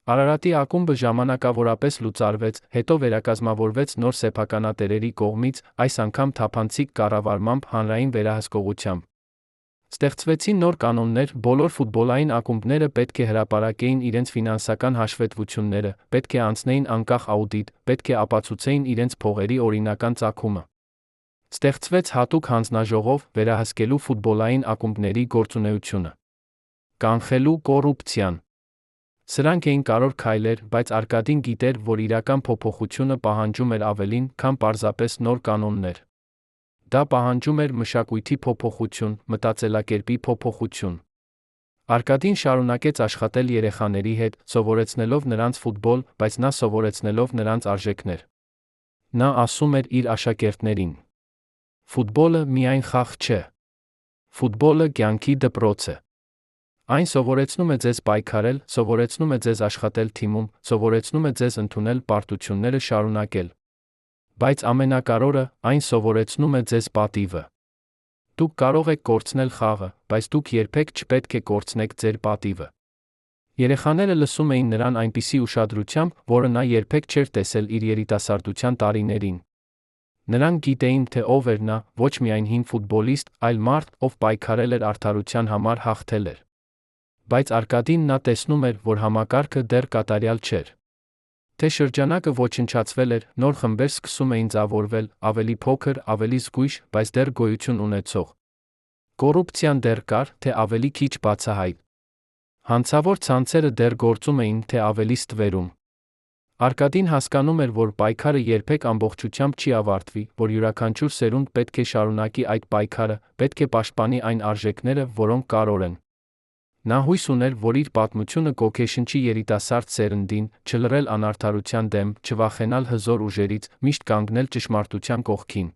Արարատի ակումբը ժամանակավորապես լուծարվեց, հետո վերակազմավորվեց նոր սեփականատերերի կողմից, այս անգամ թափանցիկ կառավարմամբ, հանրային վերահսկողությամբ։ Ստեղծվեցին նոր կանոններ, բոլոր ֆուտբոլային ակումբները պետք է հրապարակեին իրենց ֆինանսական հաշվետվությունները, պետք է անցնեին անկախ աուդիտ, պետք է ապացուցեին իրենց փողերի օրինական ծագումը։ Ստեղծվեց հատուկ հանձնաժողով, վերահսկելու ֆուտբոլային ակումբների գործունեությունը։ Կանխելու կոռուպցիան։ Սրանք էին կարևոր քայլեր, բայց Արկադին գիտեր, որ իրական փոփոխությունը պահանջում էր ավելին, քան պարզապես նոր կանոններ։ Դա պահանջում էր մշակույթի փոփոխություն, մտածելակերպի փոփոխություն։ Արկադին շարունակեց աշխատել երեխաների հետ, սովորեցնելով նրանց ֆուտբոլ, բայց նա սովորեցնելով նրանց արժեքներ։ Նա ասում էր իր աշակերտներին. Ֆուտբոլը միայն խաղ չէ։ Ֆուտբոլը կյանքի դպրոց է։ Այն սովորեցնում է ձեզ պայքարել, սովորեցնում է ձեզ աշխատել թիմում, սովորեցնում է ձեզ ընդունել պարտությունները շարունակել։ Բայց ամենակարևորը, այն սովորեցնում է ձեզ պատիվը։ Դուք կարող եք կորցնել խաղը, բայց դուք երբեք չպետք է կորցնեք ձեր պատիվը։ Երեխաները լսում էին նրան այնպիսի ուշադրությամբ, որը նա երբեք չէր տեսել իր երիտասարդության տարիներին։ Նրանք գիտեին, թե ով էր նա, ոչ միայն հին ֆուտբոլիստ, այլ մարդ, ով պայքարել էր արդարության համար, հաղթել էր։ Բայց Արկադին նա տեսնում էր, որ համակարգը դեռ կատարյալ չէր։ Թե շրջանակը ոչնչացվել էր, նոր խմբեր սկսում էին ձևավորվել, ավելի փոքր, ավելի զգույշ, բայց դեռ գոյություն ունեցող։ Կոռուպցիան դեռ կար, թե ավելի քիչ բացահայտ։ Հանցավոր ցանցերը դեռ գործում էին, թե ավելի ստվերում։ Արկադին հասկանում էր, որ պայքարը երբեք ամբողջությամբ չի ավարտվի, որ յուրաքանչյուր սերունդ պետք է շարունակի այդ պայքարը, պետք է պաշտպանի այն արժեքները, որոնք կարևոր են։ Նա հույս ուներ, որ իր պատմությունը կոգեշնչի երիտասարդ սերնդին, չլռել անարդարության դեմ, չվախենալ հզոր ուժերից, միշտ կանգնել ճշմարտության կողքին։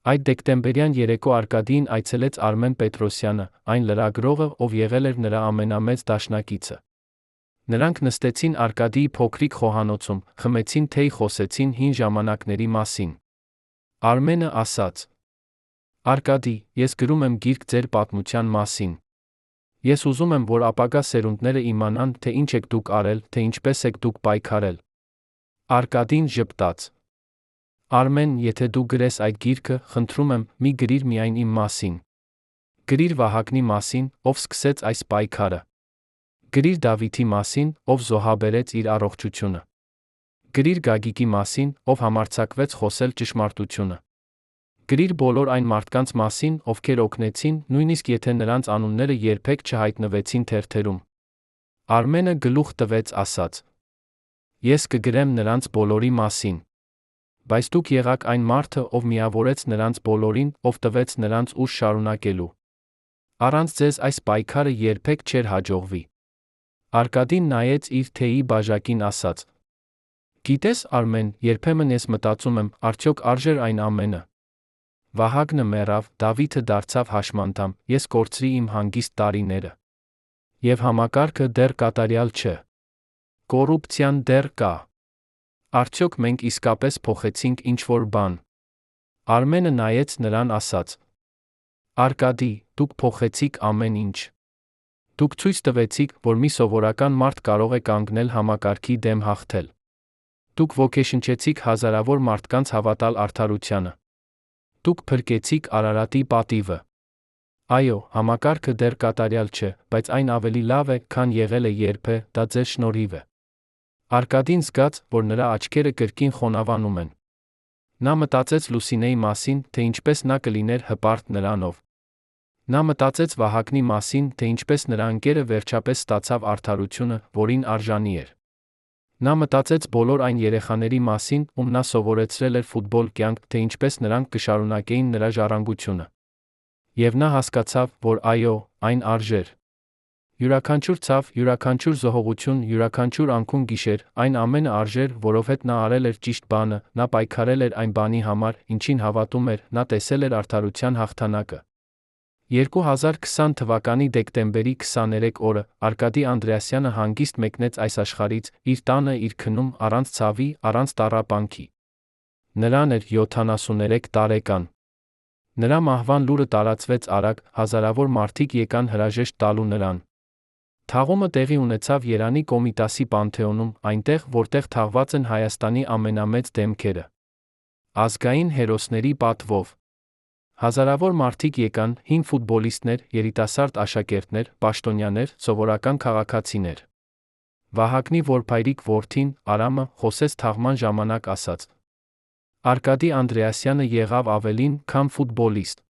Այդ դեկտեմբերյան երեկո Արկադիին այցելեց Արմեն Պետրոսյանը, այն լրագրողը, ով եղել էր նրա ամենամեծ դաշնակիցը։ Նրանք նստեցին Արկադիի փոքրիկ խոհանոցում, խմեցին թեյ, խոսեցին հին ժամանակների մասին։ Արմենը ասաց. «Արկադի, ես գրում եմ գիրք ձեր պատմության մասին։ Ես ուզում եմ, որ ապագա սերունդները իմանան, թե ինչ եք դուք արել, թե ինչպես եք դուք պայքարել»։ Արկադին ժպտաց. «Արմեն, եթե դու գրես այդ գիրքը, խնդրում եմ, մի գրիր միայն իմ մասին։ Գրիր Վահագնի մասին, ով սկսեց այս պայքարը։ Գրիր Դավիթի մասին, ով զոհաբերեց իր առողջությունը։ Գրիր Գագիկի մասին, ով համարձակվեց խոսել ճշմարտությունը։ Գրիր բոլոր այն մարդկանց մասին, ովքեր օգնեցին, նույնիսկ եթե նրանց անունները երբեք չհայտնվեցին թերթերում»։ Արմենը գլուխ տվեց, ասաց. «Ես կգրեմ նրանց բոլորի մասին։ Բայց դուք եղաք այն մարդը, ով միավորեց նրանց բոլորին, ով տվեց նրանց ուժ շարունակելու։ Առանց ձեզ այս պայքարը երբեք չէր հաջողվի»։ Արկադին նայեց իր թեյի բաժակին, ասաց. «Գիտես, Արմեն, երբեմն ես մտածում եմ, արդյոք արժեր այն ամենը։ Վահագնը մեռավ, Դավիթը դարձավ հաշմանդամ, ես կորցրի իմ հանգիստ տարիները։ Եվ համակարգը դեռ կատարյալ չէ։ Կոռուպցիան դեռ կա։ Արդյոք մենք իսկապես փոխեցինք ինչ-որ բան»։ Արմենը նայեց նրան, ասաց. «Արկադի, դուք փոխեցիք ամեն ինչ։ Դուք ցույց տվեցիք, որ մի սովորական մարդ կարող է կանգնել համակարգի դեմ հաղթել։ Դուք ոգեշնչեցիք հազարավոր մարդկանց հավատալ արդարությանը։ Դուք փրկեցիք Արարատի պատիվը։ Այո, համակարգը դեռ կատարյալ չէ, բայց այն ավելի լավ է, քան եղել է երբե, դա ձեր շնորհիվ է»։ Արկադին զգաց, որ նրա աչքերը կրկին խոնավանում են։ Նա մտածեց Լուսինեի մասին, թե ինչպես նա կլիներ հպարտ նրանով։ Նա մտածեց Վահագնի մասին, թե ինչպես նրա ընկերը վերջապես ստացավ արդարությունը, որին արժանի էր։ Նա մտածեց բոլոր այն երեխաների մասին, ում նա սովորեցրել էր ֆուտբոլ կյանք, թե ինչպես նրանք կշարունակեին նրա ժառանգությունը։ Եվ նա հասկացավ, որ այո, այն արժեր։ Յուրաքանչյուր ցավ, յուրաքանչյուր զոհողություն, յուրաքանչյուր անքուն գիշեր, այն ամենը արժեր, որովհետև նա արել էր ճիշտ բանը, նա պայքարել էր այն բանի համար, ինչին հավատում էր, նա տեսել էր արդարության հաղթանակը։ 2020 թվականի դեկտեմբերի 23 օրը Արկադի Անդրեասյանը հանգիստ մեկնեց այս աշխարհից, իր տանը, իր քնում, առանց ցավի, առանց տառապանքի։ Նրան էր 73 տարեկան։ Նրա մահվան լուրը տարածվեց արագ, հազարավոր մարդիկ եկան հրաժեշտ տալու նրան։ Թաղումը տեղի ունեցավ Երանի Կոմիտասի Պանթեոնում, այնտեղ, որտեղ թաղված են Հայաստանի ամենամեծ դեմքերը։ Ազգային հերոսների պատվով։ Հազարավոր մարդիկ եկան, հին ֆուտբոլիստներ, երիտասարդ աշակերտներ, պաշտոնյաներ, սովորական քաղաքացիներ։ Վահագնի որբայրիկ որդին, Արամը, խոսեց թաղման ժամանակ, ասաց. Արկադի Անդրեասյանը եղավ ավելին, քան ֆուտբոլիստ։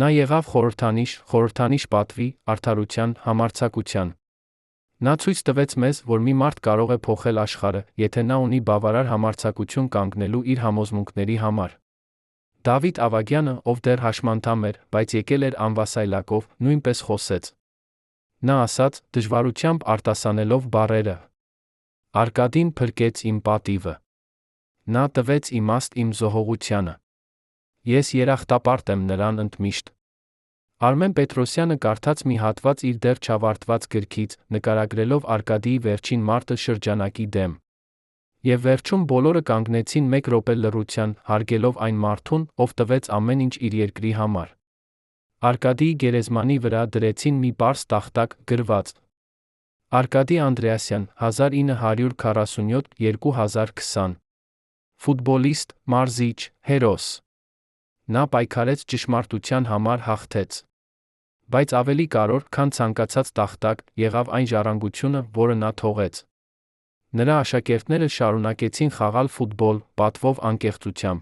Նա եղավ խորհրդանիշ պատվի, արդարության, համարձակության։ Նա ցույց տվեց մեզ, որ մի մարդ կարող է փոխել աշխարհը, եթե նա ունի բավարար համարձակություն կանգնելու իր համոզմունքների համար։ Դավիթ Ավագյանը, ով դեռ հաշմանդամ էր, բայց եկել էր անվասայլակով, նույնպես խոսեց։ Նա ասաց, դժվարությամբ արտասանելով բառերը. Արկադին փրկեց իմ պատիվը։ Նա տվեց իմաստ իմ զոհողությանը։ Ես երախտապարտ եմ նրան ընդմիշտ։ Արմեն Պետրոսյանը կարդաց մի հատված իր դեռ չավարտված գրքից, նկարագրելով Արկադիի վերջին մարտը շրջանակի դեմ։ Եվ վերջում բոլորը կանգնեցին մեկ րոպե լռության, հարգելով այն մարդուն, ով տվեց ամեն ինչ իր երկրի համար։ Արկադիի գերեզմանի վրա դրեցին մի պարզ տախտակ, գրված. Արկադի Անդրեասյան, 1947-2020։ Ֆուտբոլիստ, մարզիչ, հերոս։ Նա պայքարեց ճշմարտության համար, հաղթեց։ Բայց ավելի կարևոր, քան ցանկացած տախտակ, եղավ այն ժառանգությունը, որը նա թողեց։ Նրա աշակերտները շարունակեցին խաղալ ֆուտբոլ, պատվով անկեղծությամբ։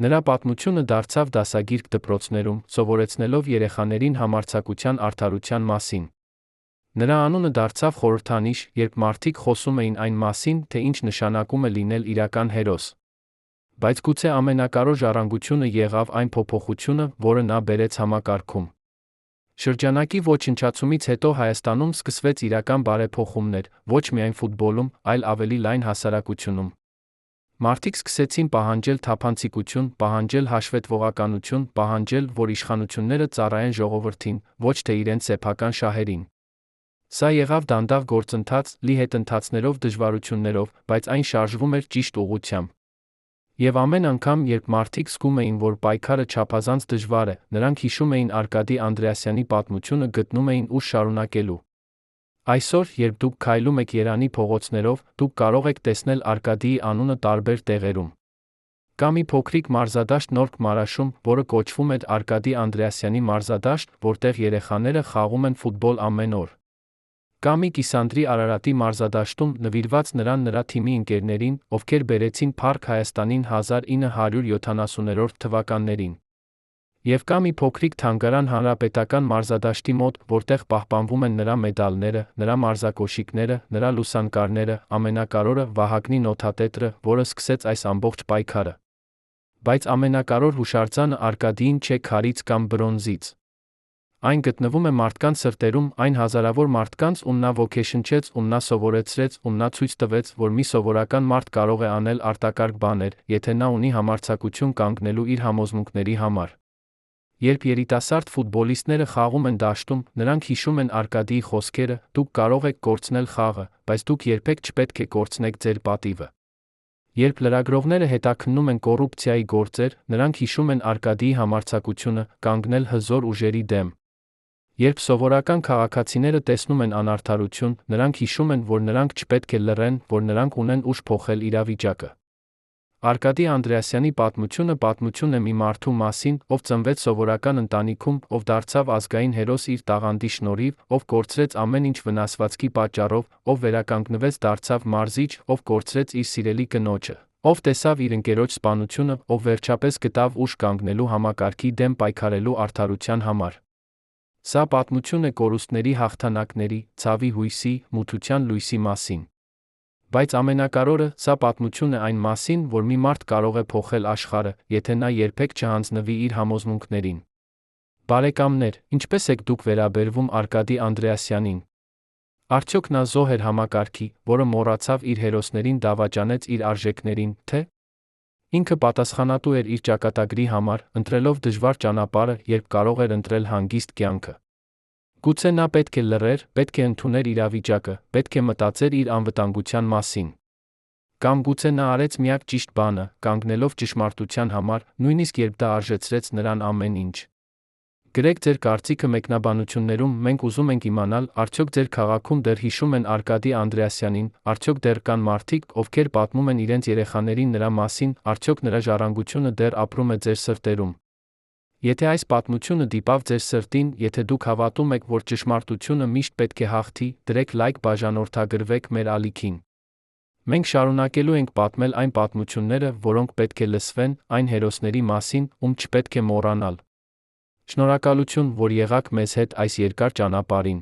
Նրա պատմությունը դարձավ դասագիրք դպրոցներում, սովորեցնելով երեխաներին համարձակության արդարության մասին։ Նրա անունը դարձավ խորհրդանիշ, երբ մարդիկ խոսում էին այն մասին, թե ինչ նշանակում է լինել իրական հերոս։ Բայց գուցե ամենակարևոր ժառանգությունը եղավ այն փոփոխությունը, որը նա բերեց համակարգում։ Շրջանակի ոչնչացումից հետո Հայաստանում սկսվեց իրական բարեփոխումներ, ոչ միայն ֆուտբոլում, այլ ավելի լայն հասարակությունում։ Մարդիկ սկսեցին պահանջել թափանցիկություն, պահանջել հաշվետվողականություն, պահանջել, որ իշխանությունները ծառայեն ժողովրդին, ոչ թե իրենց սեփական շահերին։ Սա եղավ դանդաղ գործընթաց, լի հետընթացներով, դժվարություններով, բայց այն շարժվում էր ճիշտ ուղղությամբ։ Եվ ամեն անգամ, երբ մարդիկ զգում էին, որ պայքարը չափազանց դժվար է, նրանք հիշում էին Արկադի Անդրեասյանի պատմությունը, գտնում էին ուժ շարունակելու։ Այսօր, երբ դուք քայլում եք Երանի փողոցներով, դուք կարող եք տեսնել Արկադիի անունը տարբեր տեղերում։ Կա մի փոքրիկ մարզադաշտ Նորք Մարաշում, որը կոչվում է Արկադի Անդրեասյանի մարզադաշտ, որտեղ երեխաները խաղում են ֆուտբոլ ամեն օր։ Կա մի Կիսանդրի Արարատի մարզադաշտում, նվիրված նրան նրա թիմի ընկերներին, ովքեր բերեցին փառք Հայաստանին 1970-րդ թվականներին։ Եվ կա մի փոքրիկ թանգարան Հանրապետական մարզադաշտի մոտ, որտեղ պահպանվում են նրա մեդալները, նրա մարզակոշիկները, նրա լուսանկարները, ամենակարևորը Վահագնի նոթատետրը, որը սկսեց այս ամբողջ պայքարը։ Բայց ամենակարևոր հուշարձանը Արկադիին չէ քարից կամ բրոնզից։ Այն գտնվում է մարդկանց սրտերում, այն հազարավոր մարդկանց, ում նա ոգեշնչեց, ում նա սովորեցրեց, ում նա ցույց տվեց, որ մի սովորական մարդ կարող է անել արտակարգ բաներ, եթե նա ունի համարձակություն կանգնելու իր համոզմունքների համար։ Երբ երիտասարդ ֆուտբոլիստները խաղում են դաշտում, նրանք հիշում են Արկադիի խոսքերը. «Դուք կարող եք կորցնել խաղը, բայց դուք երբեք չպետք է կորցնեք ձեր պատիվը»։ Երբ լրագրողները հետաքննում են կոռուպցիայի գործեր, նրանք հիշում են Արկադիի համարձակությունը կանգնել հզոր ուժերի դեմ։ Երբ սովորական քաղաքացիները տեսնում են անարդարություն, նրանք հիշում են, որ նրանք չպետք է լռեն, որ նրանք ունեն ուժ փոխել իրավիճակը։ Արկադի Անդրեասյանի պատմությունը պատմություն է մի մարդու մասին, ով ծնվեց սովորական ընտանիքում, ով դարձավ ազգային հերոս իր տաղանդի շնորհիվ, ով կորցրեց ամեն ինչ վնասվածքի պատճառով, ով վերականգնվեց, դարձավ մարզիչ, ով կորցրեց իր սիրելի կնոջը, ով տեսավ իր ընկերոջ սպանությունը, ով վերջապես գտավ ուժ կանգնելու համակարգի դեմ պայքարելու արդարության համար։ Սա պատմություն է կորուստների հաղթանակների, ցավի հույսի, մութության լույսի մասին։ Բայց ամենակարևորը, սա պատմություն է այն մասին, որ մի մարդ կարող է փոխել աշխարհը, եթե նա երբեք չհանձնվի իր համոզմունքներին։ Բարեկամներ, ինչպես եք դուք վերաբերվում Արկադի Անդրեասյանին։ Արդյոք նա զոհ էր համակարգի, որը մոռացավ իր հերոսներին, դավաճանեց իր արժեքներին, թե՞ ինքը պատասխանատու էր իր ճակատագրի համար, ընտրելով դժվար ճանապարհը, երբ կարող էր ընտրել հանգիստ կյանքը։ Գուցե նա պետք է լռեր, պետք է ընդուներ իրավիճակը, պետք է մտածեր իր անվտանգության մասին։ Կամ գուցե նա արեց միակ ճիշտ բանը, կանգնելով ճշմարտության համար, նույնիսկ երբ դա արժեցրեց նրան ամեն ինչ։ Գրեք ձեր կարծիքը մեկնաբանություններում, մենք ուզում ենք իմանալ, արդյոք ձեր քաղաքում դեռ հիշում են Արկադի Անդրեասյանին, արդյոք դեռ կան մարդիկ, ովքեր պատմում են իրենց երեխաներին նրա մասին, արդյոք նրա ժառանգությունը դեռ ապրում է ձեր սրտերում։ Եթե այս պատմությունը դիպավ ձեր սրտին, եթե դուք հավատում եք, որ ճշմարտությունը միշտ պետք է հաղթի, դրեք լայք, բաժանորդագրվեք մեր ալիքին։ Մենք շարունակելու ենք պատմել այն պատմությունները, որոնք պետք է լսվեն, այն հերոսների մասին, ում չպետք է մոռանալ։ Շնորհակալություն, որ եղաք մեզ հետ այս երկար ճանապարհին։